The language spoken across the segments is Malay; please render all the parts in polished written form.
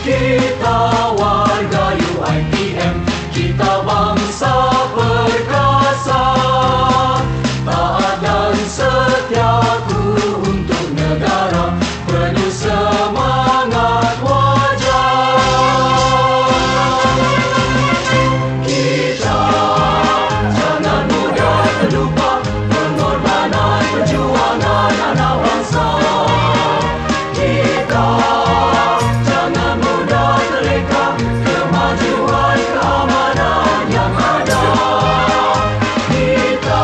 Kita warga UiTM, kita bangsa perkasa, taat dan setia untuk negara, penuh semangat wajar. Kita jangan mudah terlupa pengorbanan perjuangan anak bangsa. Kita jangan mudah terleka kemajuan keamanan yang ada. Kita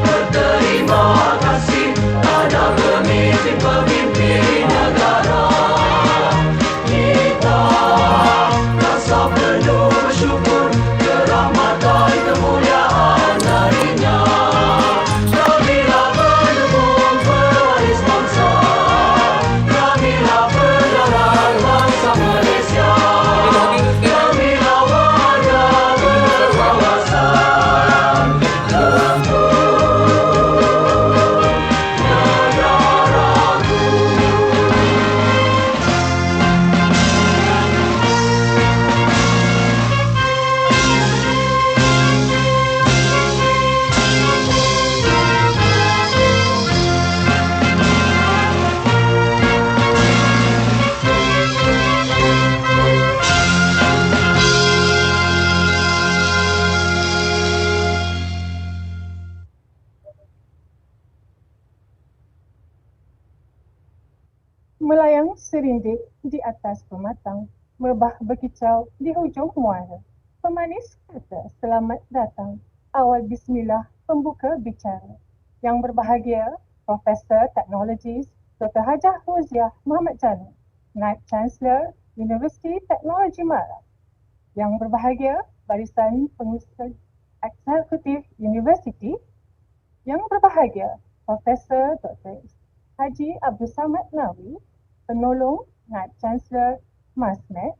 berterima kasih pada pemimpin-pemimpin negara. Kita rasa penuh bersyukur kerahmatan kemuliaan darinya. Kamilah pendukung pewaris bangsa, kamilah penerang bangsa Malaysia, kamilah warga berwawasan untuk negaraku. Melayang serindik di atas pematang, merbah berkicau di hujung muara. Pemanis kata selamat datang, awal bismillah pembuka bicara. Yang berbahagia, Profesor Teknologi Dr. Hajah Fauziah Muhammad Jani, Naib Chancellor Universiti Teknologi Malaysia. Yang berbahagia, Barisan Pengurusan Eksekutif Universiti. Yang berbahagia, Profesor Dr. Haji Abdul Samad Nawi, Penolong Naib Chancellor Masmed.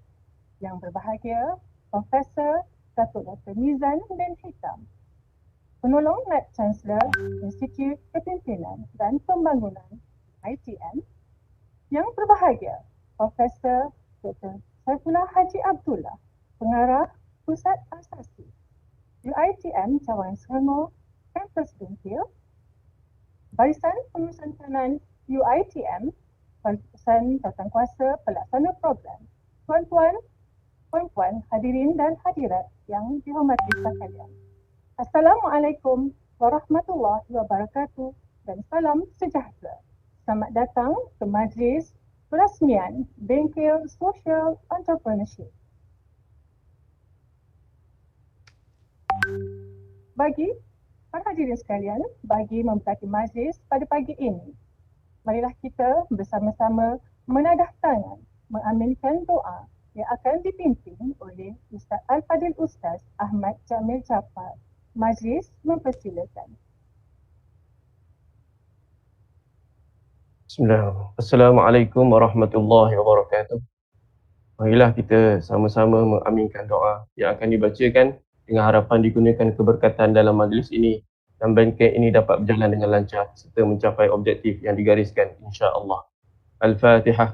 Yang berbahagia, Profesor Datuk Dr. Mizan bin Hitam, Penolong Naib Chancellor Institut Kepimpinan dan Pembangunan ITM. Yang berbahagia, Profesor Dr. Saifullah Haji Abdullah, Pengarah Pusat Asasi UiTM Cawangan Selangor, Kampus Bengkil. Barisan Pengurusan Kanan UiTM, Barisan Tatankuasa Pelaksana Program. Tuan-tuan, puan-puan, hadirin dan hadirat yang dihormati sekalian. Assalamualaikum warahmatullahi wabarakatuh dan salam sejahtera. Selamat datang ke Majlis Perasmian Bengkel Social Entrepreneurship. Bagi para hadirin sekalian, bagi memberkati majlis pada pagi ini, marilah kita bersama-sama menadah tangan, mengaminkan doa yang akan dipimpin oleh Ustaz Al-Fadil Ustaz Ahmad Jamil Jaafar. Majlis mempersilakan. Bismillahirrahmanirrahim. Assalamualaikum warahmatullahi wabarakatuh. Marilah kita sama-sama mengaminkan doa yang akan dibacakan dengan harapan digunakan keberkatan dalam majlis ini dan bengkel ini dapat berjalan dengan lancar serta mencapai objektif yang digariskan insya-Allah. Al-Fatihah.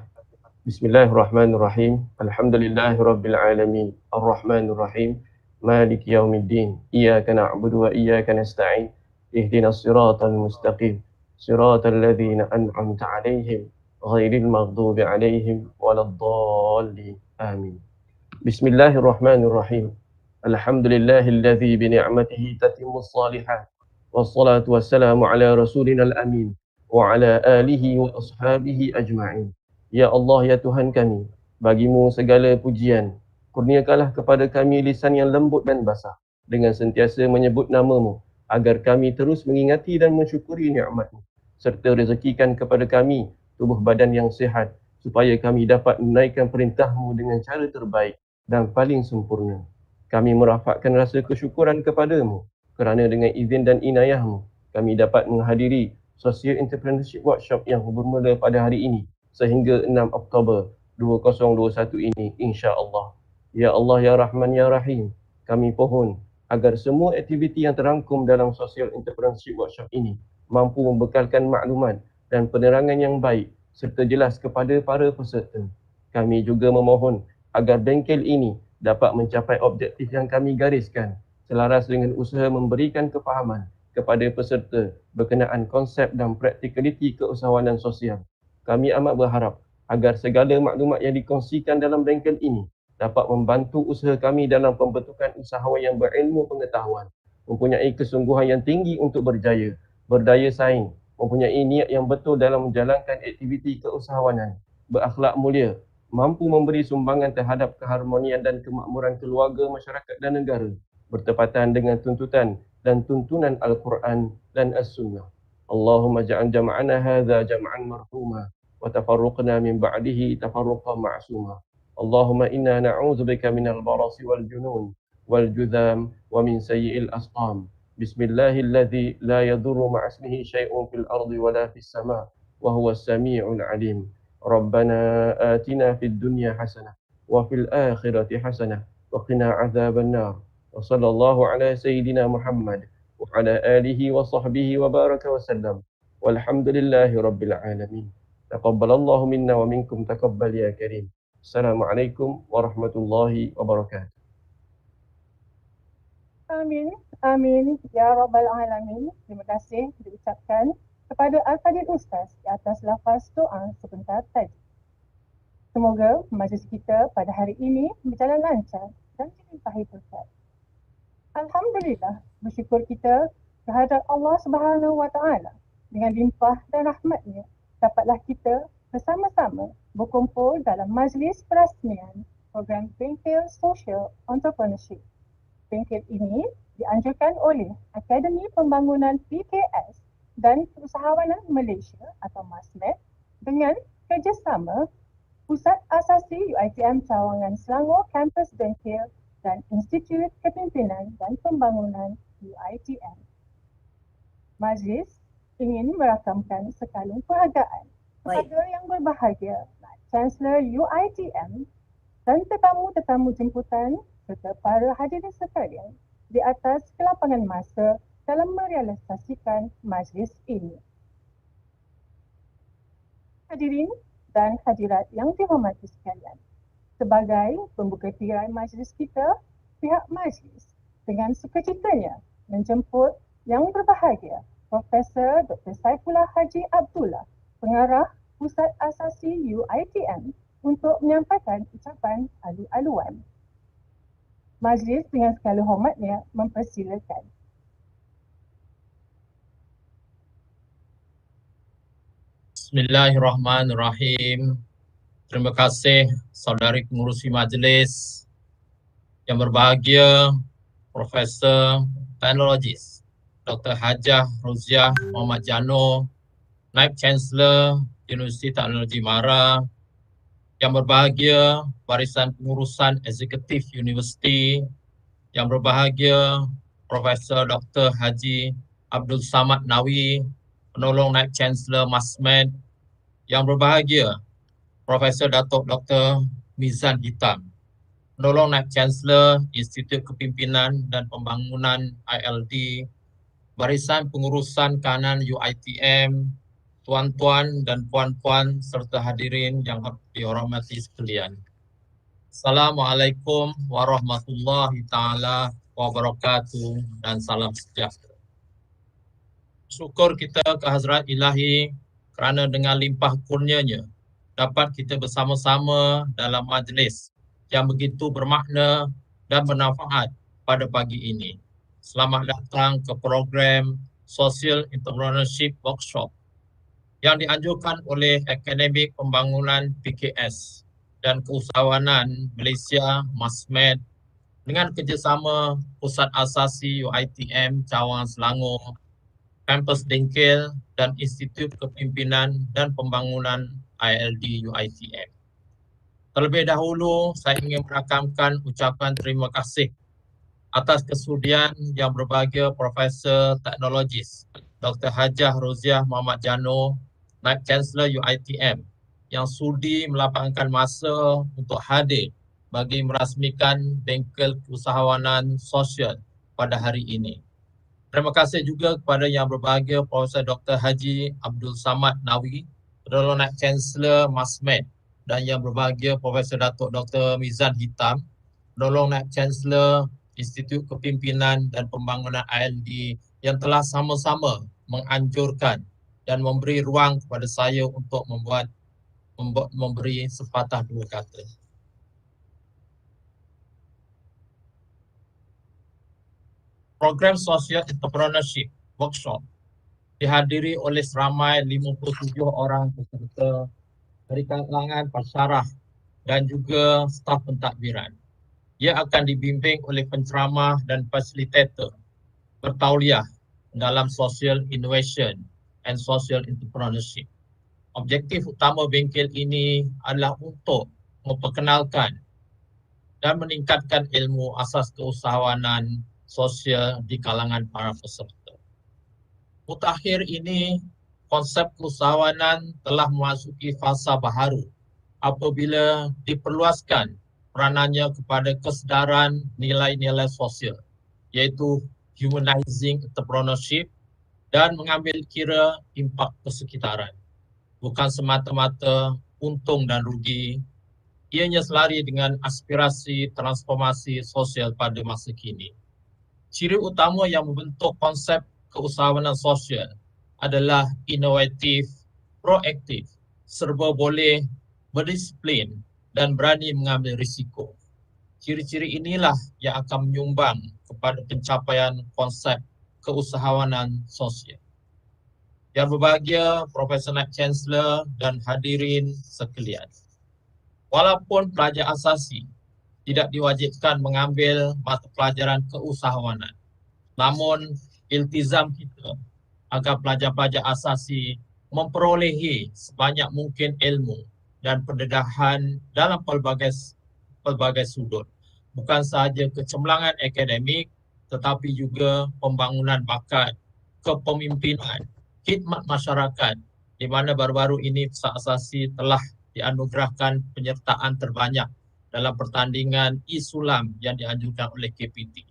Bismillahirrahmanirrahim. Alhamdulillahirabbil alamin. Arrahmanirrahim. Maliki yaumiddin. Iyyaka na'budu wa iyyaka nasta'in. Ihdinas siratal mustaqim. Siratal ladzina an'amta 'alaihim ghairil maghdubi 'alaihim waladdallin. Amin. Bismillahirrahmanirrahim. Alhamdulillahilladzi bi ni'matihi tatimmus shalihat. Wassalatu wassalamu ala rasulina al-amin wa ala alihi wa ashabihi ajma'in. Ya Allah, ya Tuhan kami, bagimu segala pujian. Kurniakanlah kepada kami lisan yang lembut dan basah dengan sentiasa menyebut namamu, agar kami terus mengingati dan mensyukuri nikmatmu, serta rezekikan kepada kami tubuh badan yang sihat, supaya kami dapat menunaikan perintahmu dengan cara terbaik dan paling sempurna. Kami merafakkan rasa kesyukuran kepadamu kerana dengan izin dan inayahmu, kami dapat menghadiri Social Entrepreneurship Workshop yang bermula pada hari ini sehingga 6 Oktober 2021 ini, insya-Allah. Ya Allah, ya Rahman, ya Rahim, kami pohon agar semua aktiviti yang terangkum dalam Social Entrepreneurship Workshop ini mampu membekalkan maklumat dan penerangan yang baik serta jelas kepada para peserta. Kami juga memohon agar bengkel ini dapat mencapai objektif yang kami gariskan selaras dengan usaha memberikan kefahaman kepada peserta berkenaan konsep dan praktikaliti keusahawanan sosial. Kami amat berharap agar segala maklumat yang dikongsikan dalam bengkel ini dapat membantu usaha kami dalam pembentukan usahawan yang berilmu pengetahuan, mempunyai kesungguhan yang tinggi untuk berjaya, berdaya saing, mempunyai niat yang betul dalam menjalankan aktiviti keusahawanan, berakhlak mulia, mampu memberi sumbangan terhadap keharmonian dan kemakmuran keluarga, masyarakat dan negara, bertepatan dengan tuntutan dan tuntunan Al-Quran dan As-Sunnah. Allahumma ja'al jam'ana hadha jam'an marhuma wa tafarruqna min ba'dihi tafarruqan ma'suma. Allahumma inna na'udzubika minal barasi wal junun wal judham wa min sayyi'il asqam. Bismillahilladzi la yadurru ma'asmihi syai'un fil ardi wa la fis sama' wa huwa as-sami'ul 'alim. Rabbana atina fid dunya hasanah wa fil akhirati hasanah wa qina 'adzaban nar. Wa sallallahu ala sayyidina Muhammad wa ala alihi wa sahbihi wa baraka wa sallam. Walhamdulillahi rabbil alamin. Taqabbalallahu minna wa minkum taqabbal ya karim. Assalamualaikum warahmatullahi wabarakatuh. Amin. Amin. Ya Rabbal Alamin. Terima kasih diucapkan kepada Al-Fadhil Ustaz di atas lafaz doa sebentar tadi. Semoga majlis kita pada hari ini berjalan lancar dan dilimpahi berkat. Alhamdulillah, bersyukur kita kehadrat Allah Subhanahu Wa Taala dengan limpah dan rahmatnya dapatlah kita bersama-sama berkumpul dalam Majlis Perasmian program Bengkel Social Entrepreneurship. Bengkel ini dianjurkan oleh Akademi Pembangunan PKS dan Keusahawanan Malaysia atau MASMED dengan kerjasama Pusat Asasi UiTM Cawangan Selangor Kampus Bengkel dan Institut Kepimpinan dan Pembangunan UiTM. Majlis ingin merakamkan sekalung penghargaan kepada yang berbahagia Chancellor UiTM dan tetamu-tetamu jemputan serta para hadirin sekalian di atas kelapangan masa dalam merealisasikan majlis ini. Hadirin dan hadirat yang dihormati sekalian, sebagai pembuka tirai majlis kita, pihak majlis dengan sukacitanya menjemput yang berbahagia Profesor Dr. Saifullah Haji Abdullah, Pengarah Pusat Asasi UiTM untuk menyampaikan ucapan alu-aluan. Majlis dengan segala hormatnya mempersilakan. Bismillahirrahmanirrahim. Terima kasih saudari pengurusi majlis yang berbahagia, Profesor Teknologis Dr. Hajah Roziah Muhammad Jano, Naib Chancellor Universiti Teknologi Mara, yang berbahagia Barisan Pengurusan Eksekutif Universiti, yang berbahagia Profesor Dr. Haji Abdul Samad Nawi, Penolong Naib Chancellor MASMED, yang berbahagia Profesor Datuk Dr. Mizan Hitam, Penolong Naib Chancellor Institut Kepimpinan dan Pembangunan ILD, Barisan Pengurusan Kanan UiTM, tuan-tuan dan puan-puan serta hadirin yang dihormati sekalian. Assalamualaikum warahmatullahi taala wabarakatuh dan salam sejahtera. Syukur kita ke Hazrat Ilahi kerana dengan limpah kurnianya dapat kita bersama-sama dalam majlis yang begitu bermakna dan bermanfaat pada pagi ini. Selamat datang ke program Social Entrepreneurship Workshop yang dianjurkan oleh Akademi Pembangunan PKS dan Keusahawanan Malaysia MASMED dengan kerjasama Pusat Asasi UiTM Cawangan Selangor, Kampus Bengkel dan Institut Kepimpinan dan Pembangunan ILD UiTM. Terlebih dahulu, saya ingin merakamkan ucapan terima kasih atas kesudian yang berbahagia Profesor Teknologis Dr. Hajah Roziah Muhammad Jano, Naib Chancellor UiTM, yang sudi melapangkan masa untuk hadir bagi merasmikan Bengkel Keusahawanan Sosial pada hari ini. Terima kasih juga kepada yang berbahagia Profesor Dr. Haji Abdul Samad Nawi, Penolong Naib Chancellor MASMED, dan Yang Berbahagia Profesor Datuk Dr. Mizan Hitam, penolong Naib Chancellor Institut Kepimpinan dan Pembangunan ILD yang telah sama-sama menganjurkan dan memberi ruang kepada saya untuk memberi sepatah dua kata. Program Social Entrepreneurship Workshop dihadiri oleh seramai 57 orang peserta dari kalangan pensyarah dan juga staf pentadbiran. Ia akan dibimbing oleh penceramah dan fasilitator bertauliah dalam social innovation and social entrepreneurship. Objektif utama bengkel ini adalah untuk memperkenalkan dan meningkatkan ilmu asas keusahawanan sosial di kalangan para peserta. Mutakhir ini, konsep keusahawanan telah memasuki fasa baharu apabila diperluaskan peranannya kepada kesedaran nilai-nilai sosial, iaitu humanizing entrepreneurship dan mengambil kira impak kesekitaran. Bukan semata-mata untung dan rugi, ianya selari dengan aspirasi transformasi sosial pada masa kini. Ciri utama yang membentuk konsep keusahawanan sosial adalah inovatif, proaktif, serba boleh, berdisiplin dan berani mengambil risiko. Ciri-ciri inilah yang akan menyumbang kepada pencapaian konsep keusahawanan sosial. Yang Berbahagia Profesor Naib Chancellor dan hadirin sekalian. Walaupun pelajar asasi tidak diwajibkan mengambil mata pelajaran keusahawanan, namun iltizam kita agar pelajar-pelajar asasi memperolehi sebanyak mungkin ilmu dan pendedahan dalam pelbagai sudut. Bukan sahaja kecemerlangan akademik, tetapi juga pembangunan bakat, kepemimpinan, khidmat masyarakat, di mana baru-baru ini Pusat Asasi telah dianugerahkan penyertaan terbanyak dalam pertandingan e-sulam yang dianjurkan oleh KPT.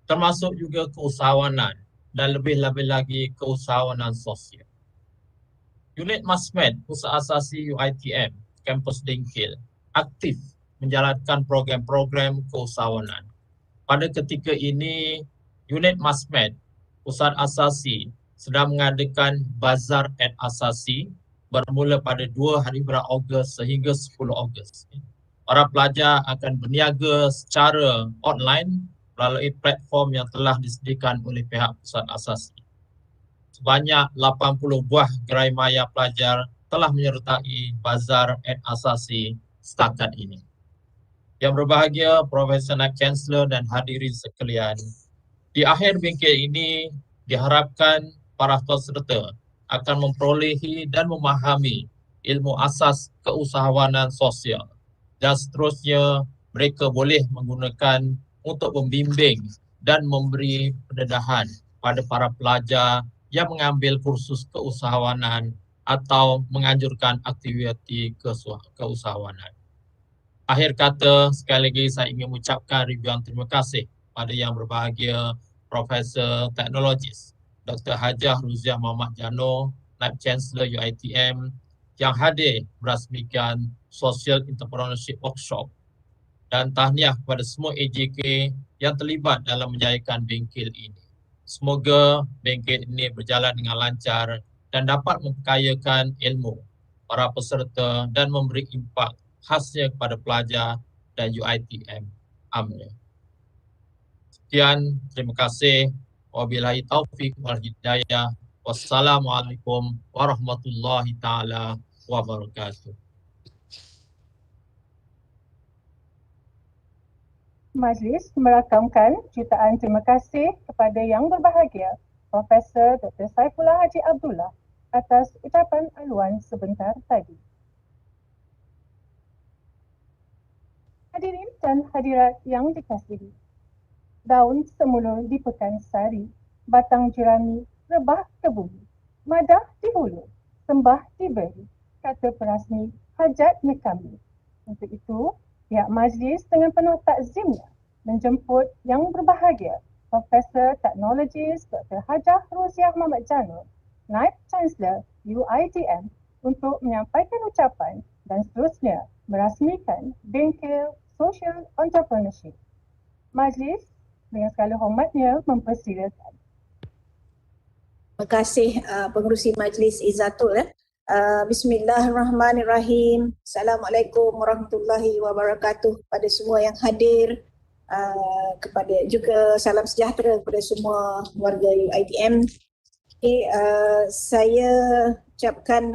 Termasuk juga keusahawanan dan lebih-lebih lagi keusahawanan sosial. Unit Masmed Pusat Asasi UiTM Kampus Dengkil aktif menjalankan program-program keusahawanan. Pada ketika ini, Unit Masmed Pusat Asasi sedang mengadakan Bazar at Asasi bermula pada 2 hari bulan Ogos sehingga 10 Ogos. Para pelajar akan berniaga secara online melalui platform yang telah disediakan oleh pihak Pusat Asasi. Sebanyak 80 buah gerai maya pelajar telah menyertai Bazar at Asasi setakat ini. Yang Berbahagia Profesor Naib Chancellor dan hadirin sekalian, di akhir bengkel ini diharapkan para peserta akan memperolehi dan memahami ilmu asas keusahawanan sosial dan seterusnya mereka boleh menggunakan untuk membimbing dan memberi pendedahan pada para pelajar yang mengambil kursus keusahawanan atau menganjurkan aktiviti keusahawanan. Akhir kata, sekali lagi saya ingin mengucapkan ribuan terima kasih pada Yang Berbahagia Profesor Teknologis Dr. Hajah Ruziah Muhammad Jano, Naib Chancellor UiTM yang hadir merasmikan Social Entrepreneurship Workshop, dan tahniah kepada semua AJK yang terlibat dalam menjayakan bengkel ini. Semoga bengkel ini berjalan dengan lancar dan dapat memperkayakan ilmu para peserta dan memberi impak khasnya kepada pelajar dan UiTM. Amin. Sekian, terima kasih. Wabillahi taufiq wal hidayah. Wassalamualaikum warahmatullahi taala wabarakatuh. Majlis merakamkan jutaan terima kasih kepada Yang Berbahagia Profesor Dr. Saifullah Haji Abdullah atas ucapan aluan sebentar tadi. Hadirin dan hadirat yang dikasihi, daun semula di pekan sari, batang jerami rebah ke bumi, madah di hulu, sembah diberi, kata Perasmi hajat kami. Untuk itu, pihak majlis dengan penuh takzimnya menjemput Yang Berbahagia Profesor Teknologis Dr. Hajah Ruziah Muhammad Jano, Naib Chancellor UiTM, untuk menyampaikan ucapan Dan seterusnya, merasmikan bengkel Social Entrepreneurship. Majlis dengan segala hormatnya mempersilakan. Terima kasih pengerusi Majlis Izzatul. Bismillahirrahmanirrahim. Assalamualaikum warahmatullahi wabarakatuh kepada semua yang hadir. Kepada juga salam sejahtera kepada semua warga UiTM. Saya ucapkan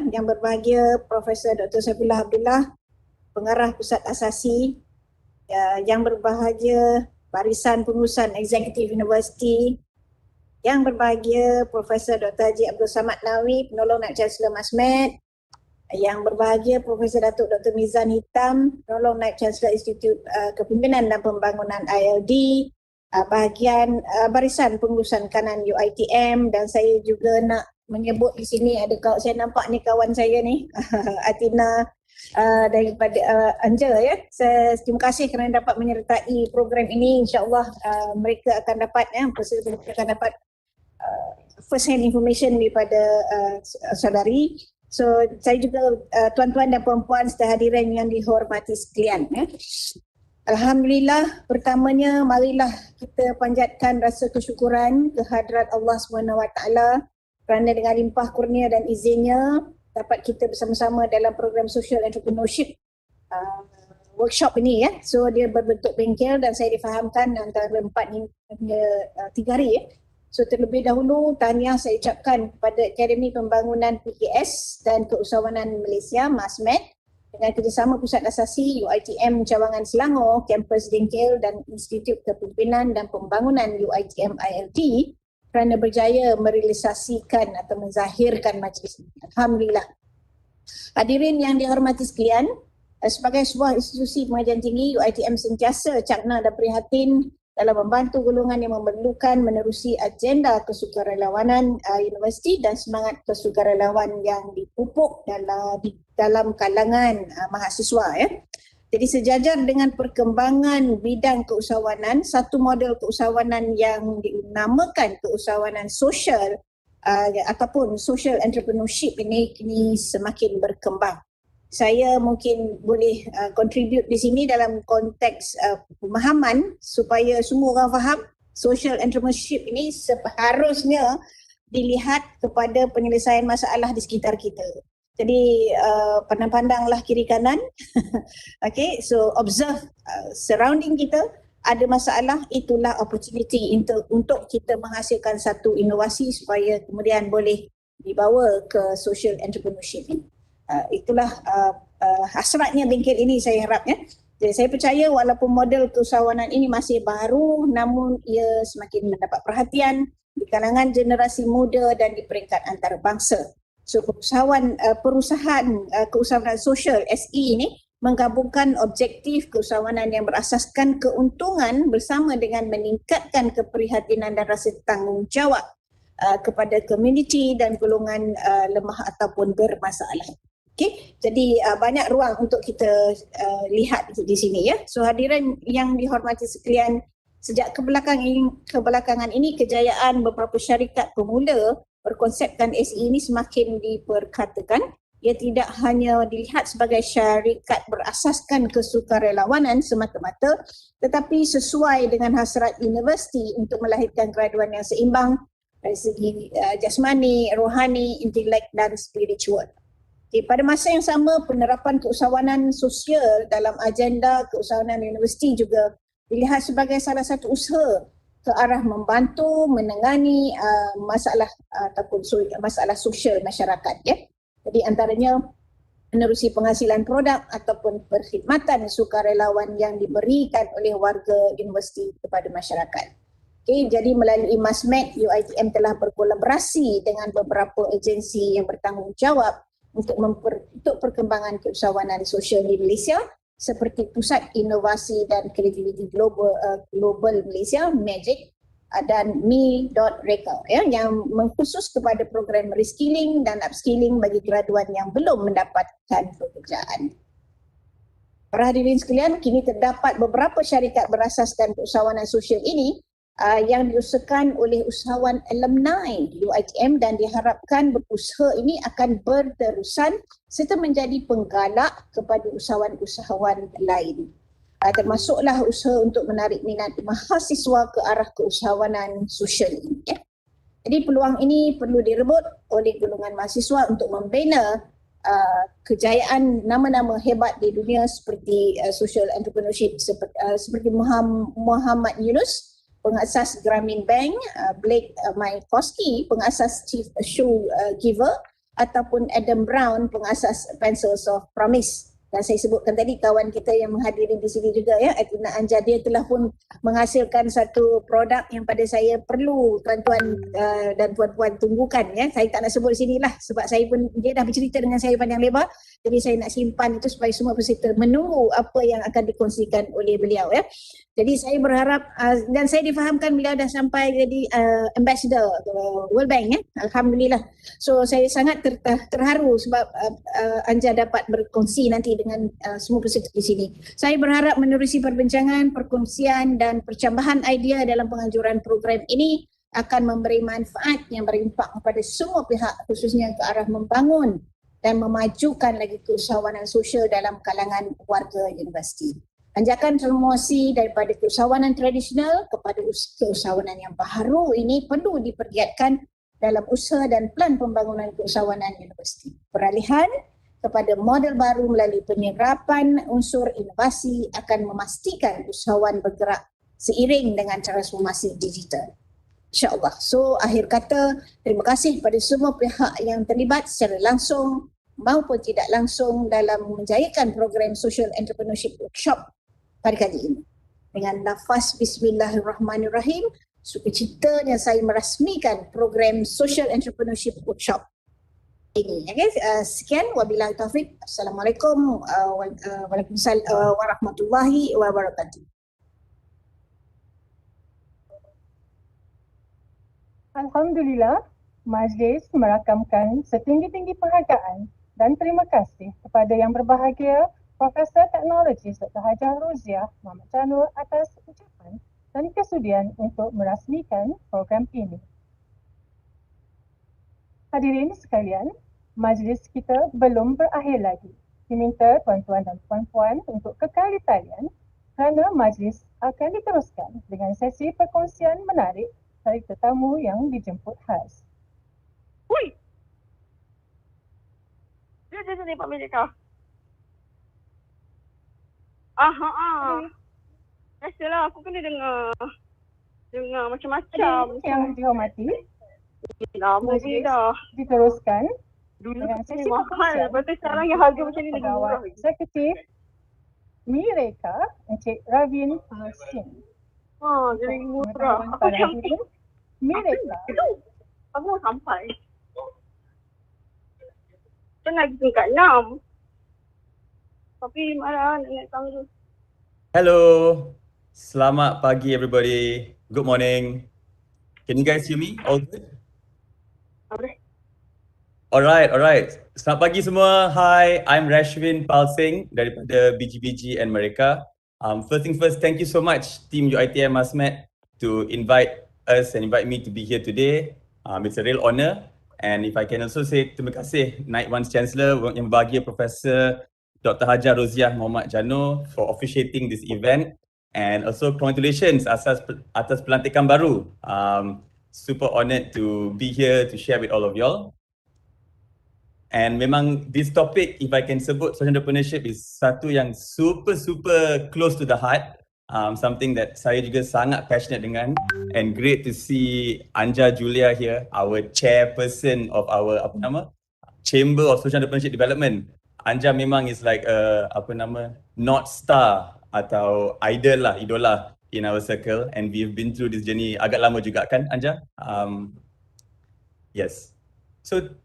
yang berbahagia Profesor Dr. Saifullah Abdullah, Pengarah Pusat Asasi, yang berbahagia Barisan Pengurusan Eksekutif Universiti, yang berbahagia Profesor Dr. Haji Abdul Samad Nawi, Penolong Naib Chancellor Masmed, yang berbahagia Profesor Datuk Dr. Mizan Hitam, Penolong Naib Chancellor Institut Kepimpinan dan Pembangunan ILD, bahagian Barisan Pengurusan Kanan UiTM, dan saya juga nak menyebut di sini ada saya nampak ni kawan saya ni Atina daripada Anja ya. Saya terima kasih kerana dapat menyertai program ini. InsyaAllah mereka akan dapat peserta akan dapat first hand information daripada saudari. So saya juga tuan-tuan dan puan-puan serta hadirin yang dihormati sekalian ya. Alhamdulillah, pertamanya marilah kita panjatkan rasa kesyukuran kehadrat Allah SWT kerana dengan limpah kurnia dan izinnya dapat kita bersama-sama dalam program Social Entrepreneurship workshop ini ya. So dia berbentuk bengkel dan saya difahamkan antara 4 hingga 3 hari ya. So terlebih dahulu tahniah saya ucapkan kepada Akademi Pembangunan PKS dan Keusahawanan Malaysia MASMED dengan kerjasama Pusat Asasi UiTM Cawangan Selangor, Kampus Bengkel dan Institut Kepimpinan dan Pembangunan UiTM ILT kerana berjaya merealisasikan atau menzahirkan majlis ini. Alhamdulillah. Hadirin yang dihormati sekalian, sebagai sebuah institusi pengajian tinggi, UiTM sentiasa cakna dan prihatin dalam membantu golongan yang memerlukan menerusi agenda kesukarelawanan universiti dan semangat kesukarelawan yang dipupuk dalam kalangan mahasiswa ya. Jadi sejajar dengan perkembangan bidang keusahawanan, satu model keusahawanan yang dinamakan keusahawanan sosial ataupun social entrepreneurship ini kini semakin berkembang. Saya mungkin boleh contribute di sini dalam konteks pemahaman supaya semua orang faham social entrepreneurship ini seharusnya dilihat kepada penyelesaian masalah di sekitar kita. Jadi pandang-pandanglah kiri kanan. Okay, so observe surrounding kita, ada masalah, itulah opportunity untuk kita menghasilkan satu inovasi supaya kemudian boleh dibawa ke social entrepreneurship ini. Itulah hasratnya bengkel ini saya harap ya. Jadi saya percaya walaupun model keusahawanan ini masih baru, namun ia semakin mendapat perhatian di kalangan generasi muda dan di peringkat antarabangsa. So perusahaan keusahawanan sosial SE ini menggabungkan objektif keusahawanan yang berasaskan keuntungan bersama dengan meningkatkan keprihatinan dan rasa tanggungjawab kepada komuniti dan golongan lemah ataupun bermasalah. Okay, jadi banyak ruang untuk kita lihat di sini ya. So hadirin yang dihormati sekalian, sejak kebelakangan ini kejayaan beberapa syarikat pemula berkonsepkan SE ini semakin diperkatakan. Ia tidak hanya dilihat sebagai syarikat berasaskan kesukarelawanan semata-mata, tetapi sesuai dengan hasrat universiti untuk melahirkan graduan yang seimbang dari segi jasmani, rohani, intelek dan spiritual. Okay, pada masa yang sama, penerapan keusahawanan sosial dalam agenda keusahawanan universiti juga dilihat sebagai salah satu usaha ke arah membantu menangani masalah ataupun masalah sosial masyarakat ya. Jadi antaranya menerusi penghasilan produk ataupun perkhidmatan sukarelawan yang diberikan oleh warga universiti kepada masyarakat. Okay, jadi melalui MASMED, UiTM telah berkolaborasi dengan beberapa agensi yang bertanggungjawab untuk perkembangan keusahawanan sosial di Malaysia seperti Pusat Inovasi dan Kreativiti Global Malaysia, MAGIC, dan me.reka ya, yang mengkhusus kepada program reskilling dan upskilling bagi graduan yang belum mendapatkan pekerjaan. Para hadirin sekalian, kini terdapat beberapa syarikat berasaskan keusahawanan sosial ini yang diusahakan oleh usahawan alumni UiTM dan diharapkan berusaha ini akan berterusan serta menjadi penggalak kepada usahawan-usahawan lain. Termasuklah usaha untuk menarik minat mahasiswa ke arah keusahawanan sosial ini. Ya. Jadi peluang ini perlu direbut oleh golongan mahasiswa untuk membina kejayaan nama-nama hebat di dunia seperti social entrepreneurship seperti Muhammad Yunus, pengasas Grameen Bank, Blake Mycoskie, pengasas Chief Shoe Giver, ataupun Adam Brown, pengasas Pencils of Promise. Dan saya sebutkan tadi kawan kita yang menghadiri di sini juga ya, Atina Anja, dia telah pun menghasilkan satu produk yang pada saya perlu tuan-tuan dan puan-puan tunggukan ya. Saya tak nak sebut di sini lah sebab saya pun, dia dah bercerita dengan saya panjang lebar. Jadi saya nak simpan itu supaya semua peserta menunggu apa yang akan dikongsikan oleh beliau ya. Jadi saya berharap dan saya difahamkan beliau dah sampai jadi ambassador World Bank ya. Alhamdulillah. So saya sangat terharu sebab Anja dapat berkongsi nanti dengan semua peserta di sini. Saya berharap menerusi perbincangan, perkongsian dan percambahan idea dalam penganjuran program ini akan memberi manfaat yang berimpak kepada semua pihak, khususnya ke arah membangun dan memajukan lagi keusahawanan sosial dalam kalangan warga universiti. Anjakan promosi daripada keusahawanan tradisional kepada keusahawanan yang baru ini perlu dipergiatkan dalam usaha dan plan pembangunan keusahawanan universiti. Peralihan kepada model baru melalui penyerapan unsur inovasi akan memastikan usahawan bergerak seiring dengan transformasi digital. InsyaAllah. So akhir kata, terima kasih kepada semua pihak yang terlibat secara langsung maupun tidak langsung dalam menjayakan program Social Entrepreneurship Workshop pada kali ini. Dengan lafaz Bismillahirrahmanirrahim, sukacitanya saya merasmikan program Social Entrepreneurship Workshop ini. Okay? Sekian, wabillahi taufiq. Assalamualaikum warahmatullahi wabarakatuh. Alhamdulillah, Majlis merakamkan setinggi-tinggi penghargaan dan terima kasih kepada yang berbahagia Profesor Teknologi Dr. Hajah Roziah Muhammad Janur atas ucapan dan kesudian untuk merasmikan program ini. Hadirin sekalian, majlis kita belum berakhir lagi. Diminta tuan-tuan dan puan-puan untuk kekal di talian kerana majlis akan diteruskan dengan sesi perkongsian menarik dari tetamu yang dijemput khas. Hui! Dia Pak Melika. Biasalah, aku kena dengar macam-macam. Yang dihormati, lama ni dah. diteruskan Dulu dengan ni sesi mahal. perkongsian Lepas tu sekarang yang harga macam ni lagi Pegawai murah. Eksekutif Mereka Encik Ravin Perasmian. Jadi murah. Aku Para macam hadirin, Mereka aku mau sampai. Tengah pergi kat 6. Tapi marah nak naik tangga. Hello, selamat pagi everybody. Good morning. Can you guys hear me? All good? Boleh? Alright. Selamat pagi semua. Hi, I'm Rashvin Palsing daripada BGBG and Mereka. First thing first, thank you so much Team UiTM Masmet to invite us and invite me to be here today. It's a real honor. And if I can also say terima kasih Naib Vice Chancellor yang berbahagia Profesor Dr. Hajah Roziah Muhammad Janur for officiating this event, and also congratulations atas pelantikan baru. Super honoured to be here to share with all of y'all. And memang this topic, if I can sebut, social entrepreneurship is satu yang super close to the heart. Something that saya juga sangat passionate dengan, and great to see Anja Julia here, our chairperson of our Chamber of Social Entrepreneurship Development. Anja memang is like North Star atau idola in our circle, and we've been through this journey agak lama juga kan Anja? Yes. So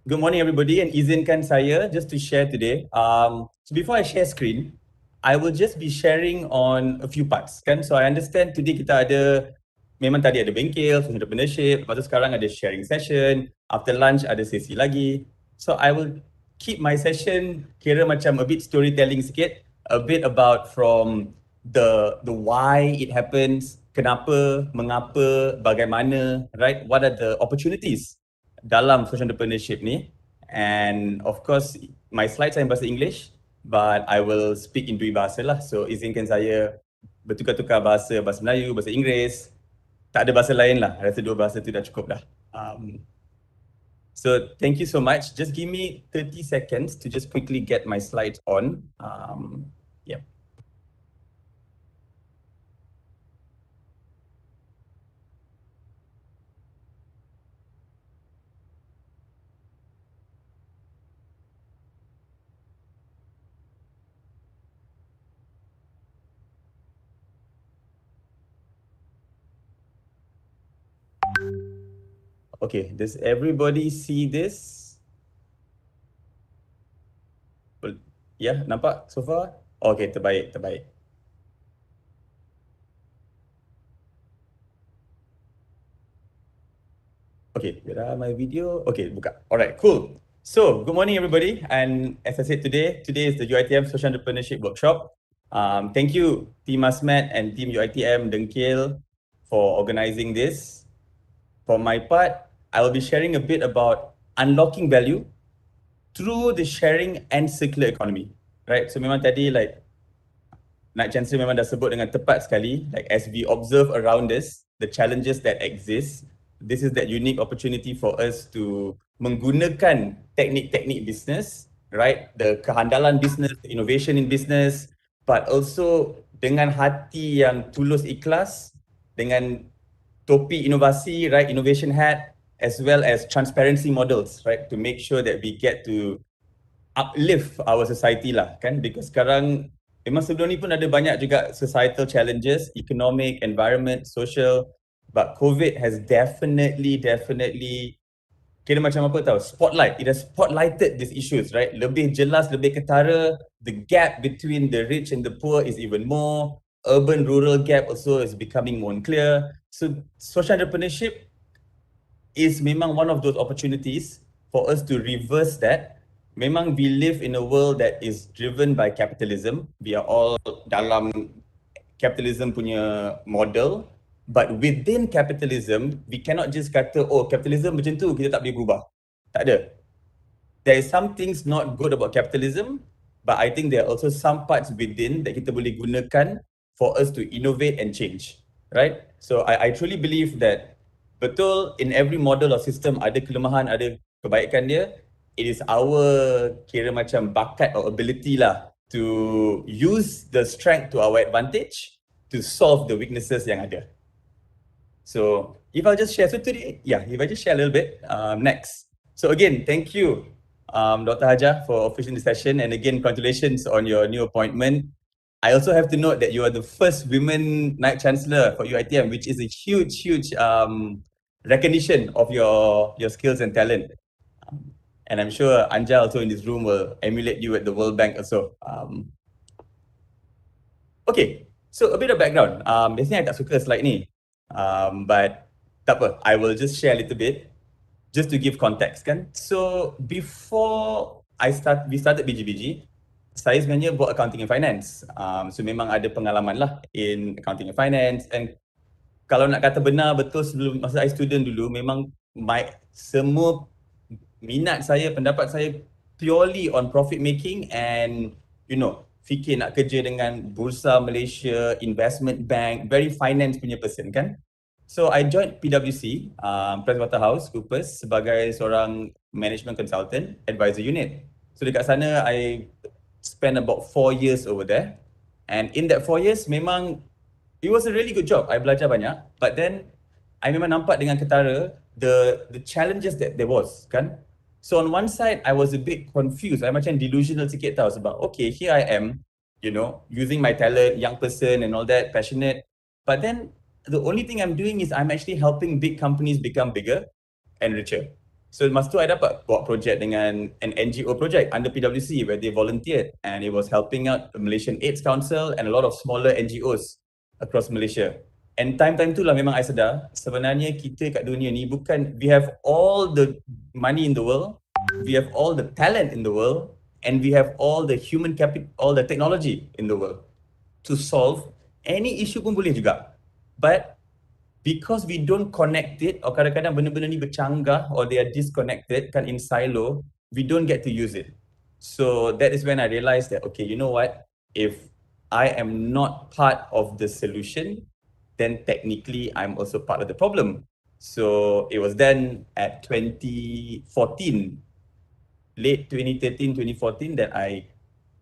good morning everybody, and izinkan saya just to share today. So before I share screen, I will just be sharing on a few parts kan. So I understand today kita memang tadi ada bengkel, social entrepreneurship, lepas tu sekarang ada sharing session, after lunch ada sesi lagi. So I will keep my session kira macam a bit storytelling sikit, a bit about from the why it happens, kenapa, mengapa, bagaimana, right? What are the opportunities dalam social entrepreneurship ni? And of course, my slides are in bahasa English, but I will speak in dua bahasa lah. So izinkan saya bertukar-tukar bahasa Melayu, bahasa Inggeris. Tak ada bahasa lain lah. Rasa dua bahasa tu dah cukup dah. So thank you so much. Just give me 30 seconds to just quickly get my slides on. Yeah. Okay, does everybody see this? Yeah, nampak so far? Okay, terbaik, terbaik. Okay, where my video? Okay, buka. Alright, cool. So, good morning everybody. And as I said today is the UiTM Social Entrepreneurship Workshop. Thank you Team Asmat and Team UiTM Dengkil for organizing this. For my part, I will be sharing a bit about unlocking value through the sharing and circular economy. Right, so memang tadi like Nak Chancellor memang dah sebut dengan tepat sekali, like as we observe around us, the challenges that exist, this is that unique opportunity for us to menggunakan teknik-teknik business, right? The kehandalan business, the innovation in business, but also dengan hati yang tulus ikhlas, dengan topi inovasi, right? Innovation hat, as well as transparency models, right? To make sure that we get to uplift our society lah, kan? Because sekarang memang sebelum ni pun ada banyak juga societal challenges, economic, environment, social, but COVID has definitely kira macam apa tahu, spotlight. It has spotlighted these issues, right? Lebih jelas, lebih ketara. The gap between the rich and the poor is even more. Urban-rural gap also is becoming more clear. So social entrepreneurship is memang one of those opportunities for us to reverse that. Memang we live in a world that is driven by capitalism. We are all dalam capitalism punya model. But within capitalism, we cannot just kata, oh capitalism macam tu, kita tak boleh berubah. Tak ada. There is some things not good about capitalism, but I think there are also some parts within that kita boleh gunakan for us to innovate and change. Right? So I truly believe that betul in every model or system ada kelemahan, ada kebaikan dia. It is our kira macam bakat or ability lah to use the strength to our advantage to solve the weaknesses yang ada. So if I just share, so today, yeah, if I just share a little bit, next. So again, thank you, Dr. Haja, for officiating the session, and again, congratulations on your new appointment. I also have to note that you are the first women Knight Chancellor for UiTM, which is a huge recognition of your skills and talent. And I'm sure Anja also in this room will emulate you at the World Bank also. Okay, so a bit of background. Biasanya I tak suka slide ni. But tak apa, I will just share a little bit just to give context kan. So before we started BGBG, saya sebenarnya buat accounting and finance. So memang ada pengalaman lah in accounting and finance. And kalau nak kata benar betul sebelum masa I student dulu, memang semua minat saya, pendapat saya purely on profit making and fikir nak kerja dengan Bursa Malaysia, investment bank, very finance punya person kan. So I joined PwC, PricewaterhouseCoopers sebagai seorang management consultant, advisor unit. So dekat sana I spent about 4 years over there. And in that 4 years memang it was a really good job. I belajar banyak, but then I memang nampak dengan ketara the challenges that there was kan. So on one side, I was a bit confused. I macam delusional sikit tau sebab okay, here I am, using my talent, young person and all that, passionate. But then the only thing I'm doing is I'm actually helping big companies become bigger and richer. So masa tu I dapat buat project dengan an NGO project under PwC where they volunteered and it was helping out the Malaysian AIDS Council and a lot of smaller NGOs across Malaysia. And time tu lah memang I sedar sebenarnya kita kat dunia ni bukan, we have all the money in the world, we have all the talent in the world, and we have all the human capital, all the technology in the world to solve any issue pun boleh juga. But because we don't connect it, or kadang-kadang benda-benda ni bercanggah or they are disconnected kan in silo, we don't get to use it. So that is when I realized that, okay, you know what? If I am not part of the solution, then technically I'm also part of the problem. So it was then at 2014, late 2013, 2014 that I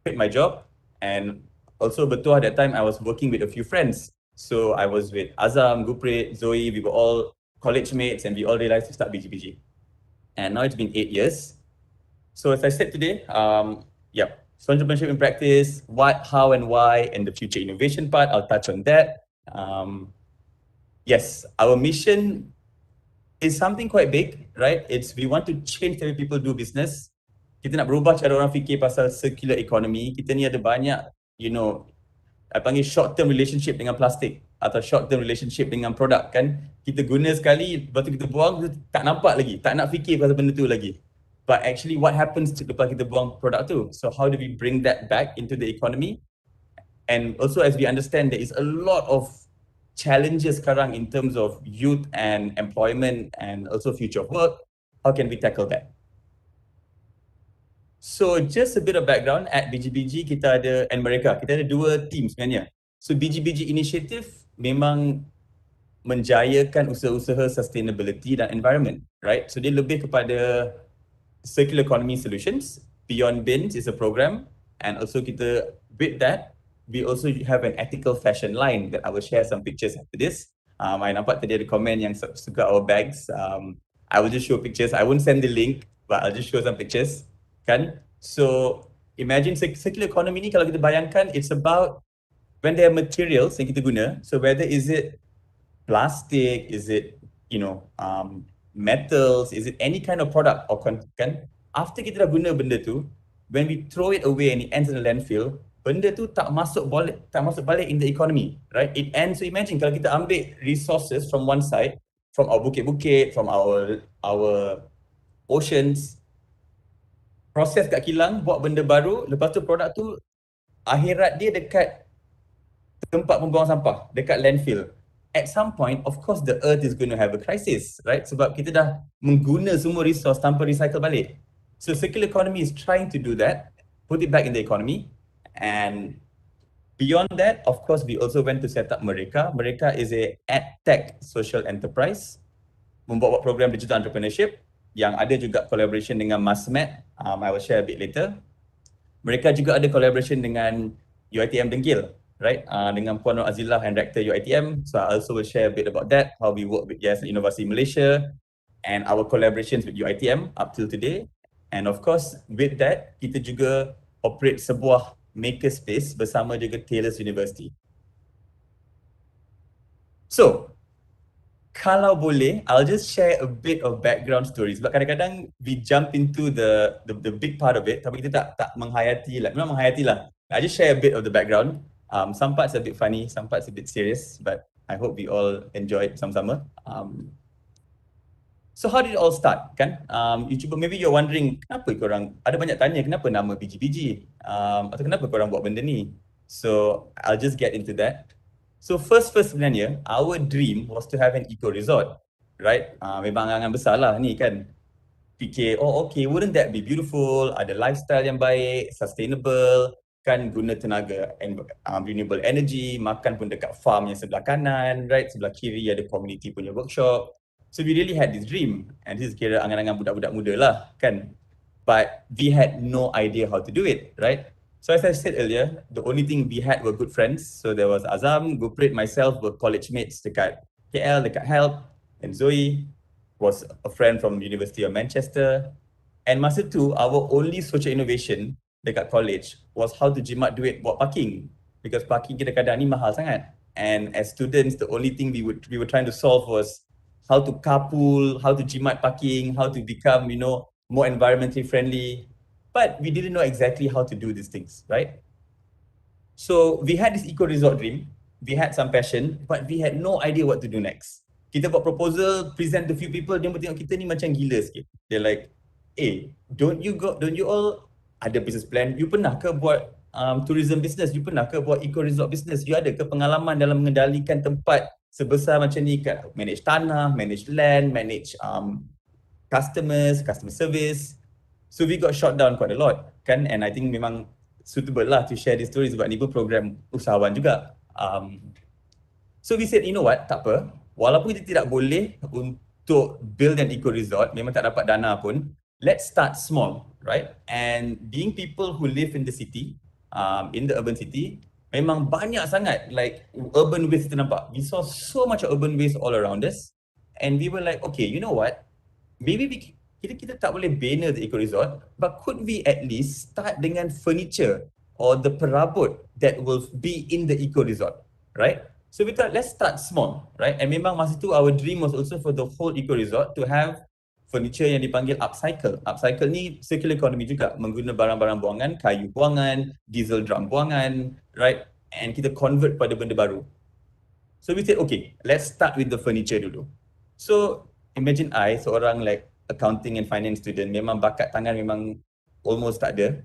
quit my job. And also betul at that time I was working with a few friends. So I was with Azam, Guprit, Zoe, we were all college mates and we all realized to start BGBG. And now it's been 8 years. So as I said today, so entrepreneurship in practice, what, how and why, and the future innovation part, I'll touch on that. Yes, our mission is something quite big, right? We want to change the way people do business. Kita nak berubah cara orang fikir pasal circular economy. Kita ni ada banyak, I panggil short term relationship dengan plastik atau short term relationship dengan produk kan. Kita guna sekali, lepas tu kita buang, tak nampak lagi, tak nak fikir pasal benda tu lagi. But actually what happens lepas kita buang produk tu? So how do we bring that back into the economy? And also as we understand there is a lot of challenges sekarang in terms of youth and employment and also future of work. How can we tackle that? So just a bit of background, at BGBG kita ada, and mereka, kita ada 2 team sebenarnya. So BGBG Initiative memang menjayakan usaha-usaha sustainability dan environment, right? So dia lebih kepada circular economy solutions. Beyond Bins is a program, and also kita, with that, we also have an ethical fashion line that I will share some pictures after this. I nampak tadi ada komen yang suka our bags. I will just show pictures. I won't send the link, but I'll just show some pictures. Kan? So imagine circular economy ni kalau kita bayangkan, it's about when there are materials yang kita guna. So whether is it plastic, is it metals, is it any kind of product or kan, after kita dah guna benda tu, when we throw it away and it ends in a landfill, benda tu tak masuk balik in the economy, right? It ends. So imagine kalau kita ambil resources from one side, from our bukit-bukit, from our oceans, proses kat kilang, buat benda baru, lepas tu produk tu akhirat dia dekat tempat pembuangan sampah, dekat landfill. At some point, of course, the earth is going to have a crisis, right? Sebab kita dah mengguna semua resource tanpa recycle balik. So circular economy is trying to do that, put it back in the economy. And beyond that, of course, we also went to set up Mereka. Mereka is a edtech social enterprise, membuat program digital entrepreneurship yang ada juga collaboration dengan Masmet. I will share a bit later. Mereka juga ada collaboration dengan UiTM Dengkil, right? Dengan Puan Nur Azillah and Rector UiTM. So I also will share a bit about that, how we work with Yayasan Inovasi Malaysia and our collaborations with UiTM up till today. And of course, with that, kita juga operate sebuah makerspace bersama juga Taylor's University. So, kalau boleh, I'll just share a bit of background stories. Sebab kadang-kadang we jump into the big part of it, tapi kita tak menghayati lah. Memang menghayati lah. I just share a bit of the background. Some parts a bit funny, some parts a bit serious, but I hope we all enjoy it sama-sama. So how did it all start, kan? Maybe you're wondering, kenapa korang, ada banyak tanya kenapa nama BGBG? Atau kenapa korang buat benda ni? So I'll just get into that. So first sebenarnya, our dream was to have an eco resort, right? Memang angan besar lah ni kan. Fikir, oh okay, wouldn't that be beautiful? Ada lifestyle yang baik, sustainable, kan, guna tenaga and renewable energy, makan pun dekat farm yang sebelah kanan, right? Sebelah kiri ada community punya workshop. So we really had this dream, and this is kira angan-angan budak-budak muda lah kan. But we had no idea how to do it, right? So as I said earlier, the only thing we had were good friends. So there was Azam, Guprit, myself were college mates dekat KL, dekat HELP, and Zoe was a friend from University of Manchester. And masa tu, our only social innovation dekat college was how to jimat duit buat parking. Because parking kadang-kadang ni mahal sangat. And as students, the only thing we were trying to solve was how to carpool, how to jimat parking, how to become, more environmentally friendly. But we didn't know exactly how to do these things, right? So we had this eco resort dream, we had some passion, but we had no idea what to do next. Kita buat proposal, present to few people, dia tengok kita ni macam gila sikit. They're like, don't you all ada business plan? You pernah ke buat tourism business? You pernah ke buat eco resort business? You ada ke pengalaman dalam mengendalikan tempat sebesar macam ni kan, manage tanah, manage land, manage customers, customer service. So we got shot down quite a lot kan, and I think memang suitable lah to share this story sebab ni pun program usahawan juga. So we said, you know what, tak apa, walaupun kita tidak boleh untuk build an eco resort, memang tak dapat dana pun, let's start small, right? And being people who live in the city, in the urban city, memang banyak sangat like urban waste kita nampak. We saw so much urban waste all around us, and we were like, okay, you know what, maybe kita tak boleh bina the eco resort, but could we at least start dengan furniture or the perabot that will be in the eco resort, right? So we thought, let's start small, right? And memang masa tu our dream was also for the whole eco resort to have furniture yang dipanggil upcycle. Upcycle ni circular economy juga, mengguna barang-barang buangan, kayu buangan, diesel drum buangan, right? And kita convert pada benda baru. So we said, okay, let's start with the furniture dulu. So imagine I, seorang like accounting and finance student, memang bakat tangan memang almost tak ada.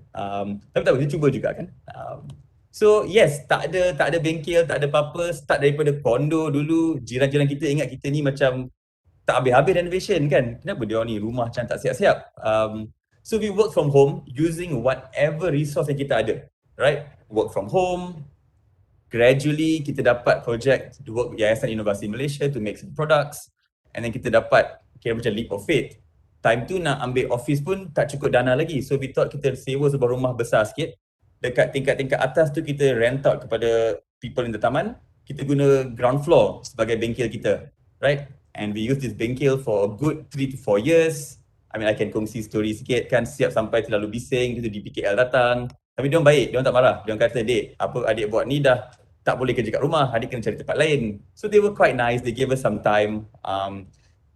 Tapi tak boleh cuba juga kan. So yes, tak ada bengkel, tak ada apa-apa, start daripada kondo dulu. Jiran-jiran kita ingat kita ni macam tak habis-habis renovation kan. Kenapa dia ni rumah macam tak siap-siap. So we work from home using whatever resource yang kita ada, right? Work from home. Gradually kita dapat project to work Yayasan Inovasi Malaysia to make some products, and then kita dapat kira macam leap of faith. Time tu nak ambil office pun tak cukup dana lagi. So we thought kita sewa sebuah rumah besar sikit. Dekat tingkat-tingkat atas tu kita rent out kepada people in the taman. Kita guna ground floor sebagai bengkel kita, right? And we use this bengkel for a good 3 to 4 years. I mean, I can kongsi story sikit kan, siap sampai terlalu bising, itu di PKL datang. Tapi diorang baik, diorang tak marah. Diorang kata, "Dek, apa adik buat ni dah tak boleh kerja kat rumah, adik kena cari tempat lain." So they were quite nice, they gave us some time.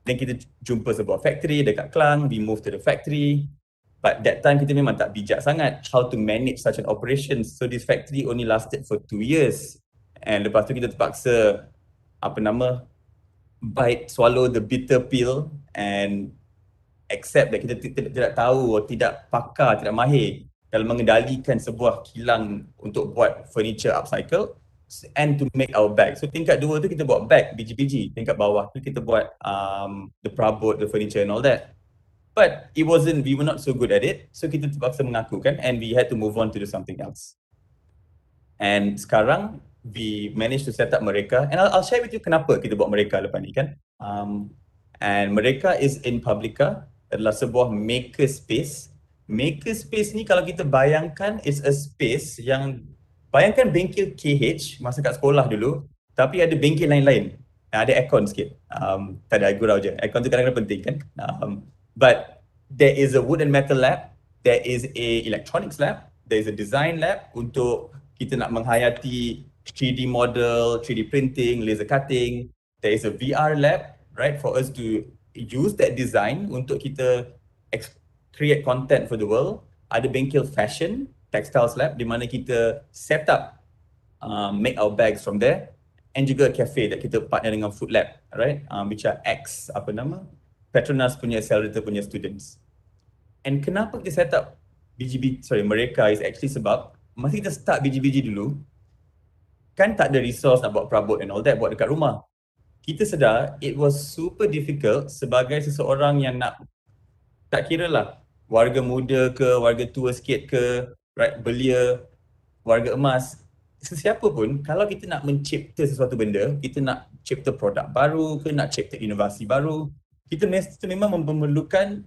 Then kita jumpa sebuah factory dekat Klang, we moved to the factory. But that time kita memang tak bijak sangat how to manage such an operation. So this factory only lasted for 2 years. And lepas tu kita terpaksa, swallow the bitter pill and accept that kita tidak tahu atau tidak pakar, tidak mahir dalam mengendalikan sebuah kilang untuk buat furniture upcycle and to make our bag. So tingkat 2 tu kita buat bag, biji-biji. Tingkat bawah tu kita buat the perabot, the furniture and all that. But we were not so good at it. So kita terpaksa mengaku kan, and we had to move on to do something else. And sekarang we managed to set up Mereka, and I'll share with you kenapa kita buat Mereka lepas ni kan. And Mereka is in Publica, adalah sebuah maker space. Maker space ni kalau kita bayangkan is a space yang, bayangkan bengkel KH masa kat sekolah dulu, tapi ada bengkel lain-lain. Ada aircon sikit. Tak ada gurau je. Aircon tu kadang-kadang penting kan. But there is a wood and metal lab, there is a electronics lab, there is a design lab untuk kita nak menghayati 3D model, 3D printing, laser cutting. There is a VR lab, right, for us to use that design untuk kita create content for the world. Ada bengkel fashion, textiles lab di mana kita set up, make our bags from there, and juga cafe that kita partner dengan food lab, right, which are Petronas punya accelerator punya students. And kenapa kita set up Mereka is actually sebab masa kita start biji-biji dulu, kan tak ada resource nak buat perabot and all that, buat dekat rumah. Kita sedar it was super difficult sebagai seseorang yang nak, tak kira lah warga muda ke, warga tua sikit ke, right, belia, warga emas, sesiapa pun, kalau kita nak mencipta sesuatu benda, kita nak cipta produk baru ke, nak cipta inovasi baru, kita memang memerlukan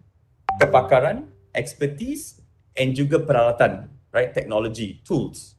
kepakaran, expertise and juga peralatan, right, technology, tools.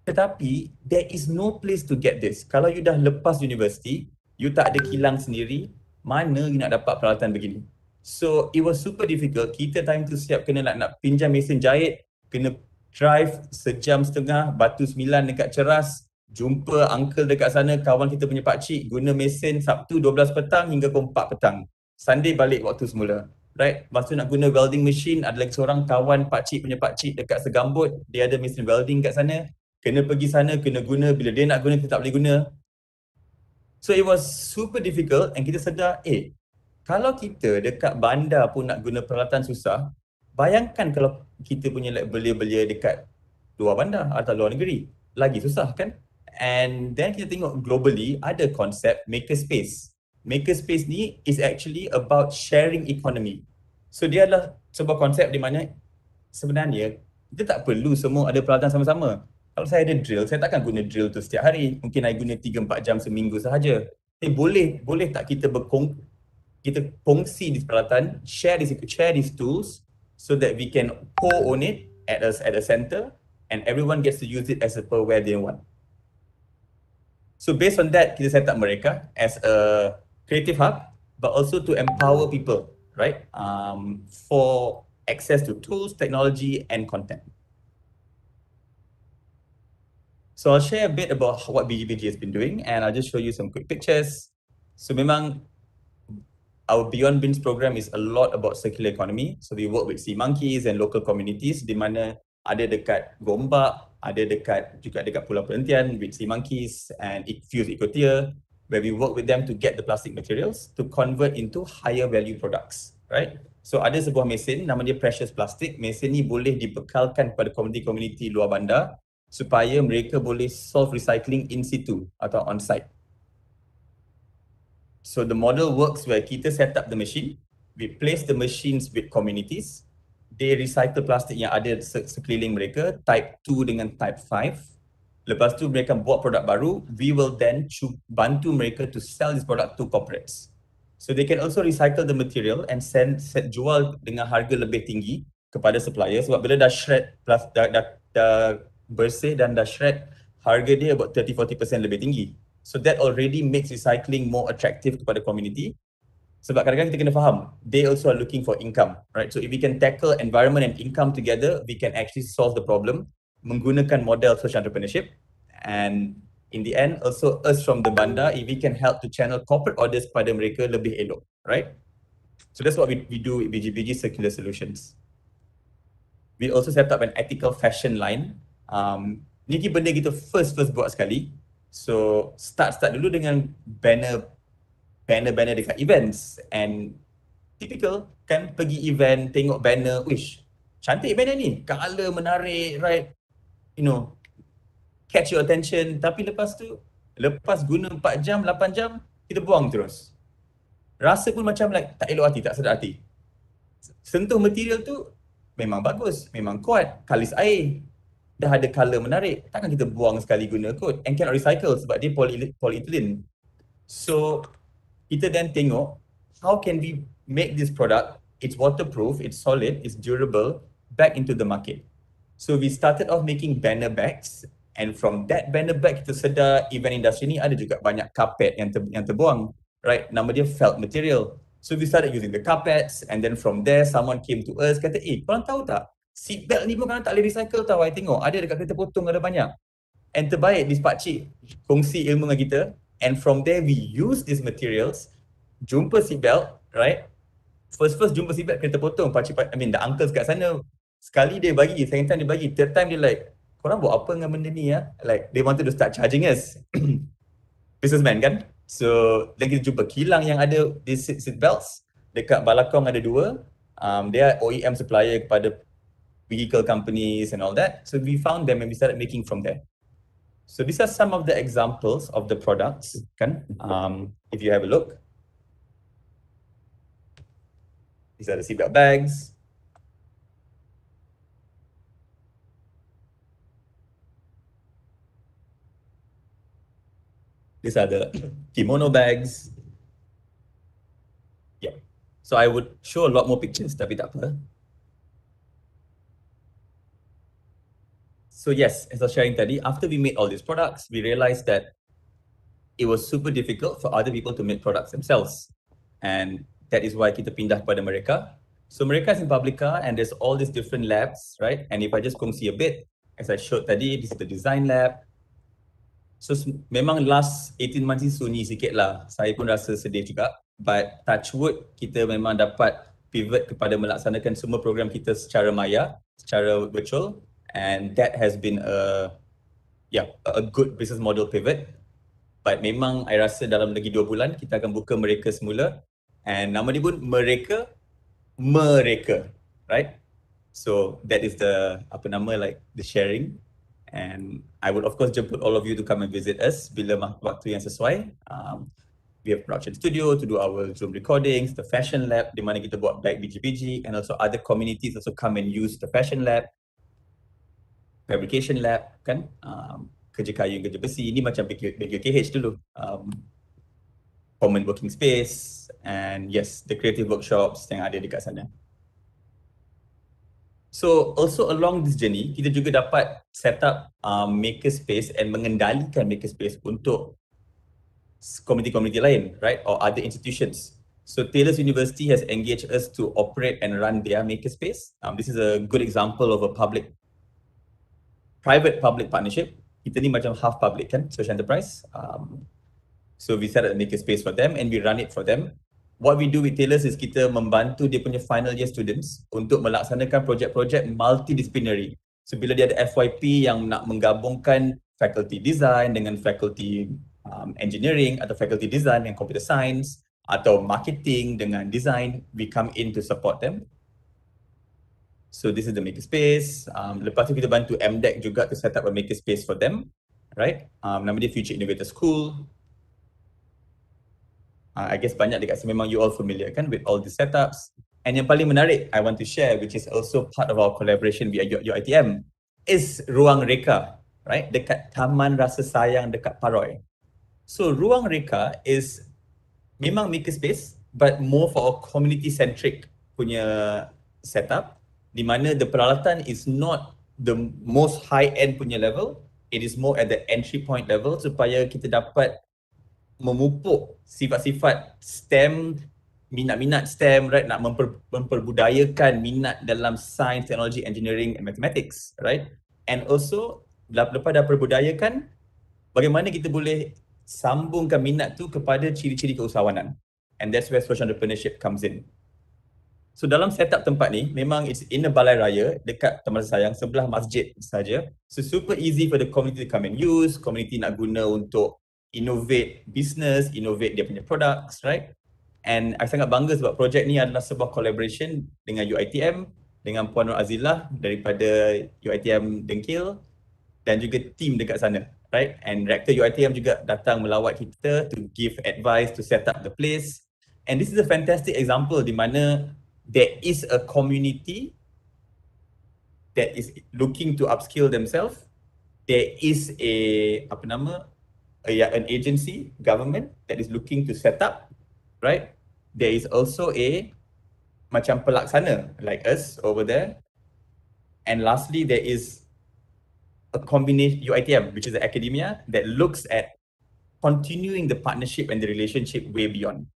Tetapi there is no place to get this. Kalau you dah lepas university, you tak ada kilang sendiri, mana you nak dapat peralatan begini? So it was super difficult. Kita time tu siap kena nak pinjam mesin jahit, kena drive sejam setengah, Batu 9 dekat Ceras, jumpa uncle dekat sana, kawan kita punya pakcik, guna mesin Sabtu 12 petang hingga pukul 4 petang. Sunday balik waktu semula, right? Lepas tu nak guna welding machine, ada lagi seorang kawan pakcik punya pakcik dekat Segambut, dia ada mesin welding kat sana, kena pergi sana, kena guna, bila dia nak guna kita tak boleh guna. So it was super difficult, and kita sedar, kalau kita dekat bandar pun nak guna peralatan susah, bayangkan kalau kita punya like belia-belia dekat luar bandar atau luar negeri, lagi susah kan? And then kita tengok globally ada konsep makerspace. Makerspace ni is actually about sharing economy. So dia adalah sebuah konsep di mana sebenarnya kita tak perlu semua ada peralatan sama-sama. Kalau saya ada drill, saya takkan guna drill tu setiap hari. Mungkin saya guna 3-4 jam seminggu sahaja. Tapi boleh tak kita kongsi di peralatan, share these tools so that we can co-own it at a center and everyone gets to use it as per where they want. So based on that, kita set up mereka as a creative hub, but also to empower people, right? For access to tools, technology, and content. So I'll share a bit about what BGBG has been doing, and I'll just show you some quick pictures. So memang our Beyond Bins program is a lot about circular economy. So we work with sea monkeys and local communities di mana ada dekat Gombak, ada juga dekat Pulau Perhentian with sea monkeys and Fuse Ecotier, where we work with them to get the plastic materials to convert into higher value products, right? So ada sebuah mesin nama dia Precious Plastic. Mesin ni boleh dibekalkan kepada komuniti-komuniti luar bandar supaya mereka boleh solve recycling in situ atau on site. So the model works where kita set up the machine, we place the machines with communities, they recycle plastik yang ada sekeliling mereka, type 2 dengan type 5. Lepas tu mereka buat produk baru, we will then bantu mereka to sell this product to corporates. So they can also recycle the material and jual dengan harga lebih tinggi kepada supplier sebab bila dah shred, dah bersih dan dah shred, harga dia about 30-40% lebih tinggi. So that already makes recycling more attractive kepada community. Sebab kadang-kadang kita kena faham, they also are looking for income, right? So if we can tackle environment and income together, we can actually solve the problem menggunakan model social entrepreneurship. And in the end, also us from the bandar, if we can help to channel corporate orders pada mereka lebih elok, right? So that's what we do with BGBG Circular Solutions. We also set up an ethical fashion line. Ni benda kita first buat sekali. So start dulu dengan banner dekat events, and typical kan pergi event tengok banner, wish cantik banner ni, color menarik, right, you know, catch your attention, tapi lepas guna 4 jam 8 jam kita buang terus, rasa pun macam like tak elok hati, tak sedap hati. Sentuh material tu memang bagus, memang kuat, kalis air, dah ada color menarik, takkan kita buang sekali guna kot, and cannot recycle sebab dia polyethylene. So kita then tengok how can we make this product, it's waterproof, it's solid, it's durable, back into the market. So we started off making banner bags, and from that banner bag kita sedar event industry ni ada juga banyak carpet yang terbuang, right? Nama dia felt material. So we started using the carpets, and then from there someone came to us kata, korang tahu tak, seat belt ni pun korang tak boleh recycle tau, I tengok ada dekat kereta potong ada banyak. And terbaik this pakcik kongsi ilmu dengan kita, and from there we use these materials, jumpa seat belt, right? First jumpa seat belt kereta potong, pakcik, the uncles kat sana, sekali dia bagi, second time dia bagi, third time dia like, korang buat apa dengan benda ni ya? Like they wanted to start charging us. Businessman kan? So then kita jumpa kilang yang ada these seat belts, dekat Balakong ada 2, they are OEM supplier kepada vehicle companies and all that. So we found them and we started making from there. So these are some of the examples of the products, kan? If you have a look. These are the seatbelt bags. These are the kimono bags. Yeah. So I would show a lot more pictures, tapi tak apa. So yes, as I was sharing tadi, after we made all these products, we realized that it was super difficult for other people to make products themselves. And that is why kita pindah kepada mereka. So mereka is in Publica and there's all these different labs, right? And if I just kongsi a bit, as I showed tadi, this is the design lab. So memang last 18 months ni sunyi sikit lah. Saya pun rasa sedih juga. But touch wood, kita memang dapat pivot kepada melaksanakan semua program kita secara maya, secara virtual. And that has been a good business model pivot. But memang I rasa dalam lagi 2 bulan kita akan buka mereka semula. And nama dia pun mereka, right? So that is the the sharing. And I would of course jemput all of you to come and visit us bila waktu yang sesuai. We have production studio to do our Zoom recordings, the fashion lab di mana kita buat bag biji-biji, and also other communities also come and use the fashion lab, fabrication lab kan, kerja kayu, kerja besi, ini macam BKH dulu. Common working space, and yes, the creative workshops yang ada dekat sana. So also along this journey, kita juga dapat set up makerspace and mengendalikan makerspace untuk community-community lain, right, or other institutions. So Taylor's University has engaged us to operate and run their makerspace. This is a good example of a private-public partnership. Kita ni macam half public kan, social enterprise. So we set up a makerspace for them and we run it for them. What we do with Taylor's is kita membantu dia punya final year students untuk melaksanakan projek-projek multidisciplinary. So bila dia ada FYP yang nak menggabungkan faculty design dengan faculty engineering atau faculty design dengan computer science atau marketing dengan design, we come in to support them. So this is the makerspace. Lepas tu kita bantu MDEC juga to set up a makerspace for them, right? Nama dia Future Innovator School. I guess banyak dekat sini memang you all familiar kan with all the setups. And yang paling menarik I want to share, which is also part of our collaboration via UiTM, is Ruang Reka, right? Dekat Taman Rasa Sayang dekat Paroi. So Ruang Reka is memang makerspace but more for a community-centric punya setup, di mana the peralatan is not the most high-end punya level, it is more at the entry point level supaya kita dapat memupuk sifat-sifat STEM, minat-minat STEM, right? Nak memperbudayakan minat dalam science, technology, engineering and mathematics, right? And also, lepas dah perbudayakan, bagaimana kita boleh sambungkan minat tu kepada ciri-ciri keusahawanan. And that's where social entrepreneurship comes in. So dalam setup tempat ni, memang it's in a balai raya dekat Taman Rasa Sayang, sebelah masjid saja. So super easy for the community to come and use, community nak guna untuk innovate business, innovate dia punya products, right? And I sangat bangga sebab projek ni adalah sebuah collaboration dengan UiTM, dengan Puan Nur Azilah daripada UiTM Dengkil dan juga team dekat sana, right? And Rector UiTM juga datang melawat kita to give advice to set up the place. And this is a fantastic example di mana there is a community that is looking to upskill themselves. There is an agency, government that is looking to set up, right? There is also a macam pelaksana like us over there. And lastly, there is a combination UiTM, which is the academia that looks at continuing the partnership and the relationship way beyond.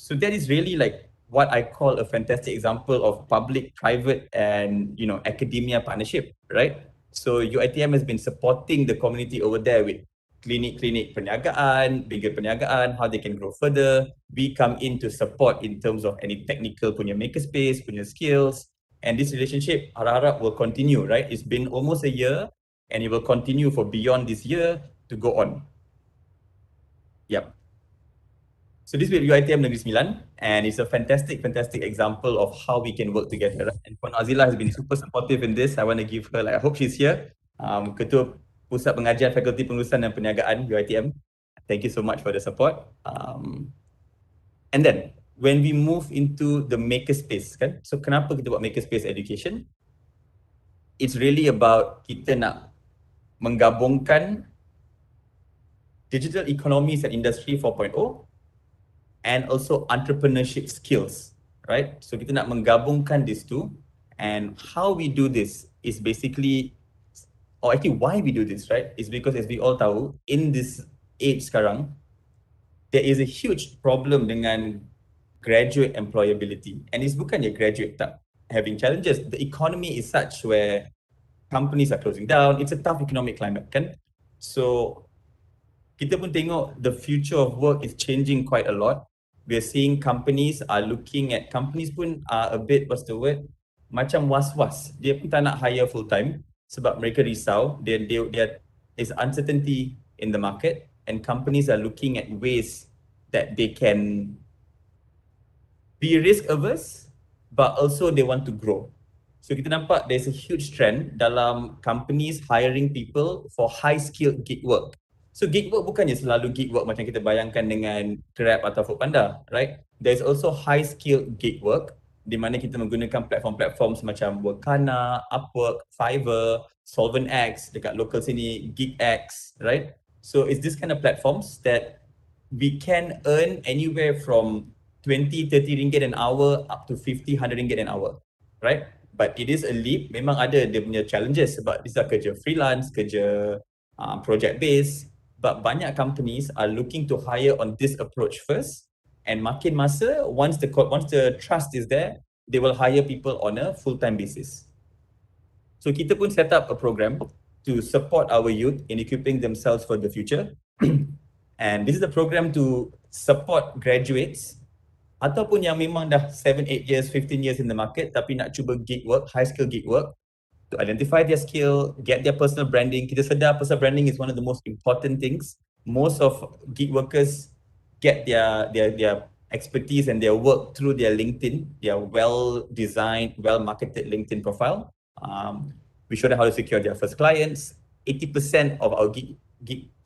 So that is really like what I call a fantastic example of public, private, and academia partnership, right? So UiTM has been supporting the community over there with klinik-klinik perniagaan, bigger perniagaan, how they can grow further. We come in to support in terms of any technical punya makerspace, punya skills. And this relationship, harap-harap will continue, right? It's been almost a year and it will continue for beyond this year to go on. Yep. So this will be UiTM Negeri Sembilan, and it's a fantastic example of how we can work together. And Puan Azila has been super supportive in this. I want to give her, I hope she's here, Ketua Pusat Pengajian Fakulti Pengurusan dan Perniagaan UiTM. Thank you so much for the support. And then when we move into the makerspace, kan? So kenapa kita buat makerspace education? It's really about kita nak menggabungkan digital economies and industry 4.0 and also entrepreneurship skills, right? So kita nak menggabungkan these two, and how we do this is basically, or actually why we do this, right, is because as we all tahu, in this age sekarang, there is a huge problem dengan graduate employability. And it's bukannya graduate tak having challenges. The economy is such where companies are closing down. It's a tough economic climate, kan? So kita pun tengok the future of work is changing quite a lot. We're seeing companies pun are a bit, macam was-was. Dia pun tak nak hire full time sebab mereka risau. There is uncertainty in the market, and companies are looking at ways that they can be risk averse, but also they want to grow. So kita nampak there's a huge trend dalam companies hiring people for high-skilled gig work. So gig work bukannya selalu gig work macam kita bayangkan dengan Grab atau Foodpanda, right? There's also high-skilled gig work di mana kita menggunakan platform-platform semacam Workana, Upwork, Fiverr, SolventX, dekat local sini, GigX, right? So it's this kind of platforms that we can earn anywhere from 20-30 ringgit an hour up to 50-100 ringgit an hour, right? But it is a leap, memang ada dia punya challenges sebab these are kerja freelance, kerja project based, but banyak companies are looking to hire on this approach first, and makin masa, once the trust is there, they will hire people on a full-time basis. So kita pun set up a program to support our youth in equipping themselves for the future. And this is a program to support graduates ataupun yang memang dah 7-8 years, 15 years in the market tapi nak cuba gig work, high skill gig work, to identify their skill, get their personal branding. Kita sedar personal branding is one of the most important things. Most of gig workers get their expertise and their work through their LinkedIn, their well-designed, well-marketed LinkedIn profile. We show them how to secure their first clients. 80% of our gig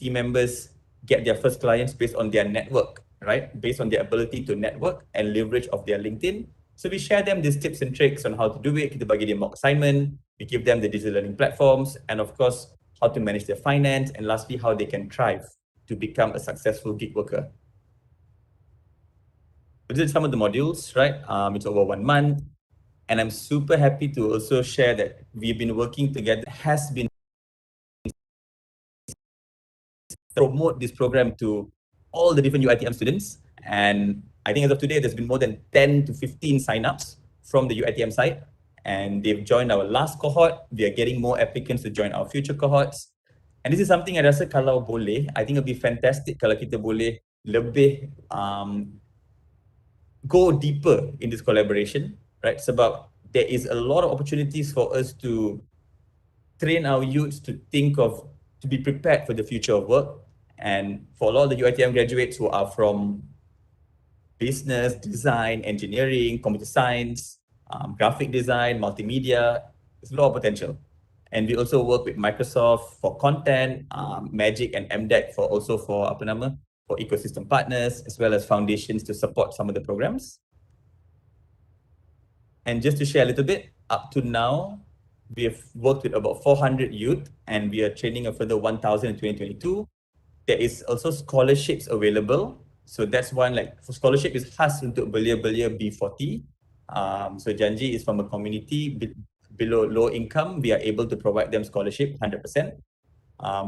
team members get their first clients based on their network, right? Based on their ability to network and leverage of their LinkedIn. So we share them these tips and tricks on how to do it. Kita bagi dia mock assignment. We give them the digital learning platforms, and of course, how to manage their finance, and lastly, how they can thrive to become a successful gig worker. These are some of the modules, right? It's over 1 month. And I'm super happy to also share that we've been working together, has been promote this program to all the different UiTM students. And I think as of today, there's been more than 10 to 15 signups from the UiTM side. And they've joined our last cohort. We are getting more applicants to join our future cohorts. And this is something I rasa kalau boleh, I think it'll be fantastic kalau kita boleh lebih go deeper in this collaboration, right? Sebab there is a lot of opportunities for us to train our youths to think of, to be prepared for the future of work. And for a lot of the UiTM graduates who are from business, design, engineering, computer science, graphic design, multimedia, there's a lot of potential. And we also work with Microsoft for content, Magic and MDEC for for ecosystem partners, as well as foundations to support some of the programs. And just to share a little bit, up to now, we have worked with about 400 youth, and we are training a further 1,000 in 2022. There is also scholarships available. So that's one, like, for scholarship is khas untuk belia-belia B40. So janji is from a community below low income, we are able to provide them scholarship 100%.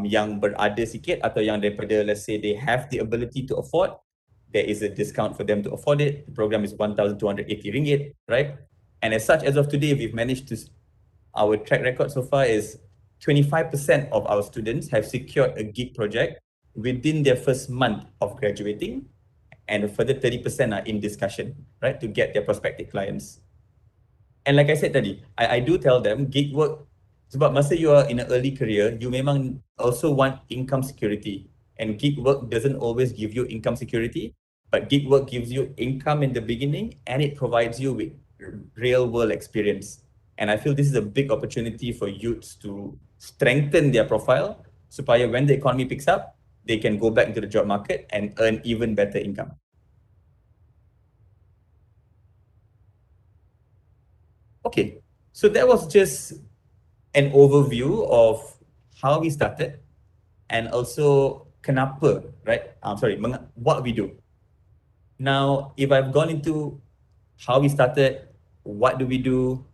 Yang berada sikit atau yang daripada, let's say, they have the ability to afford, there is a discount for them to afford it. The program is 1,280 ringgit, right? And as such, as of today, we've managed to, our track record so far is 25% of our students have secured a gig project within their first month of graduating, and a further 30% are in discussion, right, to get their prospective clients. And like I said tadi, I do tell them gig work, sebab masa you are in an early career, you memang also want income security. And gig work doesn't always give you income security, but gig work gives you income in the beginning, and it provides you with real world experience. And I feel this is a big opportunity for youths to strengthen their profile, supaya when the economy picks up, they can go back into the job market and earn even better income. Okay, so that was just an overview of how we started and also kenapa, right? What we do. Now, if I've gone into how we started, what do we do,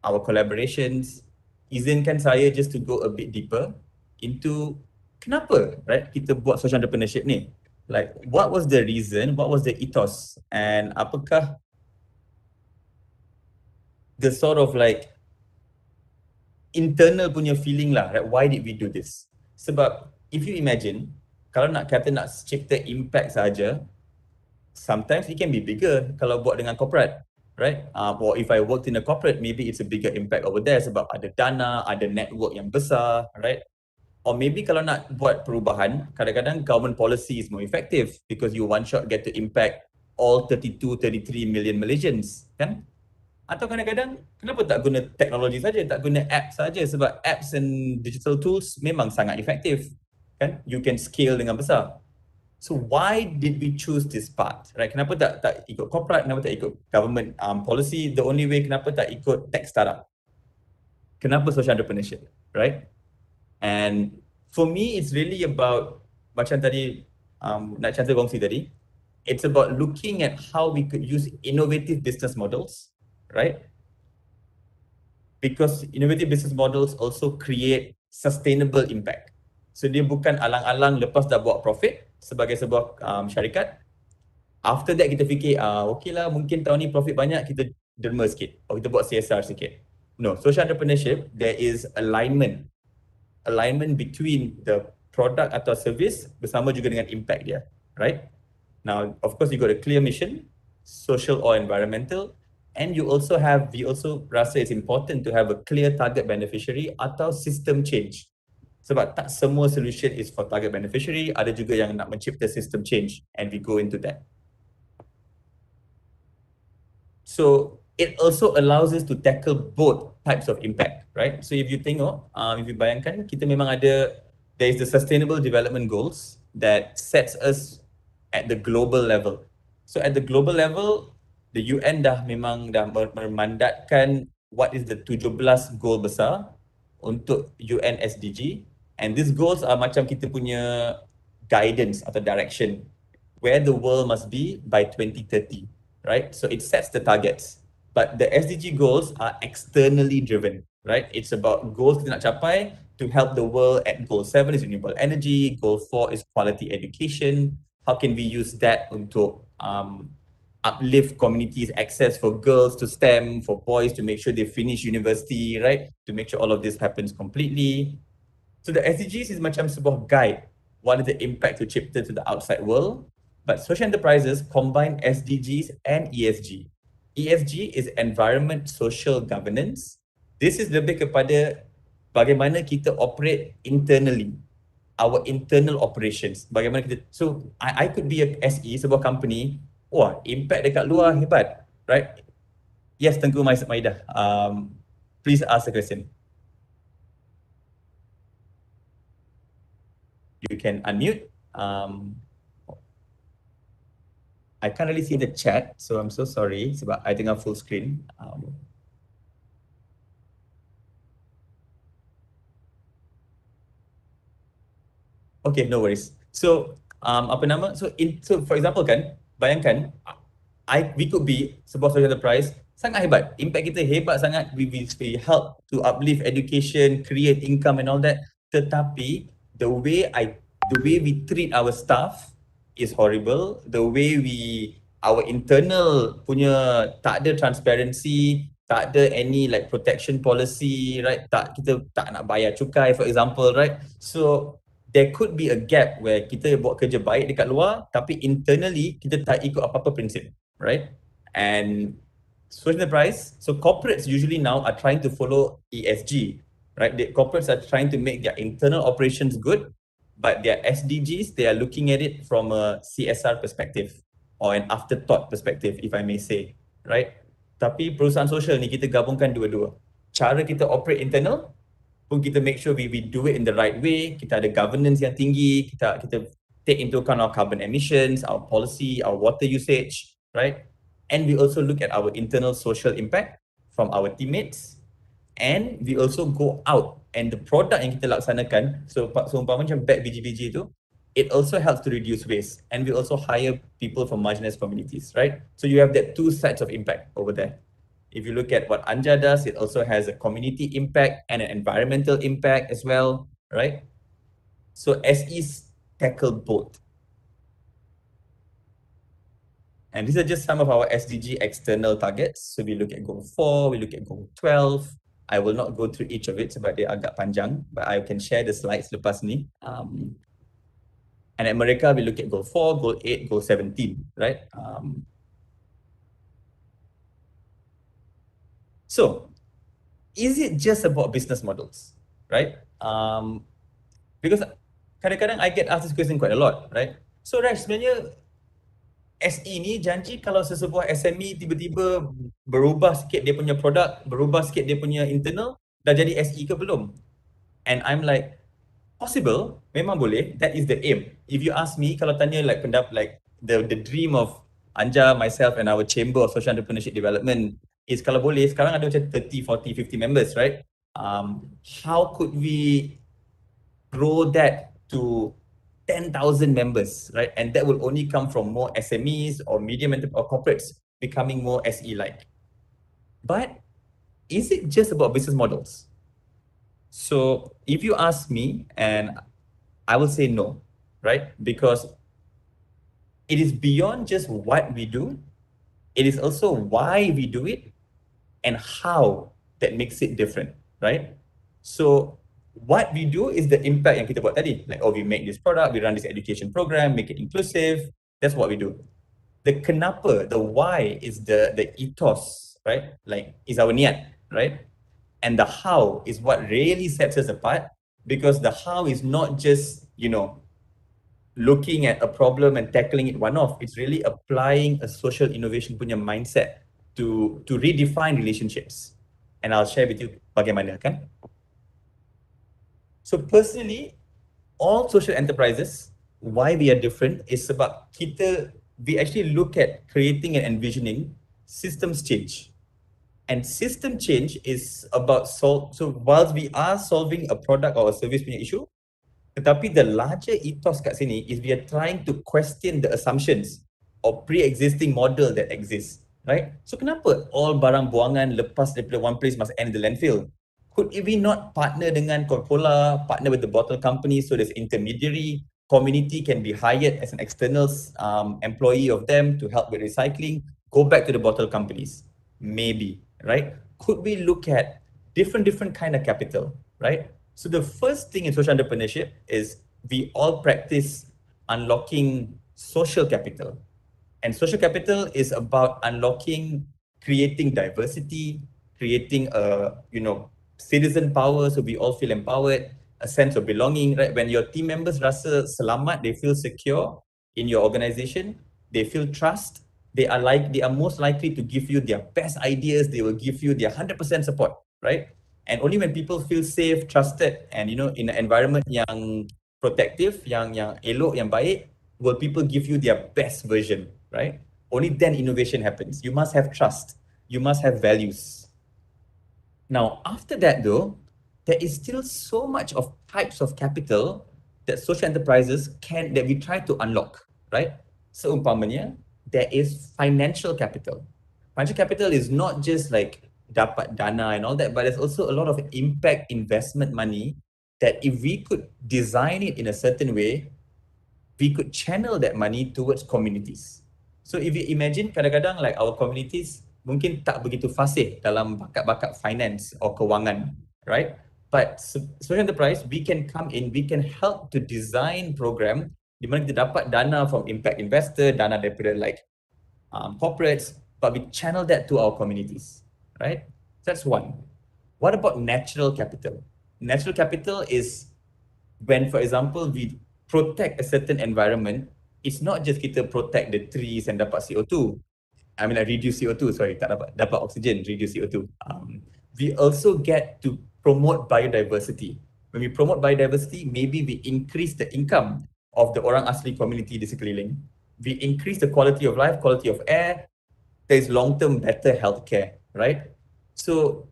our collaborations, izinkan saya just to go a bit deeper into kenapa, right, kita buat social entrepreneurship ni. Like, what was the reason, what was the ethos, and apakah the sort of like internal punya feeling lah, right? Why did we do this? Sebab if you imagine, kalau nak kata nak cipta impact saja, sometimes it can be bigger kalau buat dengan corporate, right? Or if I worked in a corporate, maybe it's a bigger impact over there sebab ada dana, ada network yang besar, right? Or maybe kalau nak buat perubahan, kadang-kadang government policy is more effective because you one shot get to impact all 32-33 million Malaysians, kan? Atau kadang-kadang kenapa tak guna teknologi saja, tak guna app saja, sebab apps and digital tools memang sangat efektif, kan? You can scale dengan besar. So why did we choose this path, right? Kenapa tak ikut corporate, kenapa tak ikut government policy? The only way kenapa tak ikut tech startup? Kenapa social entrepreneurship, right? And for me, it's really about macam tadi Nak Chandra kongsi tadi. It's about looking at how we could use innovative business models, right? Because innovative business models also create sustainable impact. So dia bukan alang-alang lepas dah buat profit sebagai sebuah syarikat. After that kita fikir, okay lah mungkin tahun ni profit banyak, kita derma sikit. Atau kita buat CSR sikit. No, social entrepreneurship, there is alignment between the product atau service bersama juga dengan impact dia, right? Now, of course, you got a clear mission, social or environmental, and we also rasa it's important to have a clear target beneficiary atau system change. Sebab tak semua solution is for target beneficiary, ada juga yang nak mencipta system change, and we go into that. So it also allows us to tackle both types of impact, right? So if you tengok, if you bayangkan, kita memang ada, there is the Sustainable Development Goals that sets us at the global level. So at the global level, the UN memang dah memandatkan what is the 17 goal besar untuk UN SDG, and these goals are macam kita punya guidance atau direction where the world must be by 2030, right? So it sets the targets. But the SDG goals are externally driven, right? It's about goals kita nak capai to help the world. At goal 7 is renewable energy, goal 4 is quality education. How can we use that untuk uplift communities, access for girls to STEM, for boys to make sure they finish university, right? To make sure all of this happens completely. So the SDGs is macam sebuah guide. What is the impact to cipta to the outside world? But social enterprises combine SDGs and ESG. ESG is environment, social governance. This is lebih kepada bagaimana kita operate internally, our internal operations. Bagaimana kita, so I could be a SE, sebuah company, wah, impact dekat luar hebat, right? Yes, Tengku Maidah, please ask the question. You can unmute. I can't really see the chat, so I'm so sorry sebab I tengah full screen. Okay, no worries. So, so for example kan, bayangkan, we could be sebuah social enterprise sangat hebat. Impact kita hebat sangat. We help to uplift education, create income and all that. Tetapi the way we treat our staff is horrible. The way our internal punya tak ada transparency, tak ada any like protection policy, right? Kita tak nak bayar cukai, for example, right? So there could be a gap where kita buat kerja baik dekat luar, tapi internally kita tak ikut apa-apa prinsip, right? And social enterprise, so corporates usually now are trying to follow ESG, right? The corporates are trying to make their internal operations good, but their SDGs, they are looking at it from a CSR perspective or an afterthought perspective, if I may say, right? Tapi perusahaan sosial ni kita gabungkan dua-dua. Cara kita operate internal pun kita make sure we do it in the right way. Kita ada governance yang tinggi, kita take into account our carbon emissions, our policy, our water usage, right? And we also look at our internal social impact from our teammates, and we also go out, and the product yang kita laksanakan, so umpama macam bag biji-biji tu, it also helps to reduce waste, and we also hire people from marginalized communities, right? So you have that two sides of impact over there. If you look at what Anja does, it also has a community impact and an environmental impact as well, right? So SEs tackle both. And these are just some of our SDG external targets. So we look at goal 4, we look at goal 12. I will not go through each of it sebab dia agak panjang, but I can share the slides lepas ni. And at America, we look at goal 4, goal 8, goal 17, right? So, is it just about business models, right? Because kadang-kadang I get asked this question quite a lot, right? So Rash, sebenarnya SE ni janji kalau sesebuah SME tiba-tiba berubah sikit dia punya produk, berubah sikit dia punya internal, dah jadi SE ke belum? And I'm like, possible, memang boleh, that is the aim. If you ask me, kalau tanya like the dream of Anja, myself and our Chamber of Social Entrepreneurship Development is kalau boleh, sekarang ada macam 30, 40, 50 members, right? How could we grow that to 10,000 members, right? And that will only come from more SMEs or medium or corporates becoming more SE-like. But is it just about business models? So if you ask me, and I will say no, right? Because it is beyond just what we do. It is also why we do it and how that makes it different, right? So what we do is the impact yang kita buat tadi. Like, oh, we make this product, we run this education program, make it inclusive. That's what we do. The kenapa, the why is the ethos, right? Like, is our niat, right? And the how is what really sets us apart, because the how is not just, you know, looking at a problem and tackling it one-off. It's really applying a social innovation punya mindset to redefine relationships. And I'll share with you bagaimana, kan? So personally, all social enterprises, why we are different is sebab we actually look at creating and envisioning systems change. And system change is about so whilst we are solving a product or a service punya issue, tetapi the larger ethos kat sini is we are trying to question the assumptions or pre-existing model that exists, right? So kenapa all barang buangan lepas daripada one place must end in the landfill? Could we not partner dengan Coca-Cola, partner with the bottle company, so there's intermediary, community can be hired as an external employee of them to help with recycling, go back to the bottle companies? Maybe, right? Could we look at different kind of capital, right? So the first thing in social entrepreneurship is we all practice unlocking social capital. And social capital is about unlocking, creating diversity, creating a, you know, citizen power, so we all feel empowered, a sense of belonging, right? When your team members rasa selamat, they feel secure in your organization, they feel trust, they are most likely to give you their best ideas, they will give you their 100% support, right? And only when people feel safe, trusted, and, you know, in an environment yang protective, yang elok, yang baik, will people give you their best version, right? Only then innovation happens. You must have trust. You must have values. Now, after that though, there is still so much of types of capital that social enterprises that we try to unlock, right? Seumpamanya, there is financial capital. Financial capital is not just like dapat dana and all that, but there's also a lot of impact investment money that if we could design it in a certain way, we could channel that money towards communities. So if you imagine, kadang-kadang like our communities mungkin tak begitu fasih dalam bakat-bakat finance or kewangan, right? But social enterprise, we can come in, we can help to design program di mana kita dapat dana from impact investor, dana daripada like corporates, but we channel that to our communities, right? That's one. What about natural capital? Natural capital is when, for example, we protect a certain environment. It's not just kita protect the trees and dapat CO2. I mean, like reduce CO2, sorry, tak dapat oxygen, reduce CO2. We also get to promote biodiversity. When we promote biodiversity, maybe we increase the income of the orang asli community di sekeliling. We increase the quality of life, quality of air. There's long-term better healthcare, right? So,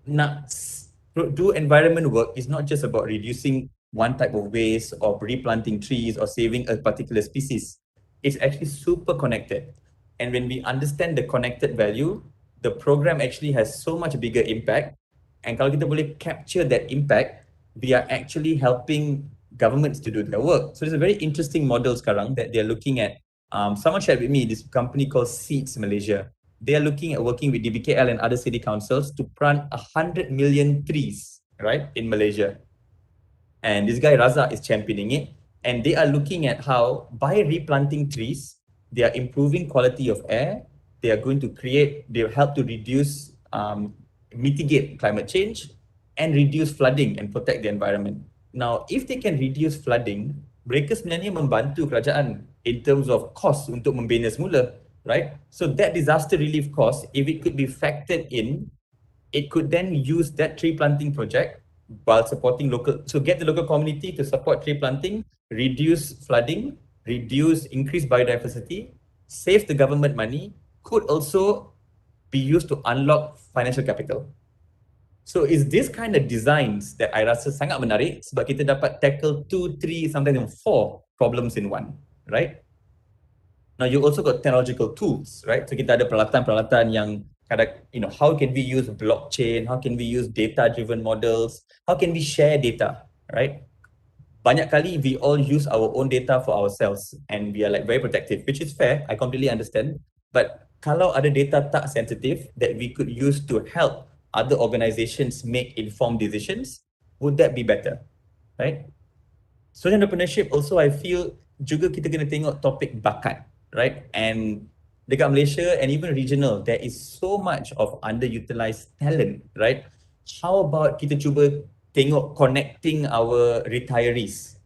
do environment work is not just about reducing one type of waste or replanting trees or saving a particular species. It's actually super connected. And when we understand the connected value, the program actually has so much bigger impact. And kalau kita boleh capture that impact, we are actually helping governments to do their work. So there's a very interesting model sekarang that they're looking at. Someone shared with me this company called Seeds Malaysia. They are looking at working with DBKL and other city councils to plant 100 million trees, right, in Malaysia. And this guy Razak is championing it. And they are looking at how by replanting trees, they are improving quality of air. They are going to they help to reduce, mitigate climate change and reduce flooding and protect the environment. Now, if they can reduce flooding, mereka sebenarnya membantu kerajaan in terms of cost untuk membina semula. right? So that disaster relief cost, if it could be factored in, it could then use that tree planting project while supporting local, so get the local community to support tree planting, reduce flooding, increase biodiversity, save the government money, could also be used to unlock financial capital. So is this kind of designs that I rasa sangat menarik sebab kita dapat tackle 2, 3, sometimes even 4 problems in one, right? Now you also got technological tools, right? So kita ada peralatan-peralatan yang how can we use blockchain? How can we use data-driven models? How can we share data, right? Banyak kali we all use our own data for ourselves and we are like very protective, which is fair, I completely understand. But kalau ada data tak sensitive that we could use to help other organizations make informed decisions, would that be better, right? Social entrepreneurship also I feel juga kita kena tengok topik bakat, right? And dekat Malaysia and even regional, there is so much of underutilized talent, right? How about kita cuba tengok connecting our retirees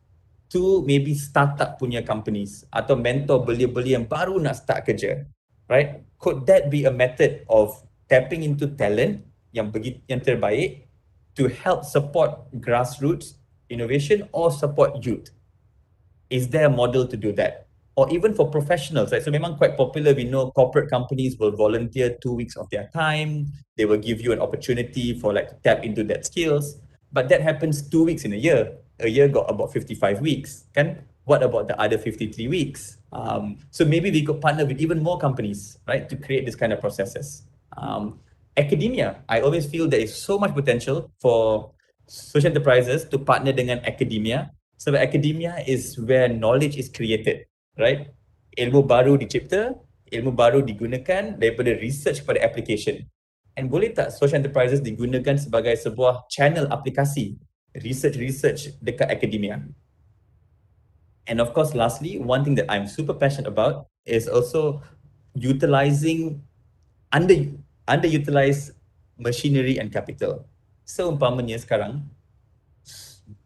to maybe startup punya companies atau mentor belia-belia yang baru nak start kerja, right? Could that be a method of tapping into talent yang terbaik to help support grassroots innovation or support youth? Is there a model to do that? Or even for professionals, right? So memang quite popular, we know corporate companies will volunteer 2 weeks of their time, they will give you an opportunity for like to tap into that skills, but that happens 2 weeks in a year got about 55 weeks, kan? What about the other 53 weeks? So maybe we could partner with even more companies, right, to create this kind of processes. Academia, I always feel there is so much potential for social enterprises to partner dengan academia, sebab academia is where knowledge is created, right? Ilmu baru dicipta, ilmu baru digunakan daripada research kepada application. And boleh tak social enterprises digunakan sebagai sebuah channel aplikasi research dekat academia? And of course, lastly, one thing that I'm super passionate about is also utilizing underutilized machinery and capital. Seumpamanya sekarang,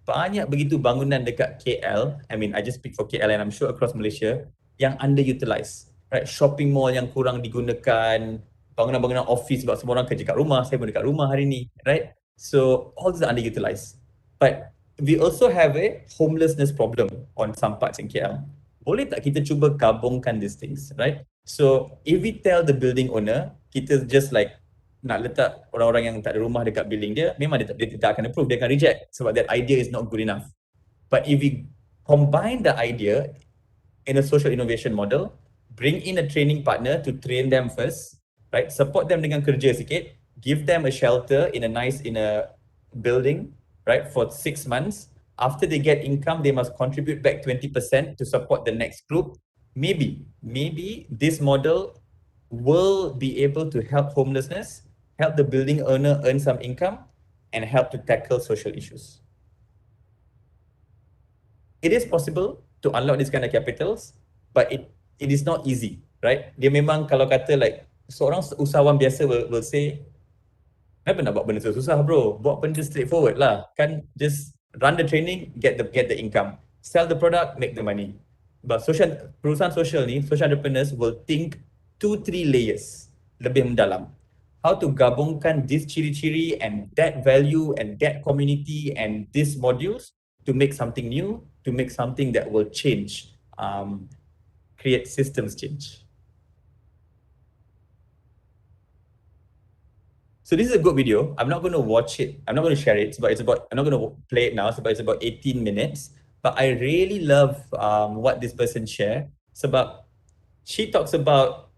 banyak begitu bangunan dekat KL, I mean, I just speak for KL and I'm sure across Malaysia, yang underutilized, right? Shopping mall yang kurang digunakan, bangunan-bangunan office sebab semua orang kerja kat rumah, saya pun dekat rumah hari ni, right? So, all these are underutilized. But we also have a homelessness problem on some parts in KL. Boleh tak kita cuba gabungkan these things, right? So, if we tell the building owner, kita just like nak letak orang-orang yang tak ada rumah dekat building dia, memang dia tak akan approve, dia akan reject sebab that idea is not good enough. But if we combine the idea in a social innovation model, bring in a training partner to train them first, right? Support them dengan kerja sikit, give them a shelter in a building, right, for 6 months. After they get income, they must contribute back 20% to support the next group. Maybe this model will be able to help homelessness, help the building owner earn some income, and help to tackle social issues. It is possible to unlock this kind of capitals, but it is not easy, right? Dia memang kalau kata like seorang usahawan biasa will say, kenapa nak buat benda susah bro? Buat benda straightforward lah. Kan just run the training, get the income. Sell the product, make the money. But perusahaan social ni, social entrepreneurs will think 2-3 layers lebih mendalam. How to gabungkan this ciri-ciri and that value and that community and these modules to make something new, to make something that will change, create systems change. So this is a good video. I'm not going to watch it. I'm not going to share it. I'm not going to play it now. Sebab it's about 18 minutes. But I really love what this person shared. Sebab she talks about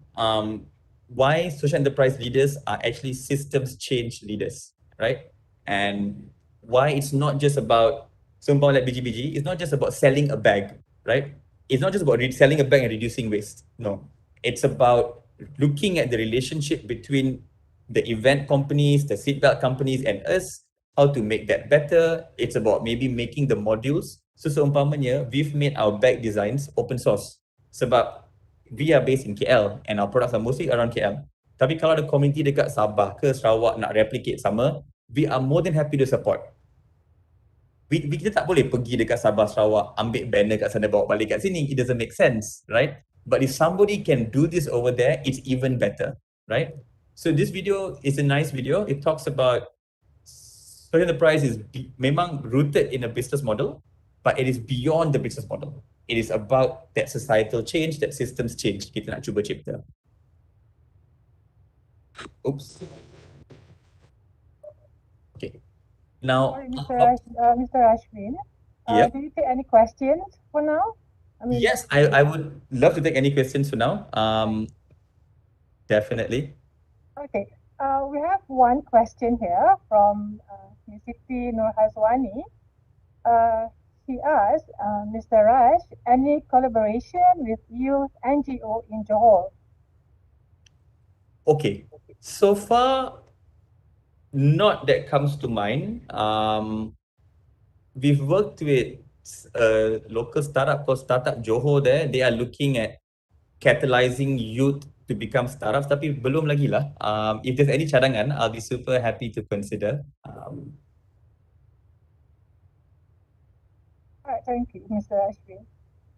why social enterprise leaders are actually systems change leaders, right? And why it's not just about, like BGBG, it's not just about selling a bag, right? It's not just about selling a bag and reducing waste. No, it's about looking at the relationship between the event companies, the seatbelt companies, and us, how to make that better. It's about maybe making the modules. So seumpamanya, we've made our bag designs open source. Sebab we are based in KL and our products are mostly around KL. Tapi kalau ada community dekat Sabah ke Sarawak nak replicate sama, we are more than happy to support. Kita tak boleh pergi dekat Sabah Sarawak, ambil banner kat sana, bawa balik kat sini. It doesn't make sense, right? But if somebody can do this over there, it's even better, right? So this video is a nice video. It talks about social enterprise is memang rooted in a business model, but it is beyond the business model. It is about that societal change, that systems change. Kita nak cuba cipta. Oops. Okay. Now, Sorry, Mr. Ashwin. Yeah. Do you take any questions for now? Yes, I would love to take any questions for now. Definitely. Okay. We have one question here from Ms. Siti Nurhazwani. She asked, Mr. Raj, any collaboration with youth NGO in Johor? Okay. So far, not that comes to mind. We've worked with a local startup called Startup Johor there. They are looking at catalyzing youth to become startups, tapi belum lagi lah. If there's any cadangan, I'll be super happy to consider. All right, thank you, Mr. Ashwin.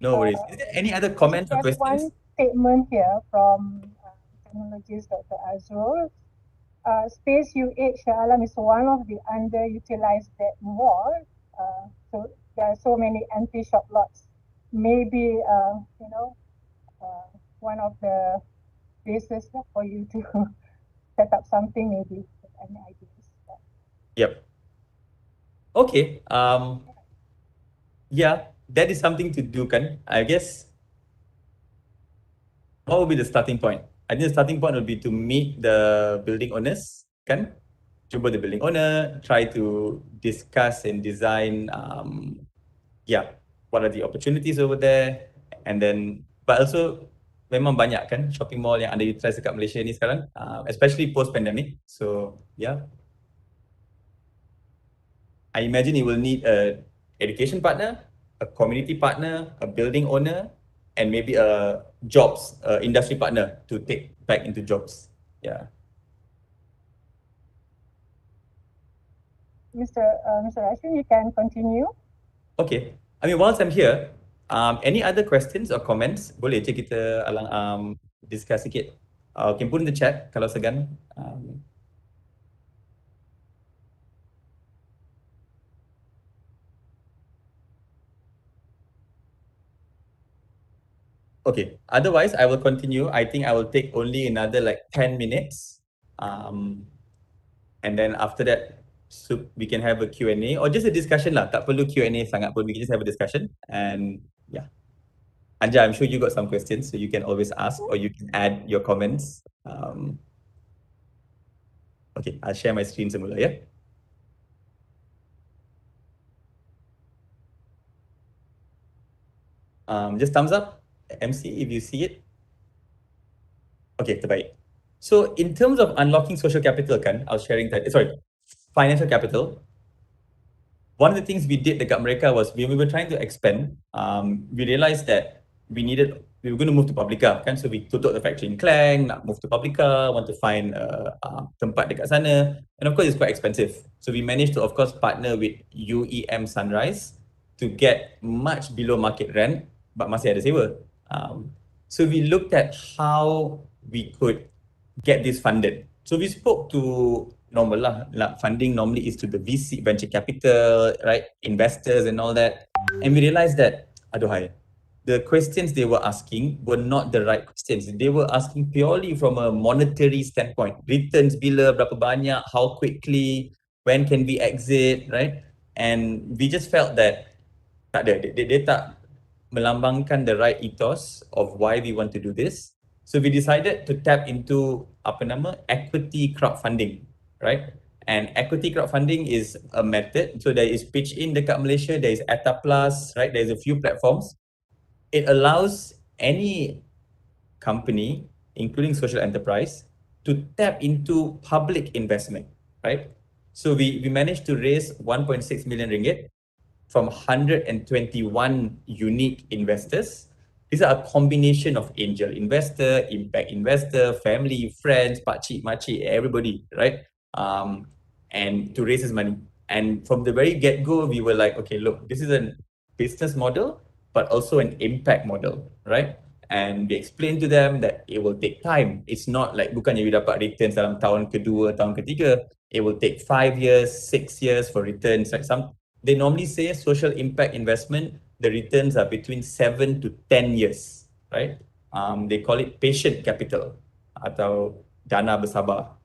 No worries. Is there any other comments or There's questions? one statement here from technologist Dr. Azrul. Space UH Shah Alam is one of the underutilized mall. So there are so many empty shop lots. Maybe one of the places for you to set up something. Maybe any ideas? Yep. Okay. Yeah, that is something to do, kan? I guess. What would be the starting point? I think the starting point would be to meet the building owners, kan? Jumpa the building owner, try to discuss and design, what are the opportunities over there, and then, but also memang banyak kan shopping mall yang underutilized dekat Malaysia ni sekarang, especially post pandemic. So yeah, I imagine it will need a education partner, a community partner, a building owner, and maybe a jobs industry partner to take back into jobs. Yeah. Mr. Ashwin, you can continue. Okay. I mean, whilst I'm here, any other questions or comments? Boleh je kita discuss sikit. Can put in the chat kalau segan. Okay, otherwise I will continue. I think I will take only another like 10 minutes. And then after that, so we can have a Q&A or just a discussion lah. Tak perlu Q&A sangat pun. We can just have a discussion. And yeah. Anja, I'm sure you got some questions, so you can always ask or you can add your comments. Okay, I'll share my screen semula, yeah? Just thumbs up, MC, if you see it. Okay, terbaik. So in terms of unlocking social capital kan, I was sharing that, financial capital. One of the things we did dekat mereka was when we were trying to expand, we realized that we were going to move to Publica kan, so we tutup the factory in Klang, nak move to Publica, want to find tempat dekat sana, and of course it's quite expensive. So we managed to of course partner with UEM Sunrise to get much below market rent, but masih ada sewa. So we looked at how we could get this funded. So we spoke to normal lah, funding normally is to the VC, venture capital, right, investors and all that. And we realized that, aduhai, the questions they were asking were not the right questions. They were asking purely from a monetary standpoint. Returns bila, berapa banyak, how quickly, when can we exit, right? And we just felt that tak ada, they tak melambangkan the right ethos of why we want to do this. So we decided to tap into equity crowdfunding, right? And equity crowdfunding is a method. So there is Pitch In dekat Malaysia, there is Etta Plus, right? There's a few platforms. It allows any company, including social enterprise, to tap into public investment, right? So we managed to raise 1.6 million ringgit from 121 unique investors. These are a combination of angel investor, impact investor, family, friends, pakcik, makcik, everybody, right? And to raise this money. And from the very get-go, we were like, okay, look, this is a business model, but also an impact model, right? And we explain to them that it will take time. It's not like bukannya you dapat returns dalam tahun kedua, tahun ketiga. It will take 5 years, 6 years for returns. Like they normally say social impact investment, the returns are between 7 to 10 years, right? They call it patient capital atau dana bersabar,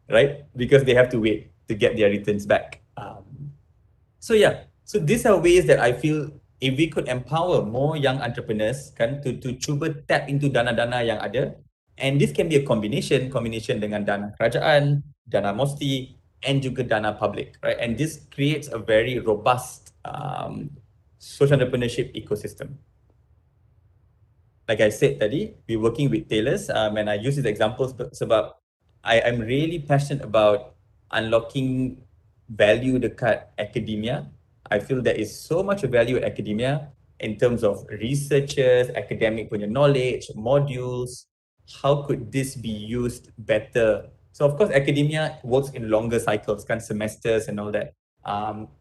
right? Because they have to wait to get their returns back. So these are ways that I feel if we could empower more young entrepreneurs kan to cuba tap into dana-dana yang ada, and this can be a combination dengan dana kerajaan, dana MOSTI, and juga dana public, right? And this creates a very robust social entrepreneurship ecosystem. Like I said tadi, we're working with tailors, and I use these examples sebab I'm really passionate about unlocking value dekat academia. I feel there is so much value at academia in terms of researchers, academic punya knowledge, modules. How could this be used better? So of course, academia works in longer cycles, kan semesters and all that.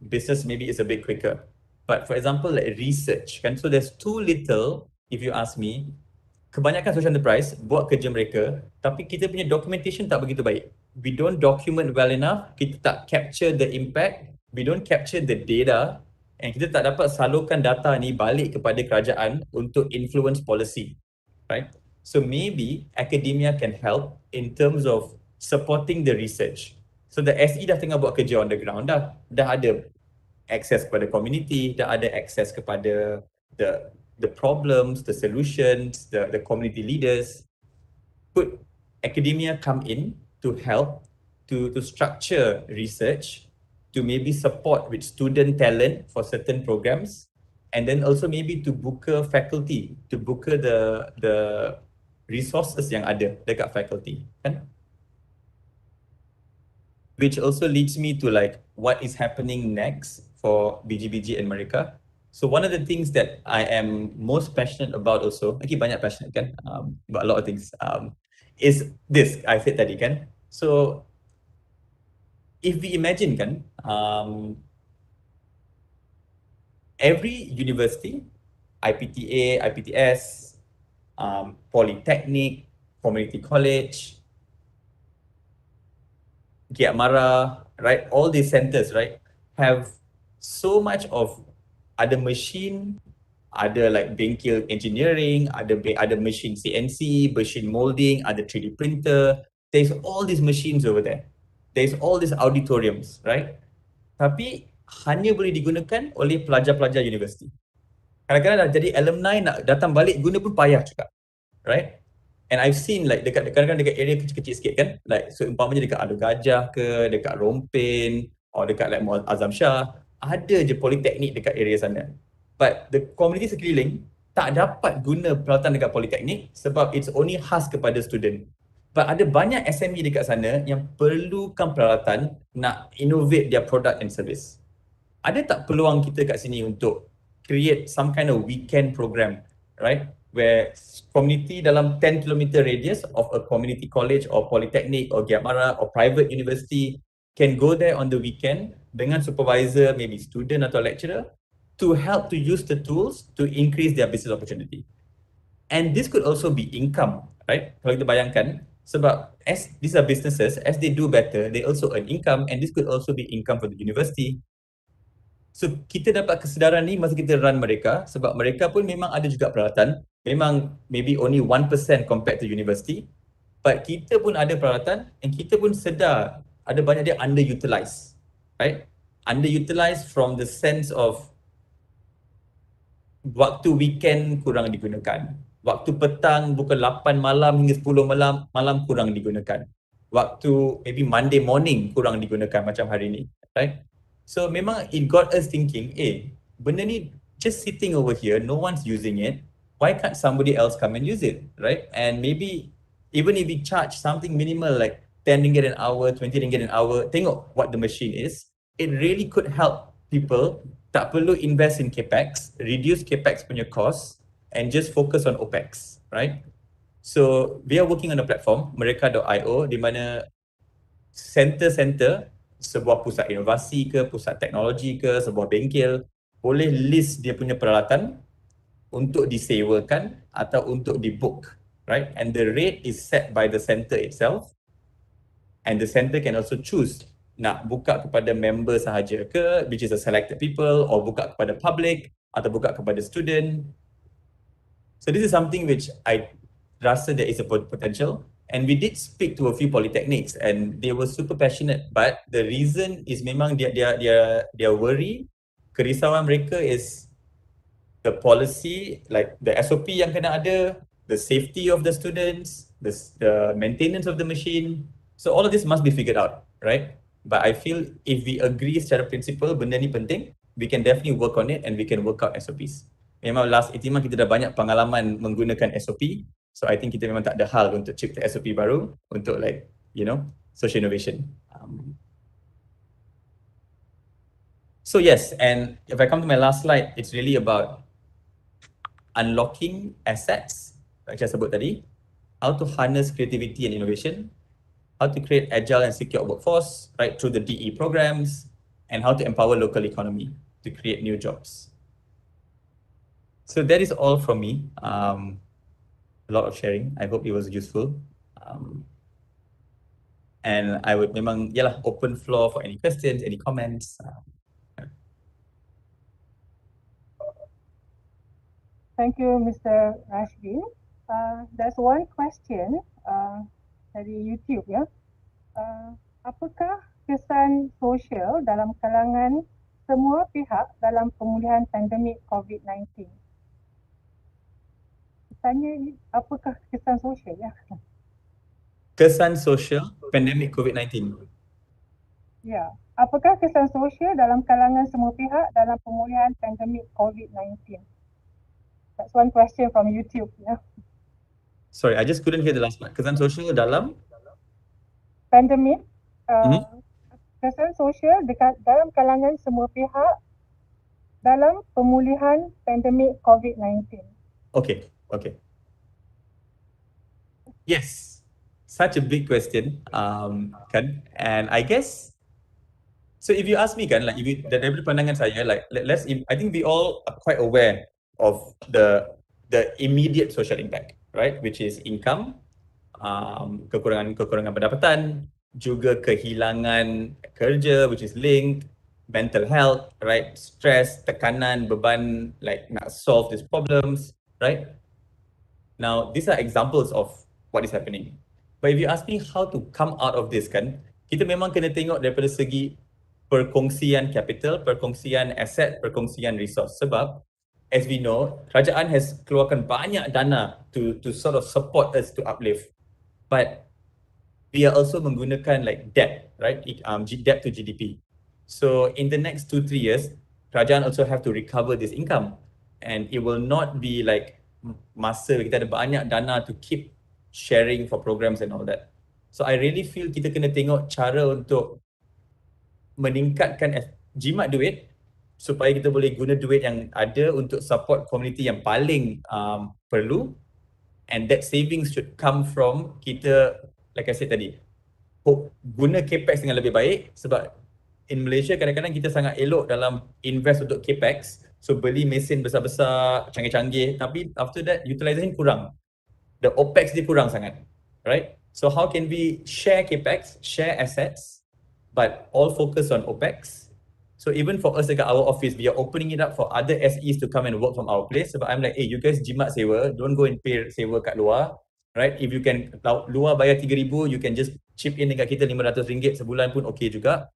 Business maybe is a bit quicker. But for example, like research, kan, so there's too little, if you ask me, kebanyakan social enterprise buat kerja mereka, tapi kita punya documentation tak begitu baik. We don't document well enough, kita tak capture the impact, we don't capture the data, and kita tak dapat salurkan data ni balik kepada kerajaan untuk influence policy, right? So maybe academia can help in terms of supporting the research. So the SE dah tengah buat kerja on the ground dah ada access kepada community, dah ada access kepada the problems, the solutions, the community leaders. Could academia come in to help to structure research, to maybe support with student talent for certain programs, and then also maybe to book a faculty, to book the resources yang ada dekat faculty, kan? Which also leads me to like what is happening next for BGBG and mereka. So one of the things that I am most passionate about also, lagi banyak passionate kan, about a lot of things, is this, I said tadi kan. So if we imagine kan, every university, IPTA, IPTS, polytechnic, community college, Giat Mara, right, all these centers, right, have so much of ada machine, ada like bengkel engineering, ada machine CNC, machine molding, ada 3D printer. There's all these machines over there. There's all these auditoriums, right? Tapi hanya boleh digunakan oleh pelajar-pelajar universiti. Kadang-kadang dah jadi alumni nak datang balik guna pun payah juga, right? And I've seen like kadang-kadang dekat area kecil-kecil sikit kan, like so umpamanya dekat Alor Gajah ke, dekat Rompin, or dekat like Mall Azam Shah, ada je politeknik dekat area sana. But the community sekeliling tak dapat guna peralatan dekat politeknik sebab it's only khas kepada student. But ada banyak SME dekat sana yang perlukan peralatan nak innovate their product and service. Ada tak peluang kita kat sini untuk create some kind of weekend program, right? Where community dalam 10 km radius of a community college or polytechnic or Giat Mara or private university can go there on the weekend dengan supervisor, maybe student atau lecturer, to help to use the tools to increase their business opportunity. And this could also be income, right? Kalau kita bayangkan, sebab as these are businesses, as they do better, they also earn income, and this could also be income for the university. So kita dapat kesedaran ni masa kita run mereka, sebab mereka pun memang ada juga peralatan, memang maybe only 1% compared to university, but kita pun ada peralatan, and kita pun sedar ada banyak dia underutilized, right? Underutilized from the sense of waktu weekend kurang digunakan, waktu petang pukul 8 malam hingga 10 malam kurang digunakan, waktu maybe Monday morning kurang digunakan macam hari ni, right? So memang it got us thinking, benda ni just sitting over here, no one's using it, why can't somebody else come and use it, right? And maybe even if we charge something minimal like 10 ringgit an hour, 20 ringgit an hour, tengok what the machine is, it really could help people. Tak perlu invest in capex, reduce capex punya cost, and just focus on opex, right? So we are working on a platform, mereka.io, di mana center-center, sebuah pusat inovasi ke, pusat teknologi ke, sebuah bengkel, boleh list dia punya peralatan, untuk disewakan atau untuk di-book, right? And the rate is set by the center itself, and the center can also choose nak buka kepada member sahaja ke, which is a selected people, or buka kepada public, atau buka kepada student. So this is something which I rasa there is a potential, and we did speak to a few polytechnics and they were super passionate, but the reason is memang dia worry, kerisauan mereka is the policy, like the SOP yang kena ada, the safety of the students, the maintenance of the machine. So all of this must be figured out, right? But I feel if we agree secara prinsipal benda ni penting, we can definitely work on it and we can work out SOPs. Memang last 18 months kita dah banyak pengalaman menggunakan SOP. So I think kita memang tak ada hal untuk cipta SOP baru untuk like, you know, social innovation. So yes, and if I come to my last slide, it's really about unlocking assets, like saya sebut tadi, how to harness creativity and innovation, how to create agile and secure workforce, right, through the DE programs, and how to empower local economy to create new jobs. So that is all from me. A lot of sharing. I hope it was useful. And I would memang, yalah, open floor for any questions, any comments. Thank you, Mr. Rashidin. There's one question dari YouTube ya. Apakah kesan sosial dalam kalangan semua pihak dalam pemulihan pandemik COVID-19? Tanya apakah kesan sosial ya? Kesan sosial pandemik COVID-19. Ya, apakah kesan sosial dalam kalangan semua pihak dalam pemulihan pandemik COVID-19? That's one question from YouTube. Yeah. Sorry, I just couldn't hear the last part. Kesan sosial dalam pandemik, kesan sosial dalam kalangan semua pihak dalam pemulihan pandemik COVID-19. Okay. Yes, such a big question, kan? And I guess, so if you ask me, kan, like if you dari pandangan saya, like I think we all are quite aware of the immediate social impact, right? Which is income, kekurangan pendapatan, juga kehilangan kerja, which is linked, mental health, right? Stress, tekanan, beban, like nak solve these problems, right? Now, these are examples of what is happening. But if you ask me how to come out of this, kan, kita memang kena tengok daripada segi perkongsian capital, perkongsian aset, perkongsian resource. Sebab, as we know, kerajaan has keluarkan banyak dana to sort of support us to uplift. But we are also menggunakan like debt, right? Debt to GDP. So in the next 2-3 years, kerajaan also have to recover this income. And it will not be like masa kita ada banyak dana to keep sharing for programs and all that. So I really feel kita kena tengok cara untuk meningkatkan jimat duit supaya kita boleh guna duit yang ada untuk support community yang paling perlu, and that savings should come from kita, like I said tadi, guna capex dengan lebih baik. Sebab in Malaysia kadang-kadang kita sangat elok dalam invest untuk capex, so beli mesin besar-besar, canggih-canggih, tapi after that utilization kurang. The OPEX dia kurang sangat, right? So how can we share capex, share assets, but all focus on OPEX? So even for us dekat our office, we are opening it up for other SEs to come and work from our place. Sebab I'm like, hey, you guys jimat sewa, don't go and pay sewa kat luar, right? If you can, luar bayar 3,000, you can just chip in dekat kita RM500 sebulan pun okay juga.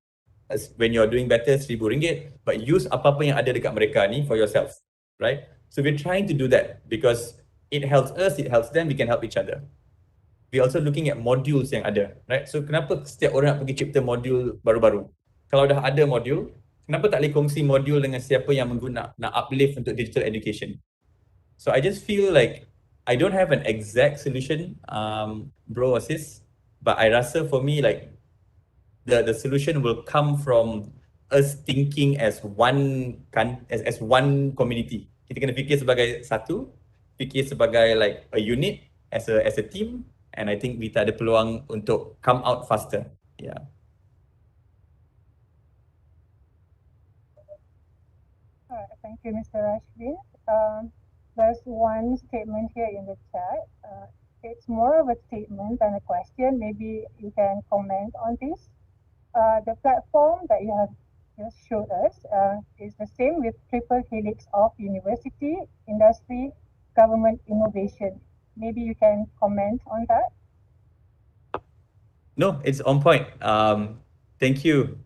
When you're doing better, RM1,000, but use apa-apa yang ada dekat mereka ni for yourself, right? So we're trying to do that because it helps us, it helps them, we can help each other. We're also looking at modules yang ada, right? So kenapa setiap orang nak pergi cipta modul baru-baru? Kalau dah ada modul, kenapa tak boleh kongsi modul dengan siapa yang nak uplift untuk digital education? So I just feel like I don't have an exact solution, bro or sis, but I rasa for me like the solution will come from us thinking as one community. Kita kena fikir sebagai satu, fikir sebagai like a unit, as a team, and I think kita ada peluang untuk come out faster. Yeah. Thank you, Mr. Rashidin. There's one statement here in the chat. It's more of a statement than a question. Maybe you can comment on this. The platform that you have just showed us is the same with triple helix of university, industry, government innovation. Maybe you can comment on that. No, it's on point. Thank you,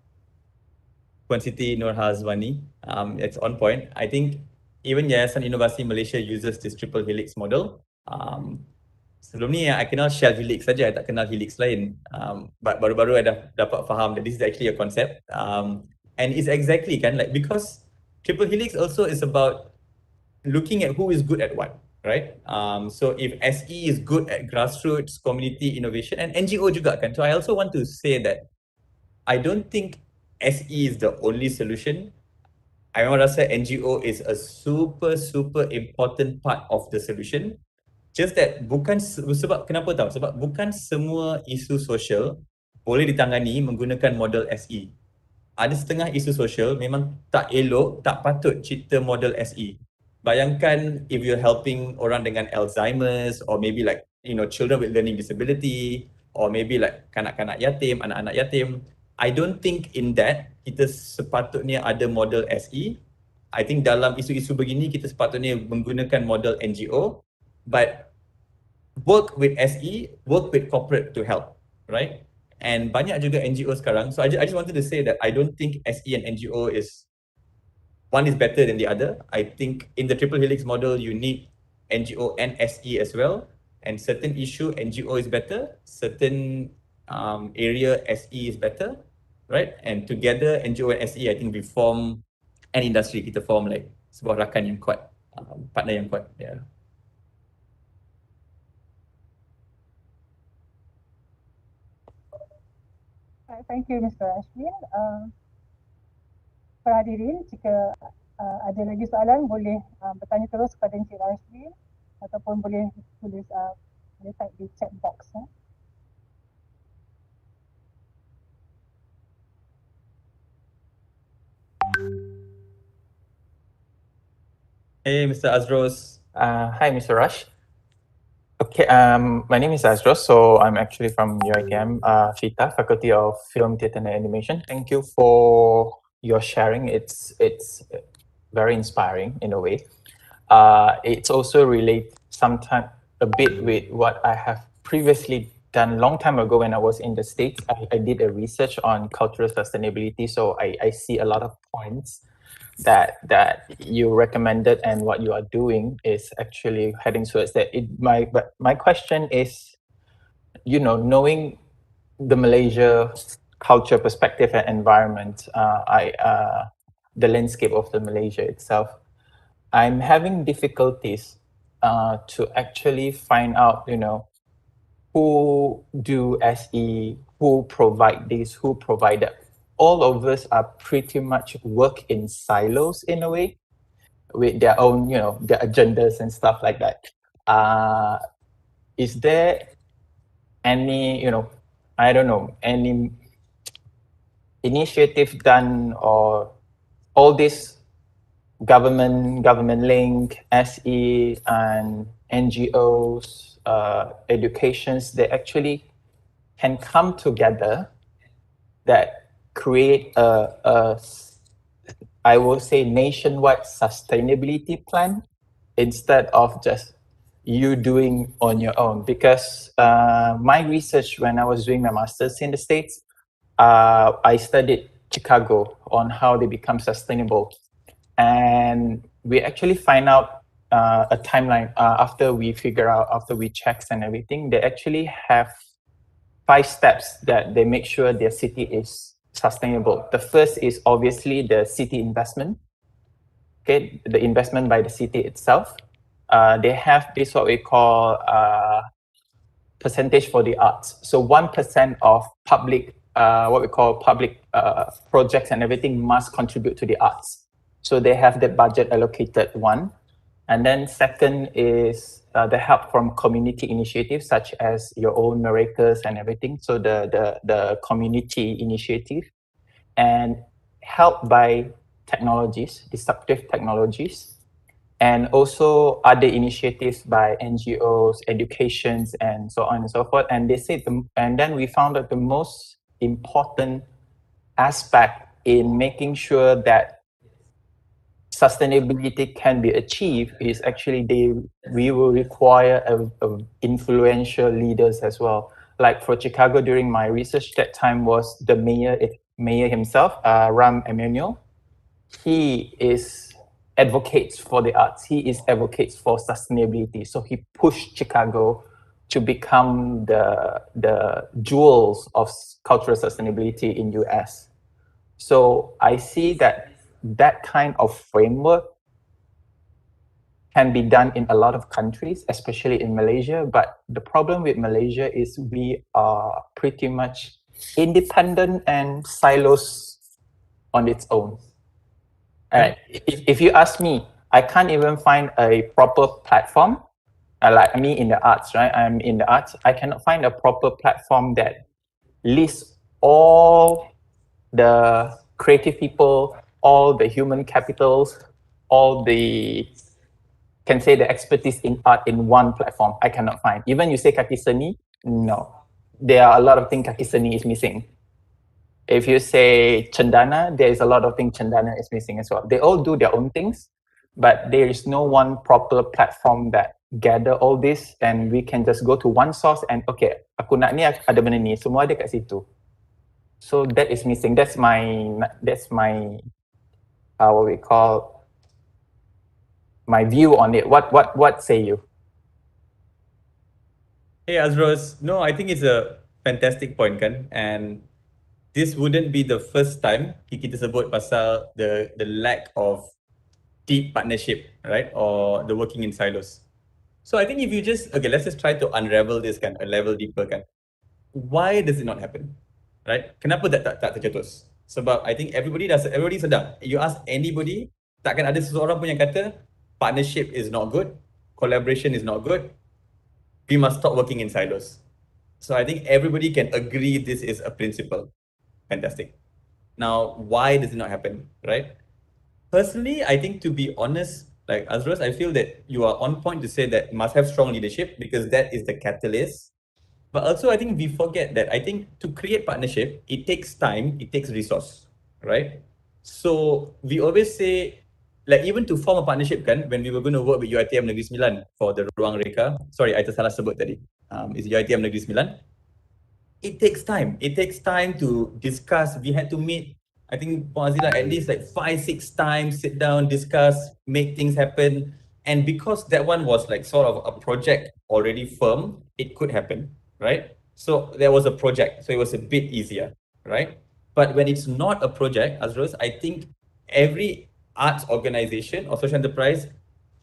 Puan Siti Nurhazwani. It's on point. I think even Yayasan Inovasi Malaysia uses this triple helix model. Sebelum ni I kenal shell helix saja, I tak kenal helix lain. But baru-baru I dah dapat faham that this is actually a concept. And it's exactly kan, like, because triple helix also is about looking at who is good at what, right? So if SE is good at grassroots community innovation, and NGO juga kan. So I also want to say that I don't think SE is the only solution. I memang rasa NGO is a super important part of the solution. Just that bukan sebab kenapa tahu? Sebab bukan semua isu sosial boleh ditangani menggunakan model SE. Ada setengah isu sosial memang tak elok, tak patut cipta model SE. Bayangkan if you're helping orang dengan Alzheimer's, or maybe like, you know, children with learning disability, or maybe like kanak-kanak yatim, anak-anak yatim. I don't think in that kita sepatutnya ada model SE. I think dalam isu-isu begini kita sepatutnya menggunakan model NGO, but work with SE, work with corporate to help, right? And banyak juga NGO sekarang. So I just wanted to say that I don't think SE and NGO is, one is better than the other. I think in the triple helix model, you need NGO and SE as well. And certain issue, NGO is better. Certain area, SE is better, right? And together, NGO and SE, I think we form an industry. Kita form like sebuah rakan yang kuat, partner yang kuat. Yeah. Thank you, Mr. Ashwin. Para hadirin, jika ada lagi soalan, boleh bertanya terus kepada Encik Ashwin ataupun boleh tulis boleh type di chat box. Hey, Mr. Azros. Hi, Mr. Rush. Okay, my name is Azros, so I'm actually from UiTM, FITA, Faculty of Film, Theatre and Animation. Thank you for your sharing. It's very inspiring in a way. It's also relate sometimes a bit with what I have previously done long time ago when I was in the States. I did a research on cultural sustainability, so I see a lot of points that you recommended, and what you are doing is actually heading towards that. But my question is, you know, knowing the Malaysia culture perspective and environment, the landscape of the Malaysia itself, I'm having difficulties to actually find out, you know, who do SE, who provide this, who provide that. All of us are pretty much work in silos in a way, with their own, you know, their agendas and stuff like that. Is there any, you know, I don't know, any initiative done, or all this government link, SE and NGOs, educations, they actually can come together that create I will say nationwide sustainability plan instead of just you doing on your own. Because my research when I was doing my master's in the States, I studied Chicago on how they become sustainable. And we actually find out a timeline after we figure out, after we checks and everything, they actually have 5 steps that they make sure their city is sustainable. The first is obviously the city investment. Okay, the investment by the city itself. They have this what we call percentage for the arts. So 1% of public, what we call public projects and everything must contribute to the arts. So they have the budget allocated, one. And then second is the help from community initiatives such as your own Miracles and everything. So the community initiative, and help by technologies, disruptive technologies. and also other initiatives by NGOs, educations, and so on and so forth. And they said, and then we found that the most important aspect in making sure that sustainability can be achieved is actually we will require a influential leaders as well. Like for Chicago, during my research that time was the mayor himself, Ram Emanuel. He is advocates for the arts. He is advocates for sustainability. So he pushed Chicago to become the jewels of cultural sustainability in US. So I see that kind of framework can be done in a lot of countries, especially in Malaysia. But the problem with Malaysia is we are pretty much independent and silos on its own. If you ask me, I can't even find a proper platform. Like me in the arts, right? I'm in the arts. I cannot find a proper platform that lists all the creative people, all the human capitals, all the expertise in art in one platform. I cannot find. Even you say kaki seni, no. There are a lot of things kaki seni is missing. If you say cendana, there is a lot of things cendana is missing as well. They all do their own things, but there is no one proper platform that gather all this, and we can just go to one source and okay, aku nak ni ada benda ni, semua ada kat situ. So that is missing. That's my what we call my view on it. What say you? Hey Azros, no, I think it's a fantastic point kan, and this wouldn't be the first time kita sebut pasal the lack of deep partnership, right? Or the working in silos. So I think if you just, okay, let's just try to unravel this kan, a level deeper kan. Why does it not happen? Right? Kenapa tak tercetus? Sebab I think everybody sedang. You ask anybody, takkan ada seseorang pun yang kata partnership is not good, collaboration is not good, we must stop working in silos. So I think everybody can agree this is a principle. Fantastic. Now, why does it not happen, right? Personally, I think to be honest, like Azros, I feel that you are on point to say that must have strong leadership because that is the catalyst. But also, I think we forget that I think to create partnership, it takes time, it takes resource, right? So we always say, like even to form a partnership kan, when we were going to work with UiTM Negeri Sembilan for the Ruang Reka, sorry, I tersalah sebut tadi, it's UiTM Negeri Sembilan. It takes time. It takes time to discuss. We had to meet, I think, Azila, at least like 5-6 times, sit down, discuss, make things happen. And because that one was like sort of a project already firm, it could happen, right? So there was a project, so it was a bit easier, right? But when it's not a project, Azros, I think every arts organization or social enterprise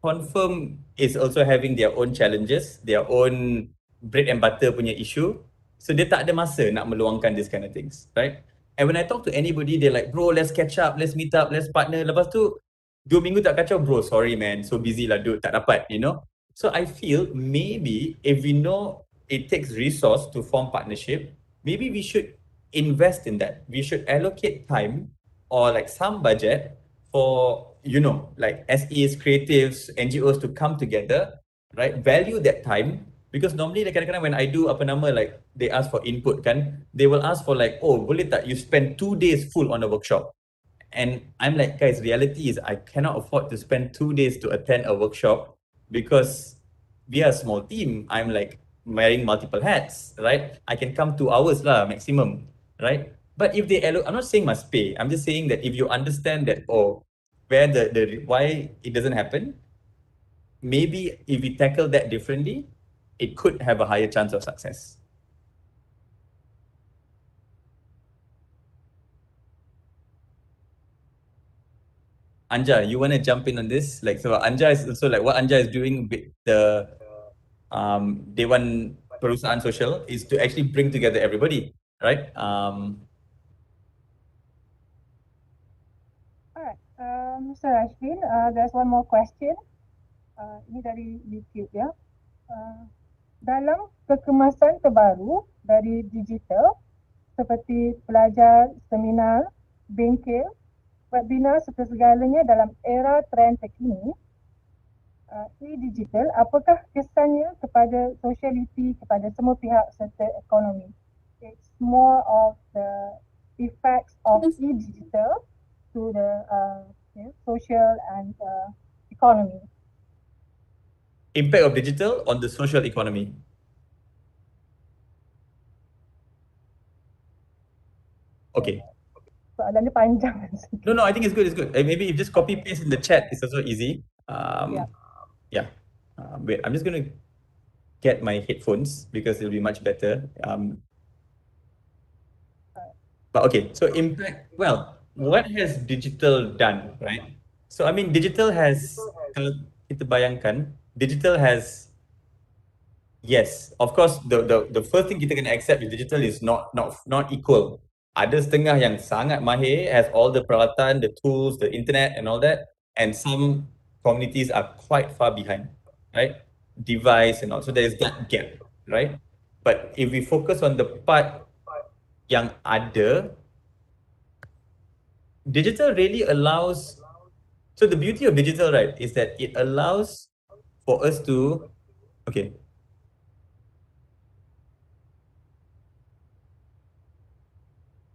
confirm is also having their own challenges, their own bread and butter punya issue. So dia tak ada masa nak meluangkan this kind of things, right? And when I talk to anybody, they're like, bro, let's catch up, let's meet up, let's partner. Lepas tu, 2 minggu tak kacau, bro, sorry man, so busy lah dude, tak dapat, you know? So I feel maybe if we know it takes resource to form partnership, maybe we should invest in that. We should allocate time or like some budget for, you know, like SEs, creatives, NGOs to come together, right? Value that time. Because normally like kadang-kadang when I do apa nama like they ask for input kan, they will ask for like, oh boleh tak you spend 2 days full on a workshop. And I'm like, guys, reality is I cannot afford to spend 2 days to attend a workshop because we are a small team. I'm like wearing multiple hats, right? I can come 2 hours lah maximum, right? But if they I'm not saying must pay. I'm just saying that if you understand that, oh, where the why it doesn't happen, maybe if we tackle that differently, it could have a higher chance of success. Anja, you want to jump in on this? Like, so Anja is also like what Anja is doing with the Dewan Perusahaan Sosial is to actually bring together everybody, right? Alright, Mr. Rashfin, there's one more question. Ini dari YouTube ya. Dalam kekemasan terbaru dari digital seperti pelajar, seminar, bengkel, webinar serta segalanya dalam era trend terkini, e-digital, apakah kesannya kepada sociality, kepada semua pihak serta ekonomi? It's more of the effects of e-digital to the social and economy. Impact of digital on the social economy. Okay. Soalan dia panjang. No, I think it's good. It's good. Maybe if just copy paste in the chat, it's also easy. Yeah. Wait, I'm just gonna get my headphones because it'll be much better. But okay, so impact. Well, what has digital done, right? So I mean, digital has. Kalau kita bayangkan, digital has. Yes, of course. The first thing kita kena accept is digital is not equal. Ada setengah yang sangat mahir, has all the peralatan, the tools, the internet and all that, and some communities are quite far behind, right? Device and all. So there's that gap, right? But if we focus on the part yang ada, digital really allows. So the beauty of digital, right, is that it allows for us to. Okay.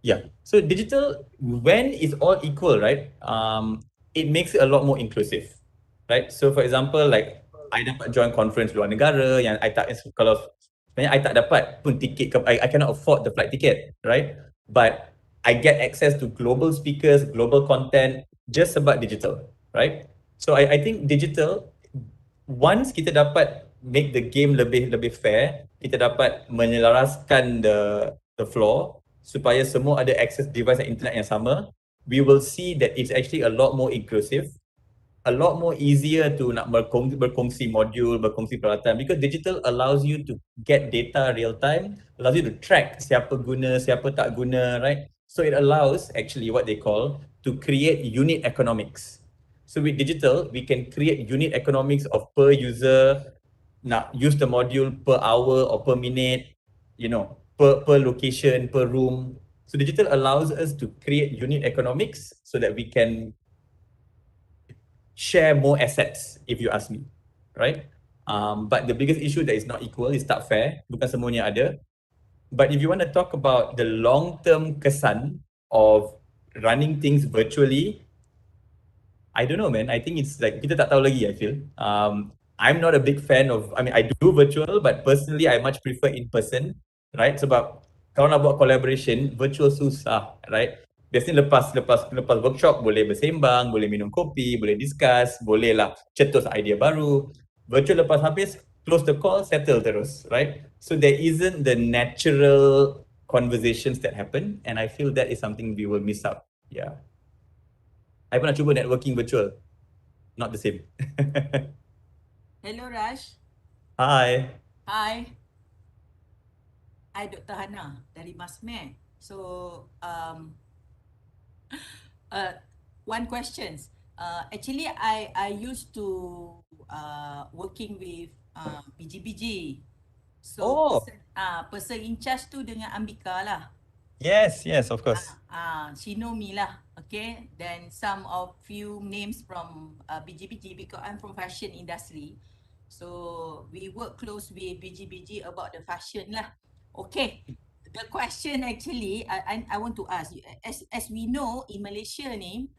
Yeah. So digital, when it's all equal, right? It makes it a lot more inclusive, right? So for example, like I dapat join conference luar negara yang I tak, kalau sebenarnya I tak dapat pun tiket, I cannot afford the flight ticket, right? But I get access to global speakers, global content just sebab digital, right? So I think digital, once kita dapat make the game lebih fair, kita dapat menyelaraskan the floor supaya semua ada access device dan internet yang sama, we will see that it's actually a lot more inclusive, a lot more easier to nak berkongsi modul, berkongsi peralatan, because digital allows you to get data real time, allows you to track siapa guna, siapa tak guna, right? So it allows actually what they call to create unit economics. So with digital, we can create unit economics of per user, nak use the module per hour or per minute, you know, per location, per room. So digital allows us to create unit economics so that we can share more assets, if you ask me, right? But the biggest issue that is not equal is tak fair, bukan semuanya ada. But if you want to talk about the long-term kesan of running things virtually, I don't know, man. I think it's like kita tak tahu lagi, I feel. I'm not a big fan of, I mean, I do virtual, but personally, I much prefer in person, right? Sebab kalau nak buat collaboration, virtual susah, right? Biasanya lepas workshop, boleh bersembang, boleh minum kopi, boleh discuss, boleh lah cetus idea baru. Virtual lepas habis, close the call, settle terus, right? So there isn't the natural conversations that happen, and I feel that is something we will miss out. Yeah. I pernah cuba networking virtual. Not the same. Hello Raj. Hi. Hi. I Dr. Hana dari Masmed. So one question. Actually I used to working with BGBG. So person in charge tu dengan Ambika lah. Yes, of course. She know me lah. Okay. Then some of few names from BGBG because I'm from fashion industry. So we work close with BGBG about the fashion lah. Okay. The question actually I want to ask you, as we know in Malaysia ni,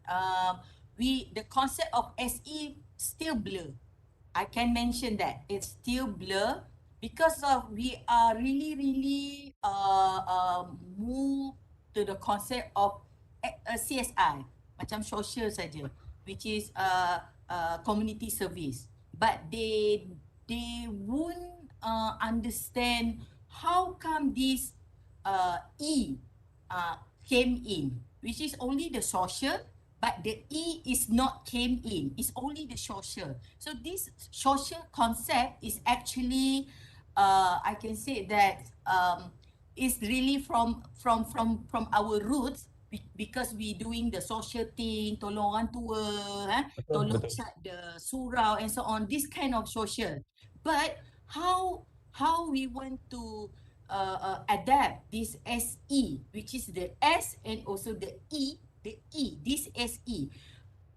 the concept of SE still blur. I can mention that it's still blur because of we are really move to the concept of CSI, macam social saja, which is community service. But they won't understand how come this came in, which is only the social, but the E is not came in. It's only the social. So this social concept is actually, I can say that is really from our roots, because we doing the social thing, tolong orang tua, tolong cat the surau and so on, this kind of social. But how we want to adapt this SE, which is the S and also the E, this SE.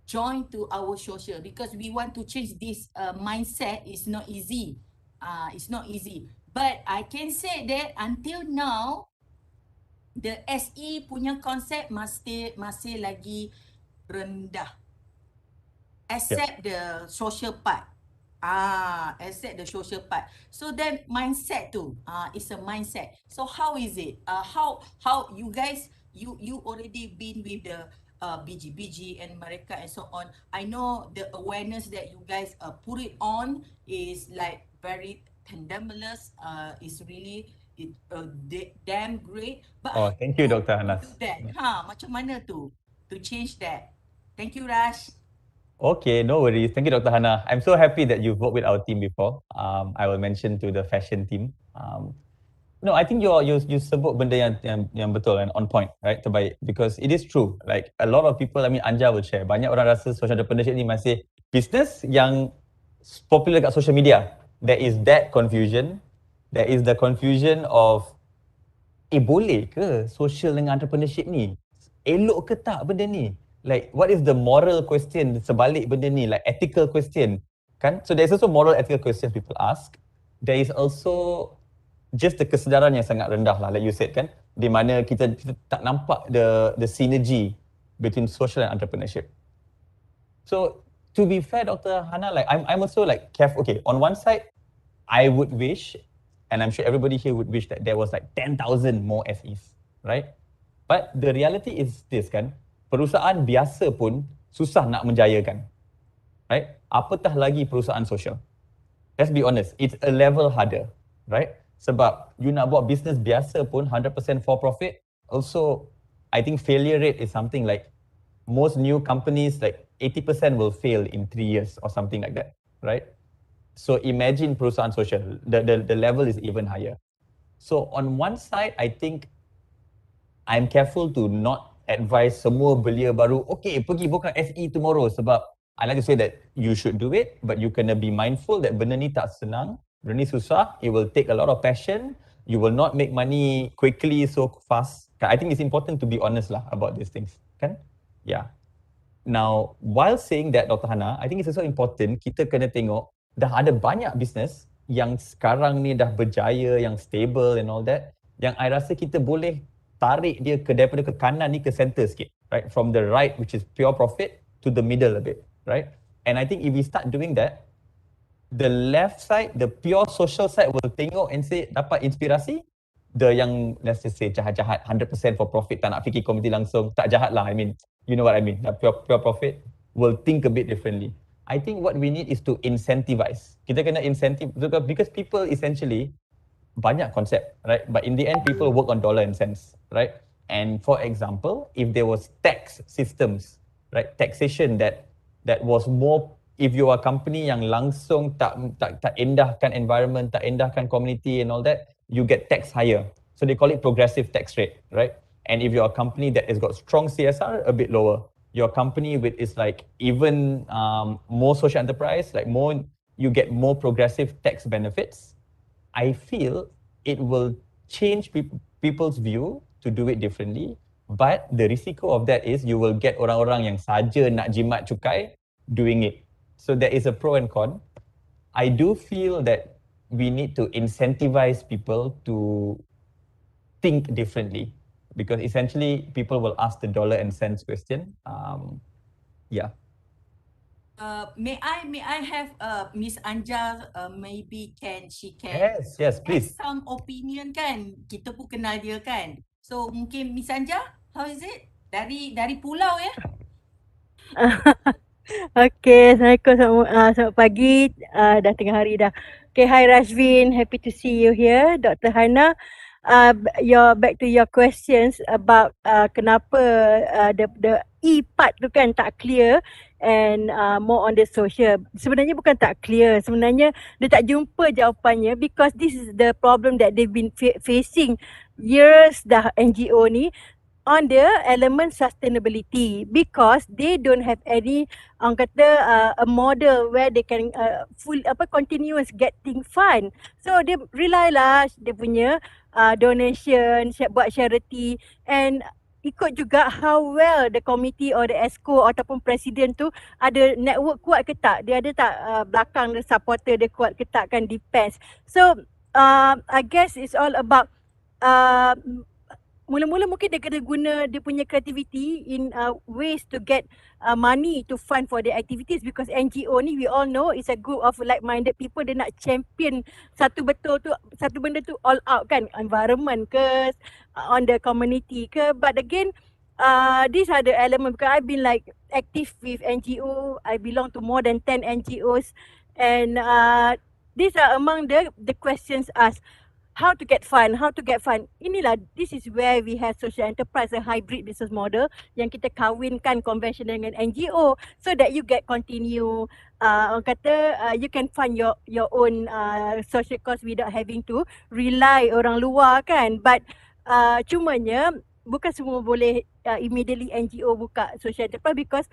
join to our social, because we want to change this mindset. It's not easy. It's not easy. But I can say that until now, the SE punya konsep masih lagi rendah. Except the social part. Except the social part. So then mindset tu, is a mindset. So how is it? How you guys, you already been with the BG and mereka and so on. I know the awareness that you guys put it on is like very tremendous. Is really damn great. But Oh, thank you, Dr. how Hanas. to do that? Macam mana tu to change that? Thank you, Rash. Okay, no worries. Thank you, Dr. Hana. I'm so happy that you've worked with our team before. I will mention to the fashion team. No, I think you sebut benda yang betul and on point, right? Terbaik, because it is true. Like a lot of people, I mean, Anja will share. Banyak orang rasa social entrepreneurship ni masih business yang popular kat social media. There is that confusion. There is the confusion of, boleh ke social dengan entrepreneurship ni? Elok ke tak benda ni? Like, what is the moral question sebalik benda ni? Like, ethical question, kan? So, there's also moral ethical questions people ask. There is also just the kesedaran yang sangat rendah lah, like you said, kan? Di mana kita tak nampak the synergy between social and entrepreneurship. So, to be fair, Dr. Hana, like, I'm also like careful. Okay, on one side, I would wish, and I'm sure everybody here would wish that there was like 10,000 more SEs, right? But the reality is this, kan? Perusahaan biasa pun susah nak menjayakan, right? Apatah lagi perusahaan sosial. Let's be honest, it's a level harder, right? Sebab you nak buat business biasa pun 100% for profit, also I think failure rate is something like most new companies, like 80% will fail in 3 years or something like that, right? So imagine perusahaan sosial, the level is even higher. So on one side, I think I'm careful to not advise semua belia baru, okay, pergi buka SE tomorrow, sebab I like to say that you should do it, but you kena be mindful that benda ni tak senang, benda ni susah, it will take a lot of passion, you will not make money quickly so fast. I think it's important to be honest lah about these things, kan? Yeah. Now, while saying that, Dr. Hana, I think it's also important kita kena tengok dah ada banyak business yang sekarang ni dah berjaya, yang stable and all that, yang I rasa kita boleh tarik dia daripada ke kanan ni ke center sikit, right? From the right, which is pure profit, to the middle a bit, right? And I think if we start doing that, the left side, the pure social side will tengok and say, dapat inspirasi, the yang, let's just say, jahat-jahat, 100% for profit, tak nak fikir komiti langsung, tak jahat lah, I mean, you know what I mean, pure profit, will think a bit differently. I think what we need is to incentivize. Kita kena incentive, because people essentially, banyak konsep, right? But in the end, people work on dollar and cents, right? And for example, if there was tax systems, right, taxation that was more, if you are a company yang langsung tak endahkan environment, tak endahkan community and all that, you get tax higher. So they call it progressive tax rate, right? And if you're a company that has got strong CSR, a bit lower. Your company with is like even more social enterprise, like more, you get more progressive tax benefits. I feel it will change people's view to do it differently, but the risiko of that is you will get orang-orang yang saja nak jimat cukai doing it. So there is a pro and con. I do feel that we need to incentivize people to think differently, because essentially people will ask the dollar and cents question. Yeah. May I have Miss Anja, maybe she can Yes, please. have some opinion kan, kita pun kenal dia kan. So mungkin Miss Anja, how is it? Dari pulau ya? Okay, Assalamualaikum, selamat pagi, dah tengah hari dah. Okay, hi Rashvin, happy to see you here. Dr. Hana, back to your questions about kenapa the E part tu kan tak clear and more on the social. Sebenarnya bukan tak clear, sebenarnya dia tak jumpa jawapannya, because this is the problem that they've been facing years dah, NGO ni, on the element sustainability, because they don't have any a model where they can continuous getting fund. So dia rely lah dia punya donation, buat charity, and ikut juga how well the committee or the ESCO ataupun presiden tu ada network kuat ke tak. Dia ada tak belakang the supporter dia kuat ke tak, kan, depends. So I guess it's all about uh, mula-mula mungkin dia kena guna dia punya creativity in ways to get money to fund for the activities, because NGO ni we all know is a group of like-minded people. Dia nak champion satu benda tu all out, kan, environment ke, on the community ke. But again, these are the element, because I've been like active with NGO. I belong to more than 10 NGOs, and these are among the questions asked. How to get fund. Inilah, this is where we have social enterprise, a hybrid business model yang kita kawinkan conventional dengan NGO, so that you get continue, orang kata, you can fund your own social cost without having to rely orang luar, kan. But cumanya bukan semua boleh immediately NGO buka social enterprise, because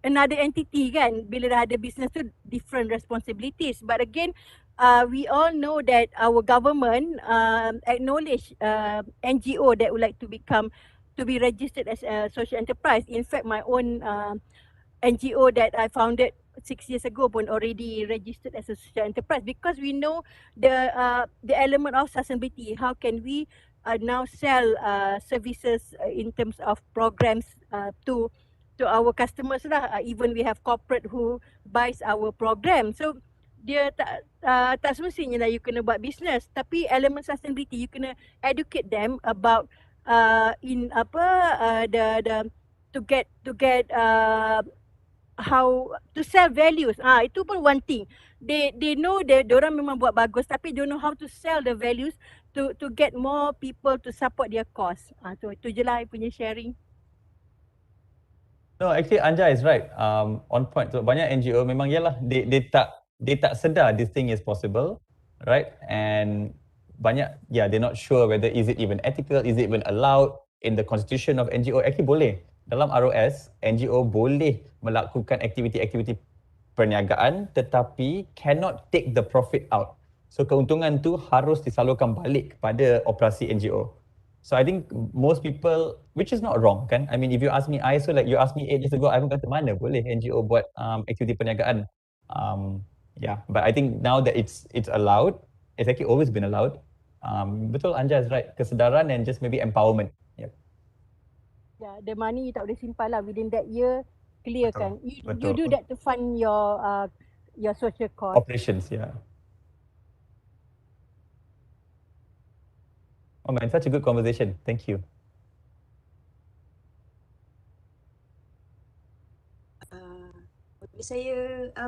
another entity, kan, bila dah ada business tu different responsibilities. But again, we all know that our government acknowledge NGO that would like to be registered as a social enterprise. In fact, my own NGO that I founded 6 years ago pun already registered as a social enterprise, because we know the element of sustainability. How can we now sell services in terms of programs to our customers lah. Even we have corporate who buys our program. So dia tak semestinya lah you kena buat business, tapi elemen sustainability you kena educate them about the to get how to sell values. Itu pun one thing. They know that diorang memang buat bagus, tapi don't know how to sell the values to get more people to support their cause. Itu je lah I punya sharing. No, actually Anja is right. On point. So banyak NGO memang yalah they tak sedar this thing is possible, right? And banyak, they're not sure whether is it even ethical, is it even allowed in the constitution of NGO. Actually boleh. Dalam ROS, NGO boleh melakukan aktiviti-aktiviti perniagaan tetapi cannot take the profit out. So keuntungan tu harus disalurkan balik kepada operasi NGO. So I think most people, which is not wrong, kan? I mean, if you ask me, you asked me 8 years ago, I pun kata mana boleh NGO buat aktiviti perniagaan. But I think now that it's allowed, it's actually always been allowed. Betul, Anja is right. Kesedaran and just maybe empowerment. The money you tak boleh simpan lah within that year, clear, kan? You do that to fund your social cost. Operations, Oh man, such a good conversation. Thank you. Boleh saya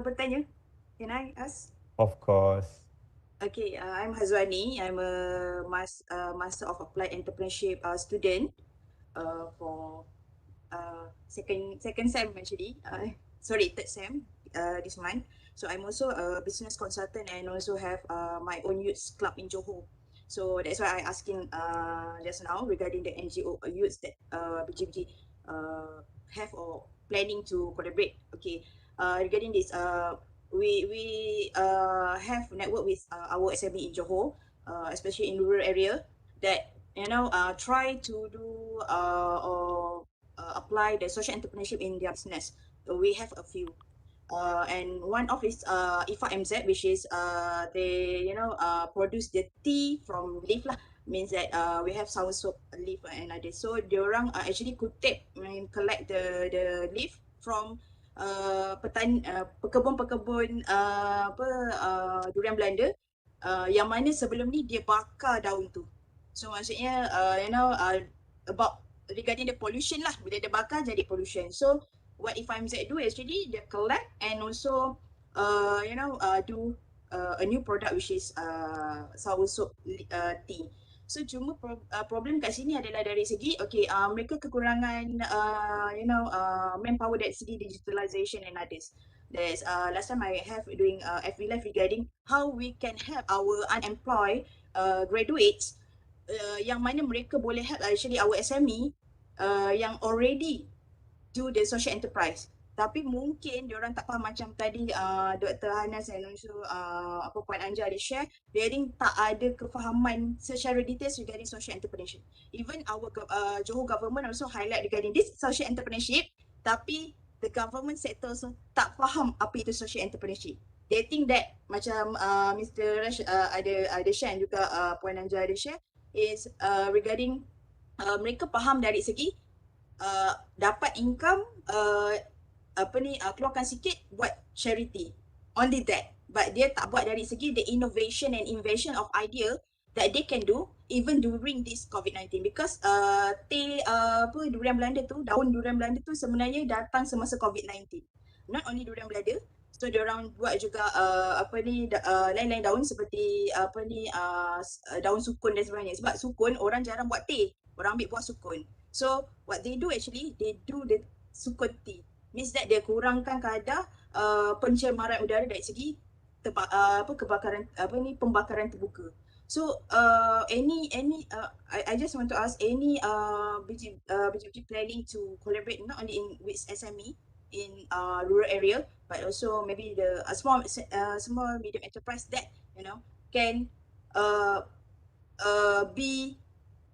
bertanya? Can I ask? Of course. Okay, I'm Hazwani. I'm a Master of Applied Entrepreneurship student for second sem actually. Third sem this month. So I'm also a business consultant and also have my own youth club in Johor. So that's why I asking just now regarding the NGO youths that BGBG have or planning to collaborate. Okay, regarding this, we have network with our SME in Johor, especially in rural area, that try to do or apply the social entrepreneurship in their business. We have a few. And one of is IFA MZ, which is they produce the tea from leaf lah. Means that we have sour soap leaf and others. So diorang actually kutip and collect the leaf from pekebun-pekebun durian Belanda yang mana sebelum ni dia bakar daun tu. So maksudnya about regarding the pollution lah, bila dia bakar jadi pollution. So what IFAMZ do actually they collect and also do a new product which is sour soap tea. So cuma problem kat sini adalah dari segi mereka kekurangan manpower dari segi digitalization and others. There's last time I have doing FB Live regarding how we can help our unemployed graduates yang mana mereka boleh help actually our SME yang already do the social enterprise. Tapi mungkin diorang tak faham macam tadi Dr. Hanas dan also apa Puan Anja ada share, regarding tak ada kefahaman secara details regarding social entrepreneurship. Even our Johor government also highlight regarding this social entrepreneurship, tapi the government sector also tak faham apa itu social entrepreneurship. They think that macam Mr. Rash ada share dan juga Puan Anja ada share is regarding mereka faham dari segi dapat income keluarkan sikit buat charity, only that, but dia tak buat dari segi the innovation and invention of idea that they can do even during this COVID-19, because durian Belanda tu, daun durian Belanda tu sebenarnya datang semasa COVID-19, not only durian Belanda. So diorang buat juga lain-lain daun seperti daun sukun dan sebagainya. Sebab sukun orang jarang buat teh, orang ambil buah sukun. So what they do actually, they do the sukun tea. Means that dia kurangkan kadar pencemaran udara dari segi kebakaran pembakaran terbuka. So I just want to ask any BGBG planning to collaborate not only with SME in rural area, but also maybe the small medium enterprise that can be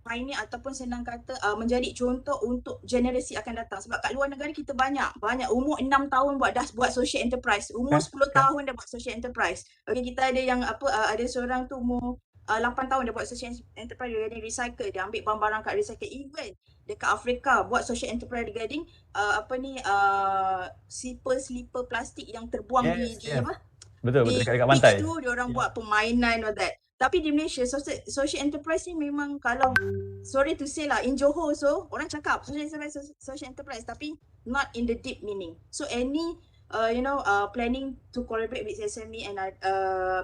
pioneer ataupun senang kata menjadi contoh untuk generasi akan datang. Sebab kat luar negara kita banyak umur 6 tahun dah buat social enterprise, umur 10 tahun dah buat social enterprise. Okay, kita ada yang ada seorang tu umur 8 tahun dah buat social enterprise regarding recycle, dia ambil barang-barang kat recycle. Even dekat Afrika buat social enterprise regarding slipper plastik yang terbuang di Betul di dekat beach pantai. tu dia orang buat permainan all that. Tapi di Malaysia social enterprise ni memang, kalau sorry to say lah, in Johor so orang cakap social enterprise tapi not in the deep meaning. So any planning to collaborate with SME and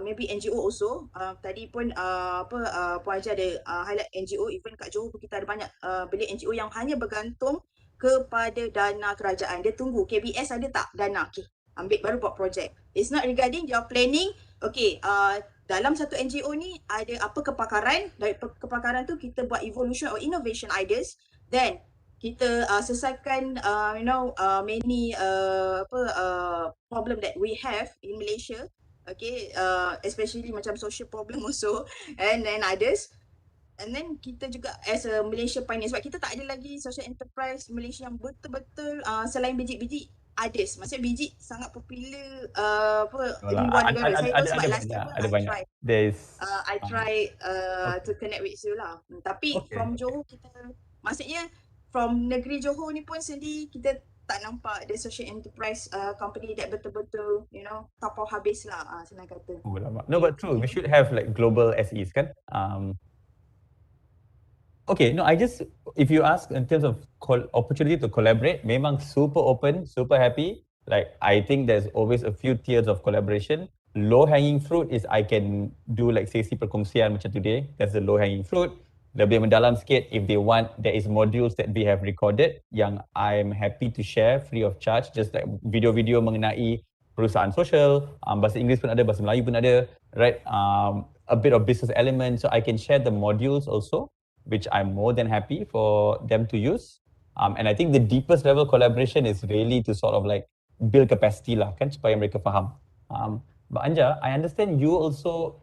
maybe NGO also. Tadi pun Puan Haji ada highlight NGO. Even kat Johor pun kita ada banyak bilik NGO yang hanya bergantung kepada dana kerajaan. Dia tunggu KBS ada tak dana, okay, ambil baru buat projek. It's not regarding your planning. Okay, dalam satu NGO ni ada apa kepakaran, dari kepakaran tu kita buat evolution or innovation ideas, then kita selesaikan many problem that we have in Malaysia, okay, especially macam social problem also, and then others. And then kita juga as a Malaysia pioneer, sebab kita tak ada lagi social enterprise Malaysia yang betul-betul selain biji-biji others. Maksudnya biji sangat popular ribuan negara. Saya tahu sebab last year pun I try to connect with you lah. Tapi from Johor kita, maksudnya from negeri Johor ni pun sendiri kita tak nampak the social enterprise company that betul-betul tapau habis lah, senang kata. No, but true, we should have like global SEs kan. Okay, no, if you ask in terms of opportunity to collaborate, memang super open, super happy. Like, I think there's always a few tiers of collaboration. Low hanging fruit is I can do like sesi perkongsian macam today. That's the low hanging fruit. Lebih mendalam sikit, if they want, there is modules that we have recorded yang I'm happy to share free of charge. Just like video-video mengenai perusahaan sosial, bahasa Inggeris pun ada, bahasa Melayu pun ada, right? A bit of business element, so I can share the modules also, which I'm more than happy for them to use. And I think the deepest level collaboration is really to sort of like build capacity lah kan, supaya mereka faham. But Anja, I understand you also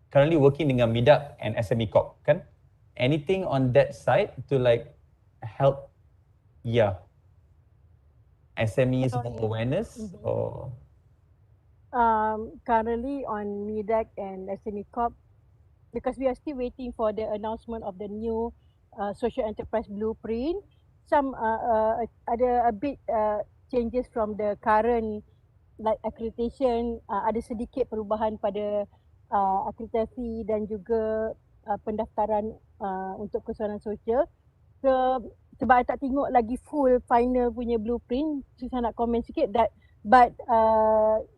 currently working dengan MIDAK and SME Corp kan? Anything on that side to like help SMEs more awareness or? Currently on MIDAK and SME Corp, because we are still waiting for the announcement of the new social enterprise blueprint. Some ada a bit changes from the current like accreditation, ada sedikit perubahan pada akreditasi dan juga pendaftaran untuk keseluruhan sosial. So sebab I tak tengok lagi full final punya blueprint, susah nak komen sikit. But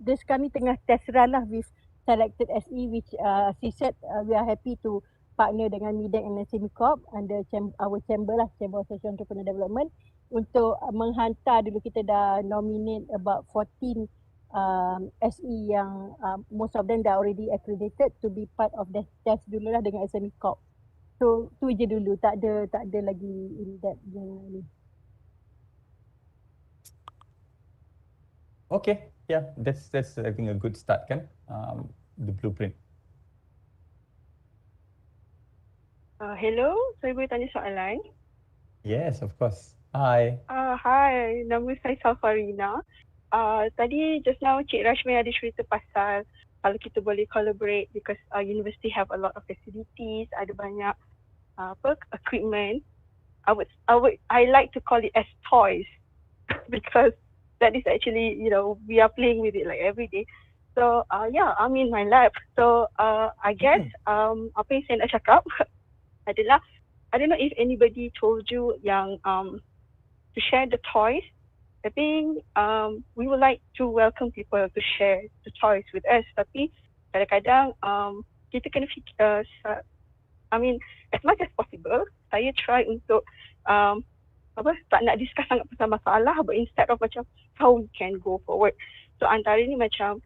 this kami tengah test run lah with selected SE, which she said we are happy to partner dengan MIDAK and SME Corp under our chamber lah, Chamber of Social Entrepreneur Development, untuk menghantar dulu. Kita dah nominate about 14 SE yang most of them dah already accredited to be part of the test dulu lah dengan SME Corp. So tu je dulu, tak ada lagi in depth ni. Okay, yeah, that's I think a good start kan, the blueprint. Hello, saya boleh tanya soalan? Yes, of course. Hi. Hi, nama saya Safarina. Tadi just now Cik Rashmi ada cerita pasal kalau kita boleh collaborate because university have a lot of facilities, ada banyak equipment. I like to call it as toys because that is actually, we are playing with it like every day. So yeah, I'm in my lab. So I guess apa yang saya nak cakap adalah, I don't know if anybody told you yang to share the toys. I think we would like to welcome people to share the toys with us. Tapi kadang-kadang kita kena fikir, I mean, as much as possible, saya try untuk tak nak discuss sangat pasal masalah, but instead of macam how we can go forward. So antara ni macam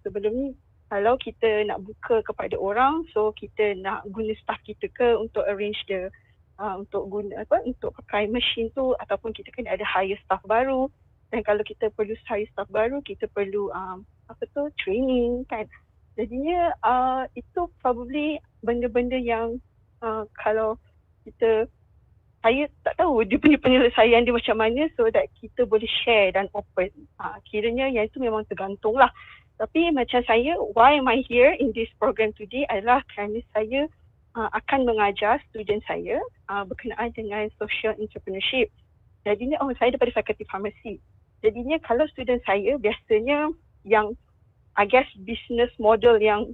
sebelum ni kalau kita nak buka kepada orang, so kita nak guna staff kita ke untuk arrange the untuk guna untuk pakai mesin tu, ataupun kita kena ada hire staff baru, dan kalau kita perlu hire staff baru, kita perlu training kan. Jadinya itu probably benda-benda yang kalau saya tak tahu dia punya penyelesaian dia macam mana, so that kita boleh share dan open. Kiranya yang itu memang tergantung lah. Tapi macam saya, why am I here in this program today adalah kerana saya akan mengajar student saya berkenaan dengan social entrepreneurship. Jadinya, saya daripada fakulti farmasi. Jadinya kalau student saya biasanya yang I guess business model yang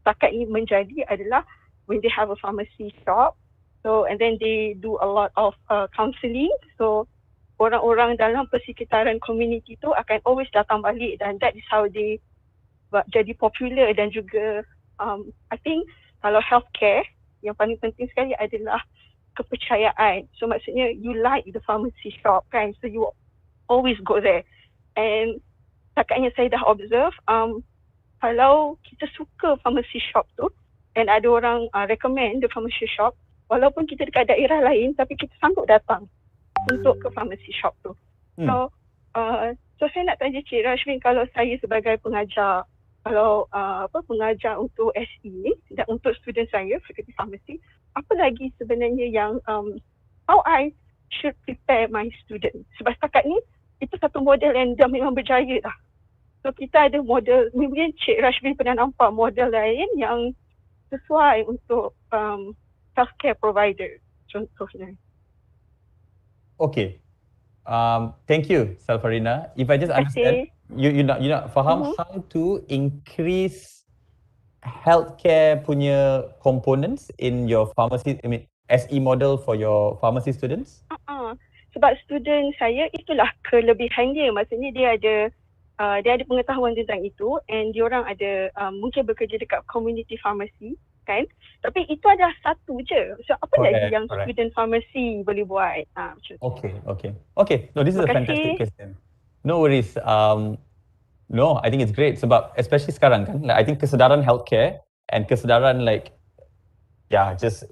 setakat ini menjadi adalah when they have a pharmacy shop, so and then they do a lot of counselling, so orang-orang dalam persekitaran community tu akan always datang balik, dan that is how they jadi popular. Dan juga I think kalau healthcare, yang paling penting sekali adalah kepercayaan. So maksudnya you like the pharmacy shop kan, so you always go there. And setakat yang saya dah observe, kalau kita suka pharmacy shop tu and ada orang recommend the pharmacy shop, walaupun kita dekat daerah lain tapi kita sanggup datang untuk ke pharmacy shop tu. So saya nak tanya Cik Rashmin, kalau saya sebagai pengajar, kalau pengajar untuk SE dan untuk student saya fakulti farmasi, apa lagi sebenarnya yang how I should prepare my student? Sebab setakat ni itu satu model yang dah memang berjaya dah. So kita ada model, mungkin Cik Rashmin pernah nampak model lain yang sesuai untuk healthcare provider contohnya. Okay. Thank you, Salfarina. If I just understand, you nak faham how to increase healthcare punya components in your pharmacy, I mean SE model for your pharmacy students? Sebab student saya itulah kelebihan dia. Maksudnya dia ada pengetahuan tentang itu, and dia orang ada mungkin bekerja dekat community pharmacy kan. Tapi itu adalah satu je. So apa lagi yang student pharmacy boleh buat? Okay. No, this is a fantastic question. No worries. No, I think it's great sebab especially sekarang kan, like I think kesedaran healthcare and kesedaran just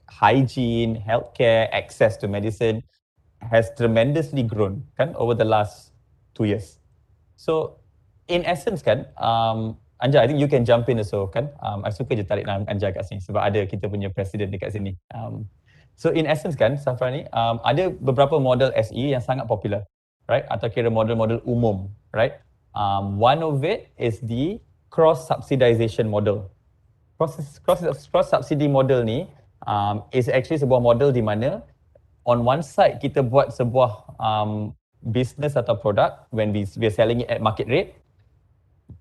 hygiene, healthcare, access to medicine has tremendously grown kan over the last 2 years. So in essence kan, Anja, I think you can jump in also kan. I suka je tarik nama Anja kat sini sebab ada kita punya presiden dekat sini. So in essence kan, Safrani, ada beberapa model SE yang sangat popular, right? Atau kira model-model umum, right? One of it is the cross-subsidization model. Cross-subsidy model ni is actually sebuah model di mana on one side kita buat sebuah business atau produk when we are selling it at market rate.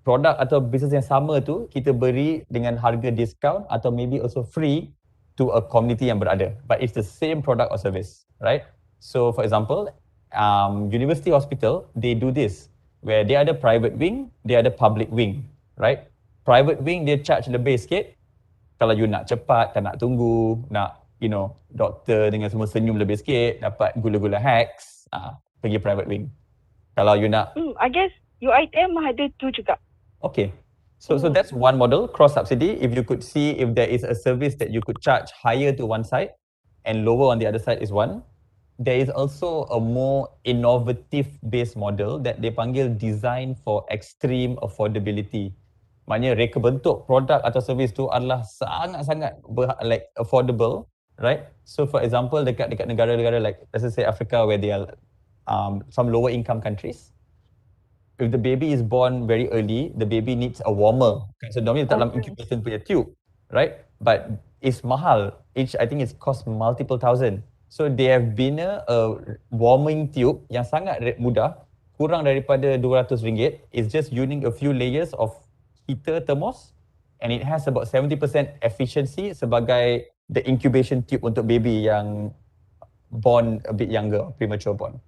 Produk atau business yang sama tu kita beri dengan harga discount atau maybe also free to a community yang berada. But it's the same product or service, right? So for example, university hospital, they do this. Where dia ada private wing, dia ada public wing, right? Private wing dia charge lebih sikit. Kalau you nak cepat, tak nak tunggu, nak doktor dengan semua senyum lebih sikit, dapat gula-gula hacks, pergi private wing. Kalau you nak I guess UiTM ada tu juga. Okay. So that's one model, cross subsidy. If you could see if there is a service that you could charge higher to one side and lower on the other side is one. there is also a more innovative based model that they panggil design for extreme affordability. Maknanya reka bentuk produk atau servis tu adalah sangat-sangat like affordable, right? So for example dekat negara-negara like let's just say Africa where they are some lower income countries, if the baby is born very early, the baby needs a warmer. So normally letak dalam incubation punya tube, right? But it's mahal. Each I think it's cost multiple thousand. So they have been a warming tube yang sangat mudah, kurang daripada RM200. It's just using a few layers of heater thermos and it has about 70% efficiency sebagai the incubation tube untuk baby yang born a bit younger, premature born.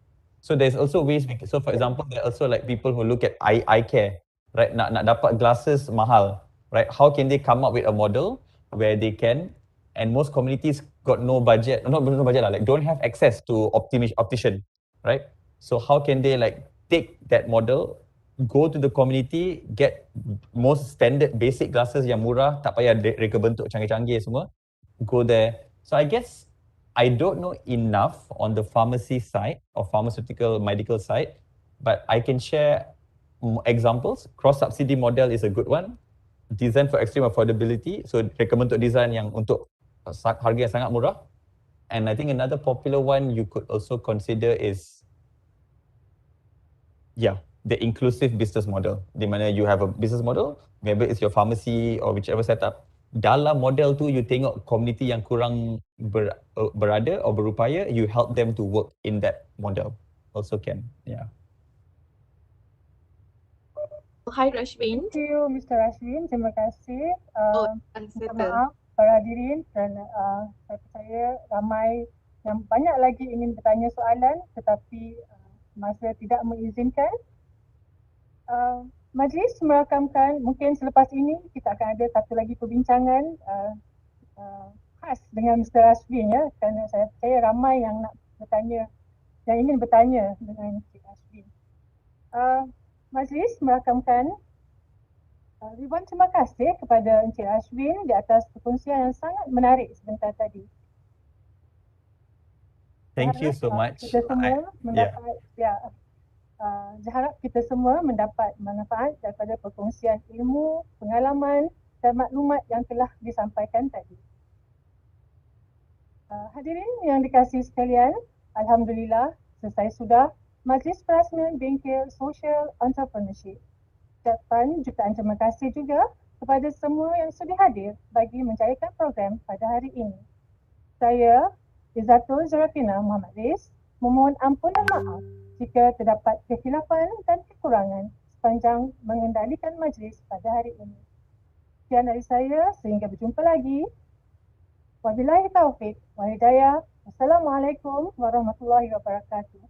So there's also ways, so for example, there are also like people who look at eye care, right? Nak dapat glasses mahal, right? How can they come up with a model where they can, and most communities got no budget, not no budget lah, like don't have access to optician, right? So how can they like take that model, go to the community, get most standard basic glasses yang murah, tak payah reka bentuk canggih-canggih semua, go there. So I guess I don't know enough on the pharmacy side or pharmaceutical medical side, but I can share examples. Cross-subsidy model is a good one. Design for extreme affordability. So reka bentuk design yang untuk harga yang sangat murah. And I think another popular one you could also consider is, the inclusive business model. Di mana you have a business model, maybe it's your pharmacy or whichever setup. Dalam model tu you tengok community yang kurang berada or berupaya, you help them to work in that model. Also can, yeah. Hi Rashvin. Thank you Mr. Rashvin, terima kasih. Minta Unsettled. maaf para hadirin kerana saya percaya ramai yang banyak lagi ingin bertanya soalan tetapi masa tidak mengizinkan. Majlis merakamkan, mungkin selepas ini kita akan ada satu lagi perbincangan khas dengan Mr. Rashvin ya, kerana saya percaya ramai yang nak bertanya, yang ingin bertanya dengan Cik Rashvin. Majlis merakamkan ribuan terima kasih kepada Encik Rashvin di atas perkongsian yang sangat menarik sebentar tadi. Thank you so much. Kita semua mendapat harap kita semua mendapat manfaat daripada perkongsian ilmu, pengalaman dan maklumat yang telah disampaikan tadi. Hadirin yang dikasihi sekalian, alhamdulillah selesai sudah Majlis Perasmian Bengkel Social Entrepreneurship. Ucapan jutaan terima kasih juga kepada semua yang sudi hadir bagi menjayakan program pada hari ini. Saya, Izzatul Zarafina Muhammad Riz, memohon ampun dan maaf jika terdapat kekhilafan dan kekurangan sepanjang mengendalikan majlis pada hari ini. Sekian dari saya, sehingga berjumpa lagi. Wabillahi taufiq wa hidayah. Wassalamualaikum warahmatullahi wabarakatuh.